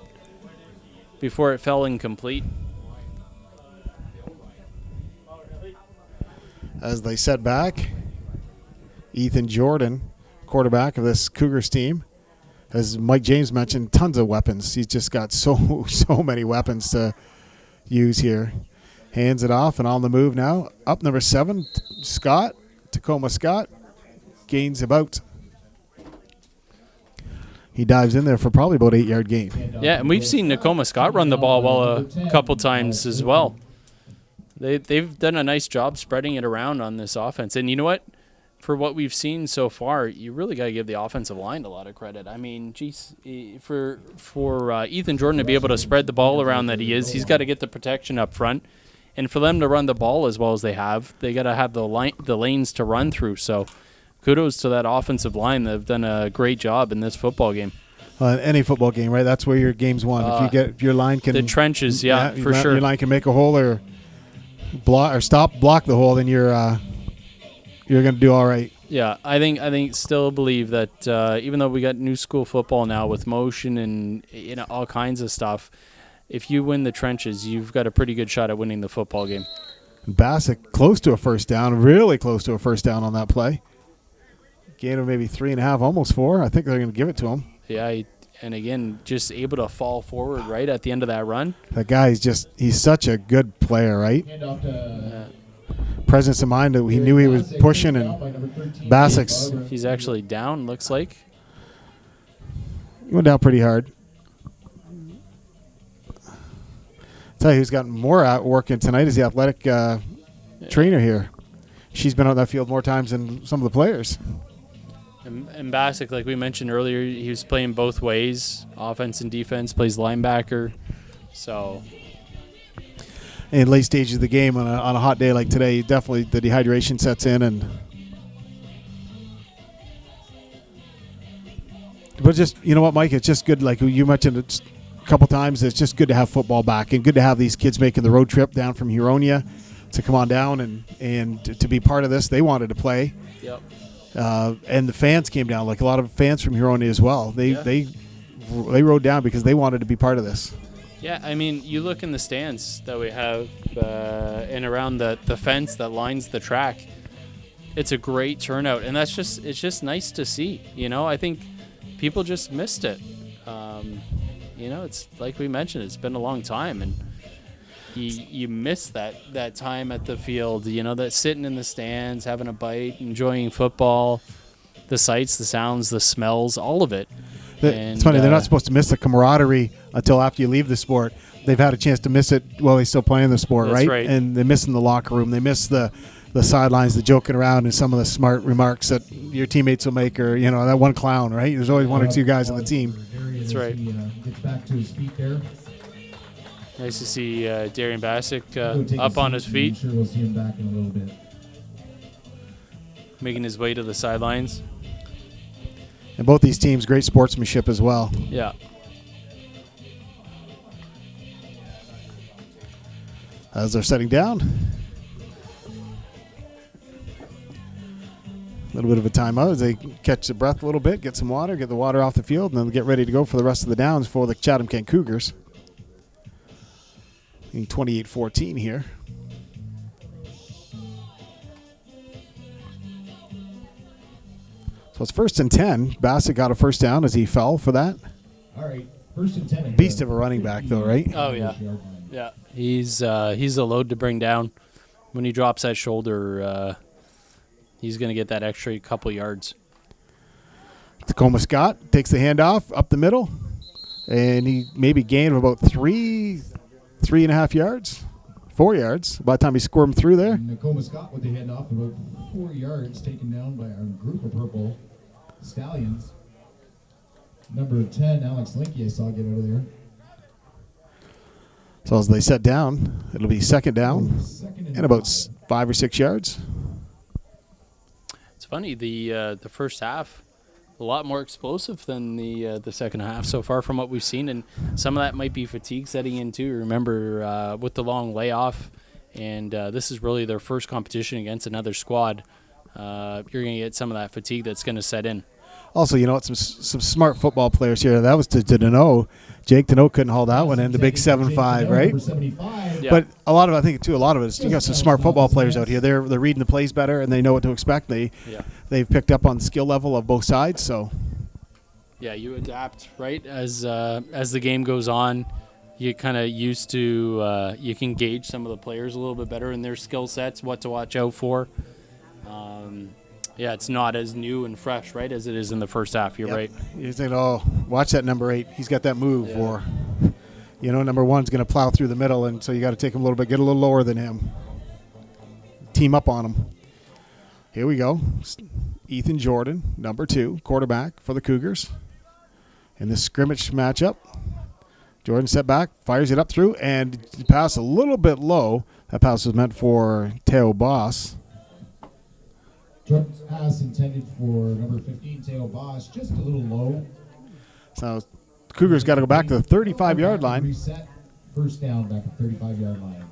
before it fell incomplete. As they set back, Ethan Jordan, quarterback of this Cougars team, as Mike James mentioned, tons of weapons. He's just got so many weapons to use here. Hands it off and on the move now. Up number 7, Scott, Tacoma Scott, gains about. He dives in there for probably about 8-yard gain. Yeah, and we've seen Tacoma Scott run the ball well a couple times as well. They've done a nice job spreading it around on this offense. And you know what? For what we've seen so far, you really got to give the offensive line a lot of credit. I mean, geez, for Ethan Jordan to be able to spread the ball around that he's got to get the protection up front. And for them to run the ball as well as they have, they got to have the lanes to run through. So kudos to that offensive line. They've done a great job in this football game. Any football game, right? That's where your game's won. If your line can... The trenches, yeah for sure. Your line can make a hole or block the hole, then you're going to do all right. Yeah, I think still believe that even though we got new school football now with motion and all kinds of stuff, if you win the trenches, you've got a pretty good shot at winning the football game. Bassett close to a first down, really close to a first down on that play. Gain of maybe 3.5, almost 4. I think they're going to give it to him. Yeah, and again, just able to fall forward right at the end of that run. That guy he's such a good player, right? Presence of mind that he knew he was pushing, and Bassett's. He's actually down, looks like. He went down pretty hard. Tell you who's gotten more out working tonight is the athletic trainer here. She's been on that field more times than some of the players. And Bassick, like we mentioned earlier, he was playing both ways, offense and defense, plays linebacker. So in late stages of the game on a hot day like today, definitely the dehydration sets in. But just, you know what, Mike, it's just good, like you mentioned it a couple times, it's just good to have football back and good to have these kids making the road trip down from Huronia to come on down and to be part of this. They wanted to play. Yep. And the fans came down, like a lot of fans from Huronia as well. They rode down because they wanted to be part of this. Yeah, I mean, you look in the stands that we have and around the fence that lines the track. It's a great turnout, and it's just nice to see. I think people just missed it. It's like we mentioned, it's been a long time, and you miss that time at the field. That sitting in the stands, having a bite, enjoying football, the sights, the sounds, the smells, all of it. It's funny, they're not supposed to miss the camaraderie until after you leave the sport. They've had a chance to miss it while they're still playing the sport, That's right? And they're missing the locker room. They miss the sidelines, the joking around, and some of the smart remarks that your teammates will make, or that one clown, right? There's always one or two guys on the team. That's right. Gets back to his feet there. Nice to see Darian Bassick up on his feet. I'm sure we'll see him back in a little bit. Making his way to the sidelines. And both these teams, great sportsmanship as well. Yeah. As they're setting down. A little bit of a timeout as they catch the breath a little bit, get some water, get the water off the field, and then get ready to go for the rest of the downs for the Chatham-Kent Cougars. 28-14 here. So it's 1st and 10. Bassett got a first down as he fell for that. All right, 1st and 10. Beast of a running back, though, right? Oh, yeah. Yeah. He's a load to bring down. When he drops that shoulder, he's going to get that extra couple yards. Tacoma Scott takes the handoff up the middle, and he maybe gained about 3.5 yards, 4 yards by the time he squirmed through there. Tacoma Scott with the handoff about 4 yards, taken down by our group of purple Stallions. Number 10, Alex Linky, I saw get out of there. So as they set down, it'll be second down and about 5 or 6 yards. It's funny, the first half, a lot more explosive than the second half so far from what we've seen, and some of that might be fatigue setting in too. Remember, with the long layoff, and this is really their first competition against another squad. You're going to get some of that fatigue that's going to set in. Also, you know what? Some smart football players here. That was to Deneau. Jake Deneau couldn't hold that one in, the big 7'5", right? Yeah. But a lot of it is you got some smart football players out here. They're reading the plays better and they know what to expect. They've picked up on the skill level of both sides. So yeah, you adapt, right? As the game goes on, you kind of used to you can gauge some of the players a little bit better in their skill sets, what to watch out for. Yeah, it's not as new and fresh, right, as it is in the first half. You're right. You think, oh, watch that number 8. He's got that move. Yeah. Or, number 1's going to plow through the middle, and so you got to take him a little bit, get a little lower than him. Team up on him. Here we go. Ethan Jordan, number 2, quarterback for the Cougars. In this scrimmage matchup, Jordan set back, fires it up through, and pass a little bit low. That pass was meant for Teo Boss. Jordan's pass intended for number 15, Teo Boss, just a little low. So the Cougars got to go back to the 35-yard line. Reset, first down back at the 35-yard line.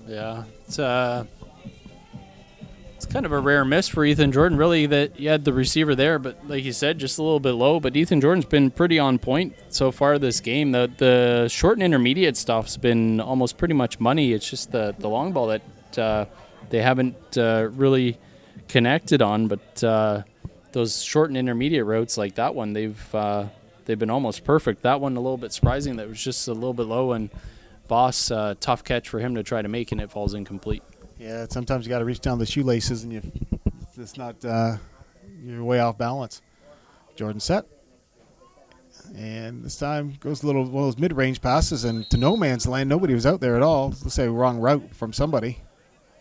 Yeah, it's kind of a rare miss for Ethan Jordan, really, that you had the receiver there, but like you said, just a little bit low. But Ethan Jordan's been pretty on point so far this game. The short and intermediate stuff's been almost pretty much money. It's just the long ball that they haven't really connected on, but those short and intermediate routes like that one, they've been almost perfect. That one a little bit surprising that it was just a little bit low, and Boss, tough catch for him to try to make, and it falls incomplete. Yeah, sometimes you got to reach down the shoelaces, and it's not you're way off balance. Jordan set, and this time goes one of those mid-range passes, and to no man's land. Nobody was out there at all. Let's say wrong route from somebody.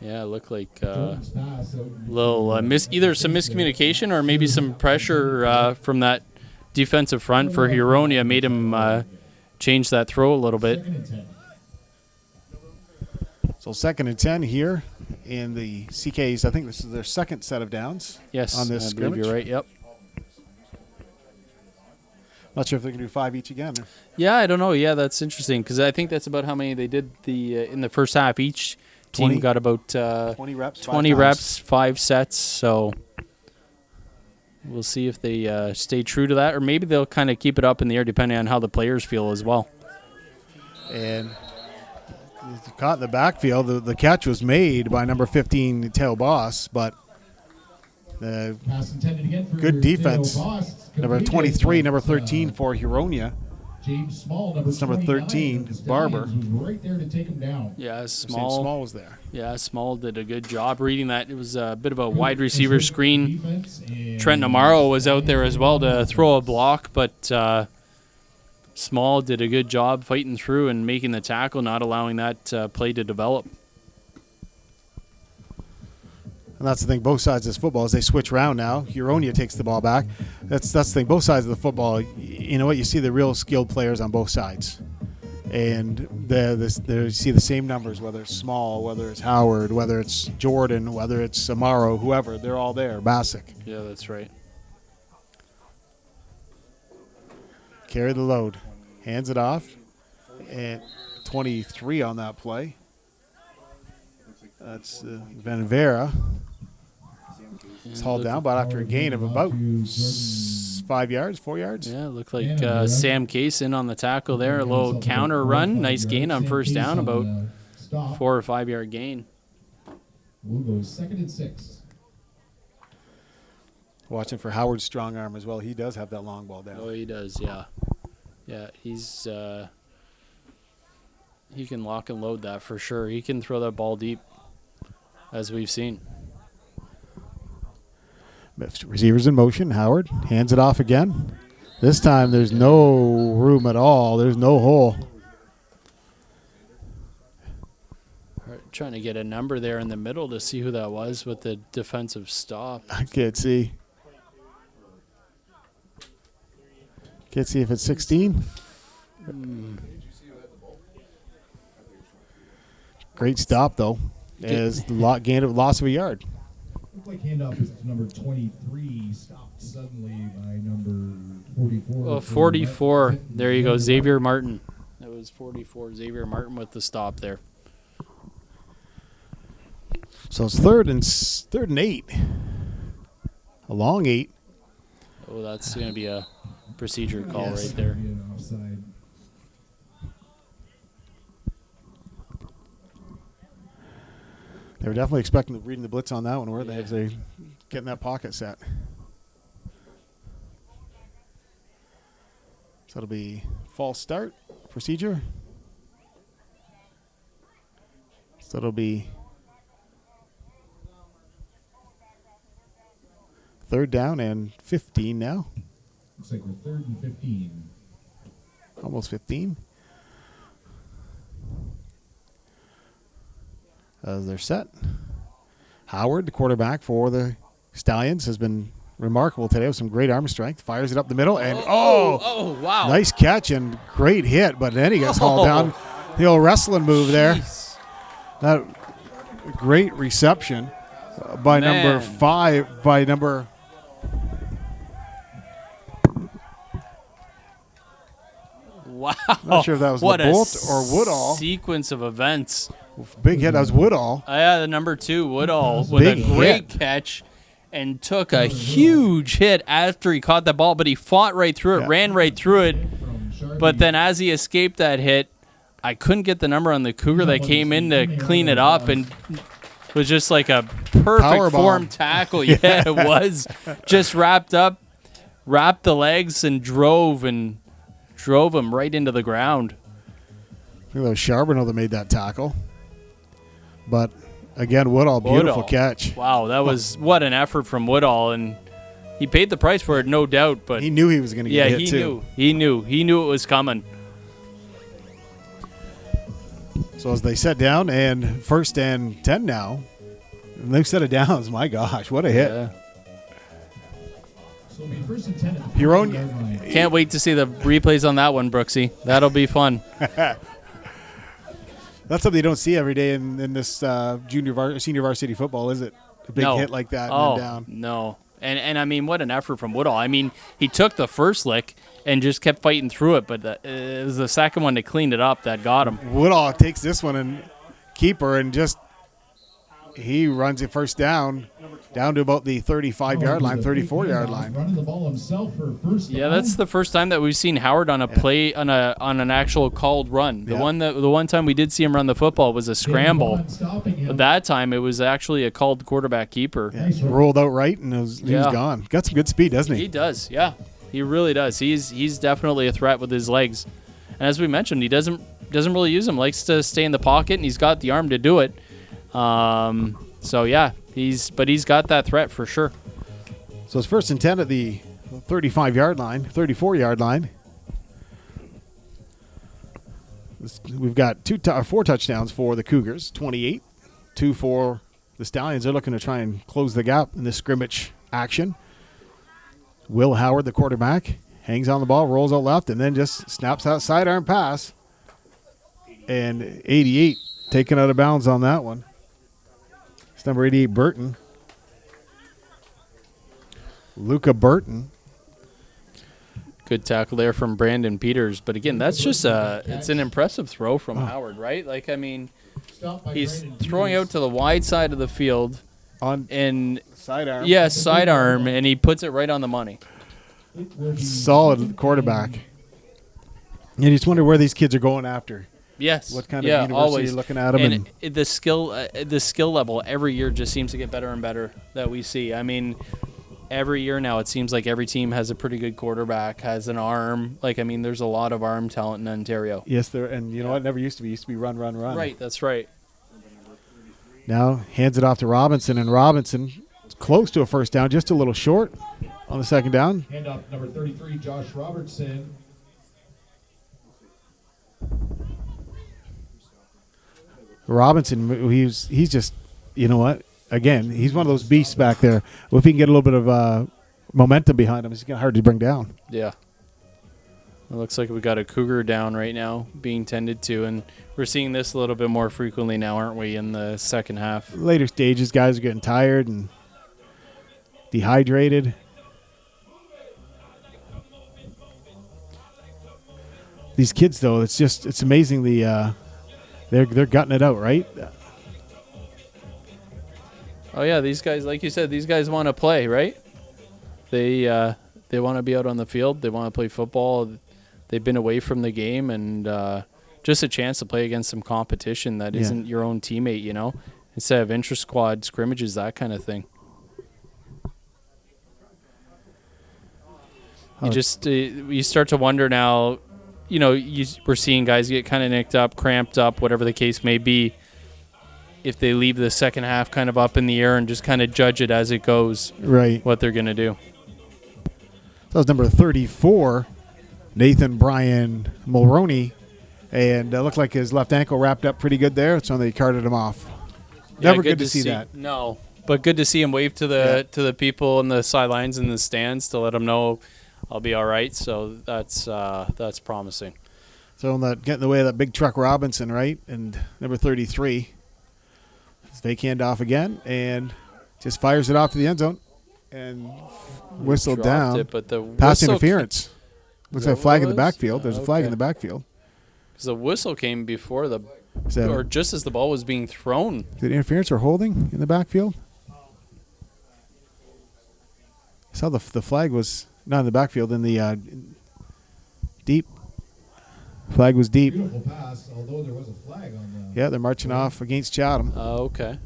Yeah, it looked like little either some miscommunication or maybe some pressure from that defensive front for Huronia made him change that throw a little bit. So 2nd and 10 here in the CKs. I think this is their second set of downs. Yes, on this I scrimmage. believe you're right. Yep. Not sure if they can do 5 each again. Yeah, I don't know. Yeah, that's interesting because I think that's about how many they did in the first half. Each team 20? got about 20 reps. 20 reps, 5 sets. So we'll see if they stay true to that, or maybe they'll kind of keep it up in the air depending on how the players feel as well. And caught in the backfield. The catch was made by number 15, Teo Boss, but the good defense. Number 23, number 13 for Huronia. James Small, number 13, Barber. Was right there to take him down. Yeah, Small was there. Yeah, Small did a good job reading that. It was a bit of a wide receiver screen. Trent Amaro was out there as well to throw a block, but Small did a good job fighting through and making the tackle, not allowing that play to develop. And that's the thing, both sides of this football, as they switch around now, Huronia takes the ball back. That's the thing, both sides of the football, you know what, you see the real skilled players on both sides. And you see the same numbers, whether it's Small, whether it's Howard, whether it's Jordan, whether it's Amaro, whoever, they're all there, Bassick. Yeah, that's right. Carry the load. Hands it off. And 23 on that play. That's Van Vera. It's hauled down, but after a gain of about 5 yards, 4 yards. Yeah, it looked like Sam Case in on the tackle there. A little counter run. Nice gain on first down, about 4 or 5 yard gain. We'll go 2nd and 6. Watching for Howard's strong arm as well. He does have that long ball down. Oh, he does, yeah. Yeah, he's he can lock and load that for sure. He can throw that ball deep, as we've seen. Receivers in motion. Howard hands it off again. This time there's no room at all. There's no hole. Trying to get a number there in the middle to see who that was with the defensive stop. I can't see. Can't see if it's 16. Great stop, though. As loss of a yard. Looked like handoff is to number 23, stopped suddenly by number 44. Oh, 44. There you go, Xavier Martin. That was 44, Xavier Martin with the stop there. So it's third and 8. A long 8. Oh, that's going to be a procedure call Yes. right there. Offside. They were definitely expecting reading the blitz on that one, weren't they? As they getting that pocket set. So it'll be false start procedure. So it'll be third down and 15 now. Looks like we're third and 15. Almost 15. As they're set. Howard, the quarterback for the Stallions, has been remarkable today with some great arm strength. Fires it up the middle, and wow. nice catch and great hit, but then he gets hauled down. The old wrestling move there. Jeez. That great reception by number 5, by number... Wow. Not sure if that was what LeBolt or Woodall. Sequence of events. Big hit, that was Woodall. Yeah, the number 2, Woodall, with Big a great hit. catch and took a huge hit after he caught the ball, but he fought right through it, Yeah. ran right through it. But then as he escaped that hit, I couldn't get the number on the Cougar that came in to clean it up, and it was just like a perfect form tackle. Yeah, it was. Just wrapped the legs and drove him right into the ground. I think that was Charbonneau that made that tackle. But again, Woodall, beautiful catch. Wow, that was what an effort from Woodall, and he paid the price for it, no doubt. But He knew he was going to get hit too. He knew it was coming. So as they set down, and first and 10 now, and they've set it down. My gosh, what a hit. Yeah. So it'll be first and 10 at the Huronia- 40-yard line. Can't wait to see the replays on that one, Brooksy. That'll be fun. That's something you don't see every day in this senior varsity football, is it? A big hit like that and then down. No. And I mean, what an effort from Woodall. I mean, he took the first lick and just kept fighting through it, but it was the second one that cleaned it up that got him. Woodall takes this one and keeper and just he runs it first down to about the 35-yard line, 34-yard line. Running the ball himself for first Yeah, down. that's the first time that we've seen Howard on a play on an actual called run. The one time we did see him run the football was a scramble. But that time it was actually a called quarterback keeper. Yeah, rolled out right and he was gone. Got some good speed, doesn't he? He does, yeah. He really does. He's definitely a threat with his legs. And as we mentioned, he doesn't really use them. Likes to stay in the pocket, and he's got the arm to do it. So yeah, he's got that threat for sure. So it's first and 10 at the 35-yard line, 34-yard line. We've got 4 touchdowns for the Cougars, 28. 2 for the Stallions. They're looking to try and close the gap in this scrimmage action. Will Howard, the quarterback, hangs on the ball, rolls out left, and then just snaps that sidearm pass. And 88 taken out of bounds on that one. It's number 88, Burton. Luca Burton. Good tackle there from Brandon Peters. But again, that's just it's an impressive throw from Howard, right? Like, I mean, he's throwing out to the wide side of the field and Sidearm. yes, sidearm, and he puts it right on the money. Solid quarterback. And you just wonder where these kids are going after. Yes. What kind of university you're looking at them and the skill level every year just seems to get better and better that we see. I mean, every year now it seems like every team has a pretty good quarterback, has an arm. Like, I mean, there's a lot of arm talent in Ontario. Yes, there. And you know what? It never used to be. It used to be run, run, run. Right, that's right. Now hands it off to Robinson, and Robinson is close to a first down, just a little short on the second down. Hand off number 33, Josh Robertson. Robinson, he's just, you know what? Again, he's one of those beasts back there. Well, if he can get a little bit of momentum behind him, it's hard to bring down. Yeah. It looks like we got a Cougar down right now being tended to, and we're seeing this a little bit more frequently now, aren't we, in the second half? Later stages, guys are getting tired and dehydrated. These kids, though, it's amazing they're gutting it out, right? Oh yeah, these guys, like you said, these guys want to play, right? They want to be out on the field. They want to play football. They've been away from the game, and just a chance to play against some competition that isn't your own teammate, you know, instead of intra-squad scrimmages, that kind of thing. You start to wonder now, you know, we're seeing guys get kind of nicked up, cramped up, whatever the case may be, if they leave the second half kind of up in the air and just kind of judge it as it goes, right? What they're going to do. That was number 34, Nathan Bryan Mulroney, and it looked like his left ankle wrapped up pretty good there, so they carted him off. Never good to see that. No, but good to see him wave to the people in the sidelines and the stands to let them know I'll be all right. So that's promising. So getting in the way of that big truck Robinson, right? And number 33, fake hand off again and just fires it off to the end zone and whistled down. It, but the pass interference. Looks like a flag in the backfield. There's a flag in the backfield. Because the whistle came before or just as the ball was being thrown. Is it interference or holding in the backfield? I saw the flag was not in the backfield, in the deep. Flag was deep. Beautiful pass, although there was a flag on the... Yeah, they're marching off against Chatham. Okay.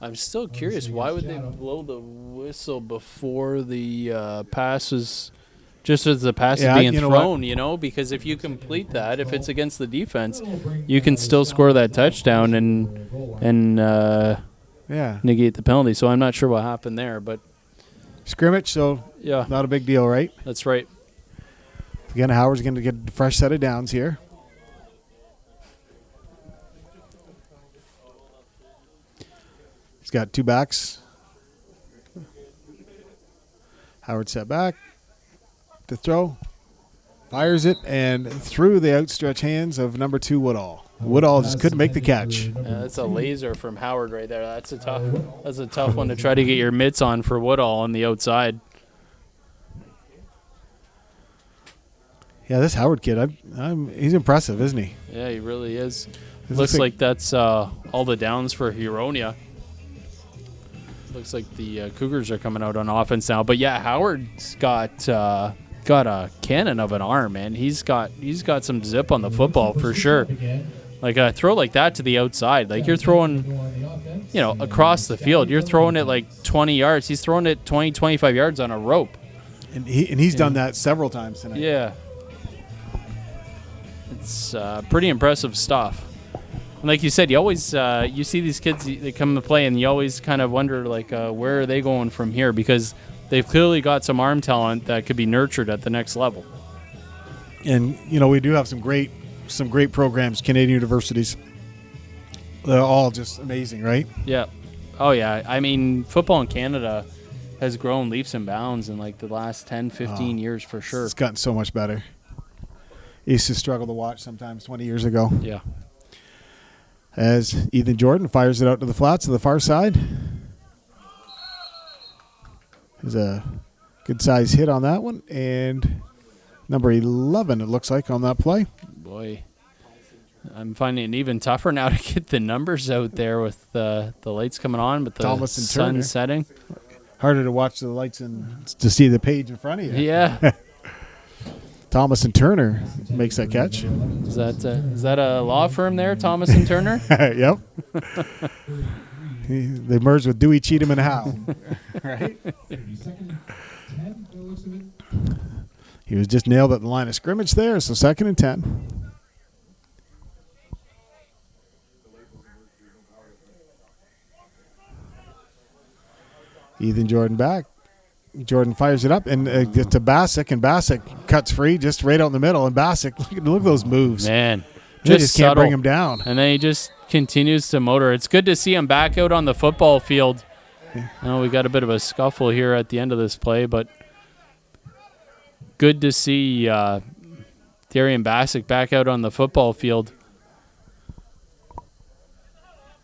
I'm still curious. Why would they blow the whistle before the pass is... Just as the pass is being thrown, you know, because if you complete that, if it's against the defense, you can still score that touchdown and negate the penalty. So I'm not sure what happened there, but scrimmage, so not a big deal, right? That's right. Again, Howard's going to get a fresh set of downs here. He's got two backs. Howard set back. To throw, fires it, and through the outstretched hands of number 2 Woodall. Woodall just couldn't make the catch. That's a laser from Howard right there. That's a tough one to try to get your mitts on for Woodall on the outside. Yeah, this Howard kid, he's impressive, isn't he? Yeah, he really is. Looks like that's all the downs for Huronia. Looks like the Cougars are coming out on offense now. But yeah, Howard's got a cannon of an arm, man. He's got some zip on the football for sure. Like a throw like that to the outside, like you're throwing, you know, across the field. You're throwing it like 20 yards. He's throwing it 20, 25 yards on a rope. And he's done that several times tonight. Yeah. It's pretty impressive stuff. And like you said, you always you see these kids, they come to play, and you always kind of wonder, like, where are they going from here? Because they've clearly got some arm talent that could be nurtured at the next level. And, you know, we do have some great programs, Canadian universities. They're all just amazing, right? Yeah. Oh, yeah. I mean, football in Canada has grown leaps and bounds in, like, the last 10, 15 years for sure. It's gotten so much better. It used to struggle to watch sometimes 20 years ago. Yeah. As Ethan Jordan fires it out to the flats to the far side. There's a good size hit on that one. And number 11, it looks like, on that play. Boy, I'm finding it even tougher now to get the numbers out there with the lights coming on, but the sun setting. Harder to watch the lights and to see the page in front of you. Yeah. Thomas and Turner makes that catch. Is that a law firm there, Thomas and Turner? Yep. They merged with Dewey, Cheatham, and Howe. Right? He was just nailed at the line of scrimmage there, so 2nd and 10. Ethan Jordan back. Jordan fires it up and gets to Bassick, and Bassick cuts free just right out in the middle. And Bassick, look at those moves. Man, just can't bring him down. And then he just continues to motor. It's good to see him back out on the football field. Yeah. We got a bit of a scuffle here at the end of this play, but good to see Darian Bassick back out on the football field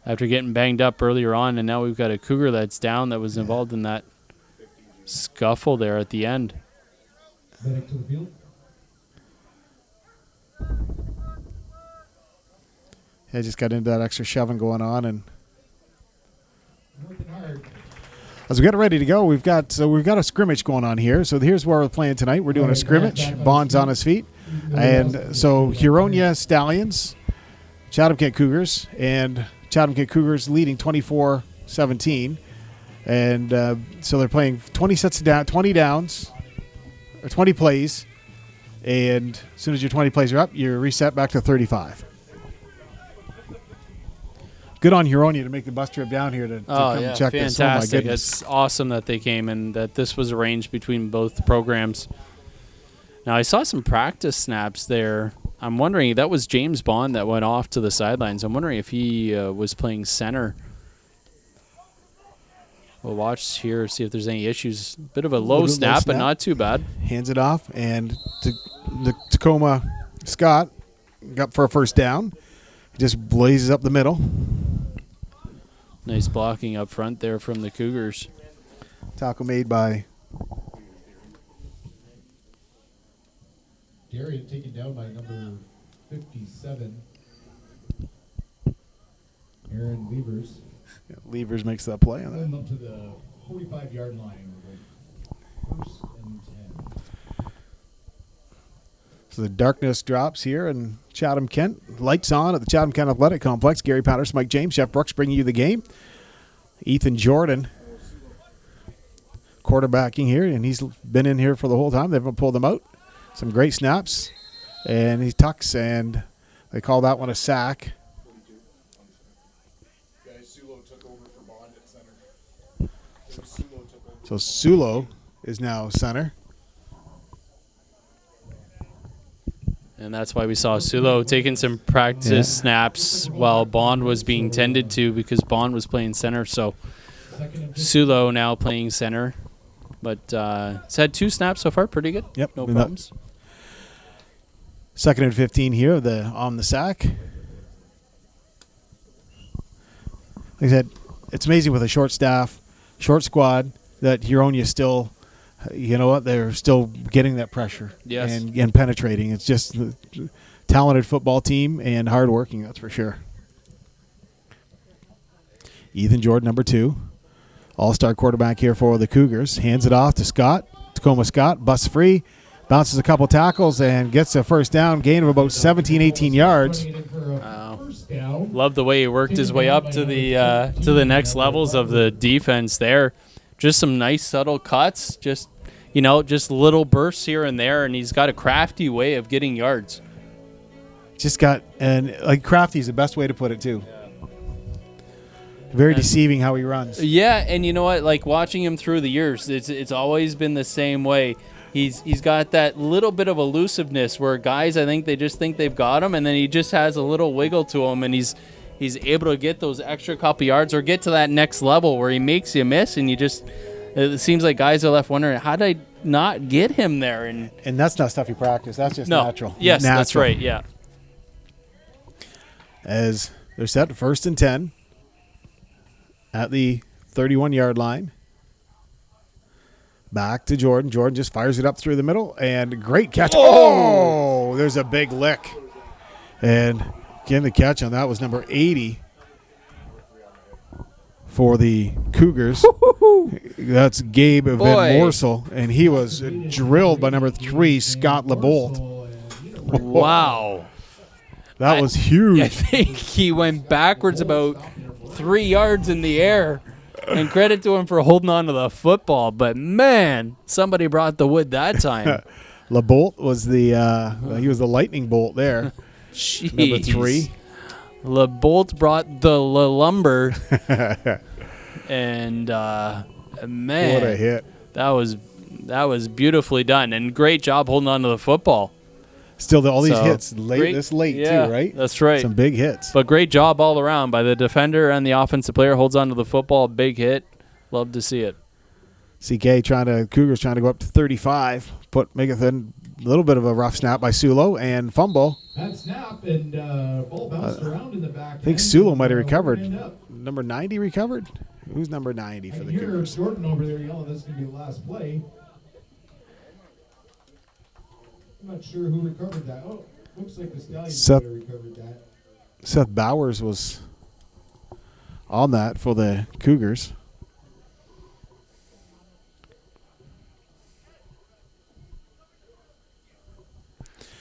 after getting banged up earlier on, and now we've got a Cougar that's down that was involved in that scuffle there at the end. Medic to the field. I just got into that extra shoving going on, and Working hard. as we get ready to go, we've got a scrimmage going on here. So here's where we're playing tonight. We're doing a scrimmage. Bond's on his feet, and so Huronia Stallions, Chatham-Kent Cougars, and Chatham-Kent Cougars leading 24-17, and so they're playing 20 sets down, 20 downs, or 20 plays, and as soon as your 20 plays are up, you're reset back to 35. Good on Huronia to make the bus trip down here to come and check this. Oh, my fantastic. goodness. It's awesome that they came and that this was arranged between both programs. Now, I saw some practice snaps there. I'm wondering, that was James Bond that went off to the sidelines. I'm wondering if he was playing center. We'll watch here, see if there's any issues. Bit of a low snap, but not too bad. Hands it off, and the Tacoma Scott got for a first down. He just blazes up the middle. Nice blocking up front there from the Cougars. Tackle made by Gary taken down by number 57, Aaron Levers. Levers makes that play on Pulling that. up to the 45-yard line. First and 10. So the darkness drops here in Chatham-Kent. Lights on at the Chatham-Kent Athletic Complex. Gary Patterson, Mike James, Jeff Brooks bringing you the game. Ethan Jordan quarterbacking here, and he's been in here for the whole time. They haven't pulled him out. Some great snaps, and he tucks, and they call that one a sack. So Sulo is now center. And that's why we saw Sulo taking some practice snaps while Bond was being tended to, because Bond was playing center. So Sulo now playing center. But it's had 2 snaps so far. Pretty good. Yep. No problems. Second and 15 here on the sack. Like I said, it's amazing with a short staff, short squad, that Huronia still, you know what, they're still getting that pressure and penetrating. It's just a talented football team and hardworking, that's for sure. Ethan Jordan, number 2, all-star quarterback here for the Cougars. Hands it off to Scott. Tacoma Scott, busts free, bounces a couple tackles, and gets a first down, gain of about 17, 18 yards. Love the way he worked his way up to the next levels of the defense there. Just some nice subtle cuts, just little bursts here and there, and he's got a crafty way of getting yards. Just got, and like crafty is the best way to put it too. Very deceiving how he runs. Yeah, and you know what? Like watching him through the years, it's always been the same way. He's got that little bit of elusiveness where guys, I think they just think they've got him, and then he just has a little wiggle to him, and he's able to get those extra couple yards or get to that next level where he makes you miss, and it seems like guys are left wondering, how did I not get him there? And that's not stuff you practice. That's just natural. Yes, natural. That's right, yeah. As they're set first and 10 at the 31-yard line. Back to Jordan. Jordan just fires it up through the middle, and great catch. Oh, there's a big lick. And again, the catch on that was number 80 for the Cougars. That's Gabe Van Morsel, and he was drilled by number 3, Scott LeBolt. Wow. That was huge. I think he went backwards about 3 yards in the air. And credit to him for holding on to the football. But, man, somebody brought the wood that time. LeBolt was he was the lightning bolt there. Jeez. Number 3. LeBolt brought the lumber. And, man. What a hit. That was beautifully done. And great job holding on to the football. Still, all these hits this late too, right? That's right. Some big hits. But great job all around by the defender and the offensive player. Holds on to the football. Big hit. Love to see it. Cougars trying to go up to 35. Make it a little bit of a rough snap by Sulo and fumble. That snap and ball bounced around in the back. I think Sulo might have recovered. Number 90 recovered? Who's number 90 for the Cougars? Jordan over there yelling, this is going to be the last play. I'm not sure who recovered that. Oh, looks like the Stallions might have recovered that. Seth Bowers was on that for the Cougars.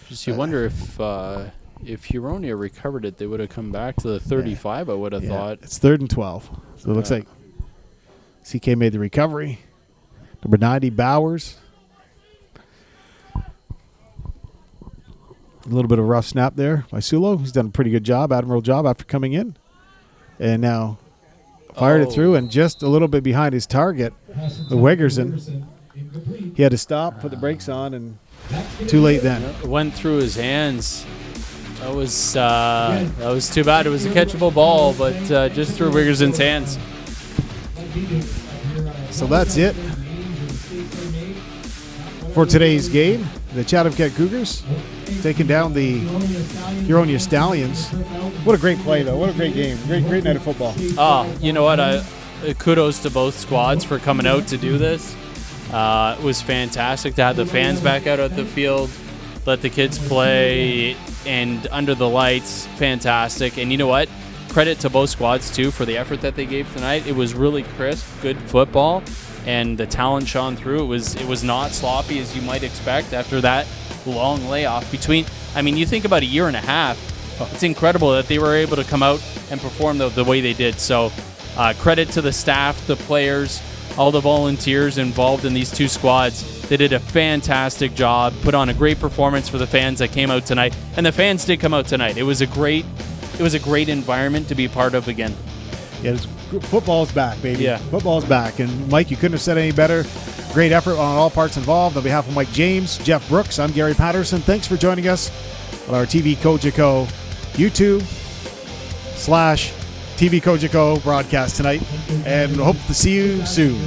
Just you wonder if Huronia recovered it, they would have come back to the 35. I would have thought. It's 3rd and 12. So it looks like CK made the recovery. Number 90, Bowers. A little bit of rough snap there by Sulo. He's done a pretty good job, admirable job after coming in. And now fired it through and just a little bit behind his target, the Wegerson. He had to stop, put the brakes on, and too late then. It went through his hands. That was too bad. It was a catchable ball, but just through Wegerson's hands. So that's it for today's game. The Chatham-Kent Cougars taking down the Huronia Stallions. What a great play, though. What a great game. Great night of football. You know what? Kudos to both squads for coming out to do this. It was fantastic to have the fans back out at the field, let the kids play, and under the lights, fantastic. And you know what? Credit to both squads, too, for the effort that they gave tonight. It was really crisp, good football, and the talent shone through. It was not sloppy, as you might expect, after that long layoff between. I mean, you think about a year and a half. It's incredible that they were able to come out and perform the way they did. So credit to the staff, the players, all the volunteers involved in these two squads. They did a fantastic job, put on a great performance for the fans that came out tonight. And the fans did come out tonight. It was a great environment to be part of again. Yeah, football's back, baby. Yeah. Football's back. And Mike, you couldn't have said any better. Great effort on all parts involved. On behalf of Mike James, Jeff Brooks, I'm Gary Patterson. Thanks for joining us on our TV Kojiko YouTube/TV Kojiko broadcast tonight. And hope to see you soon.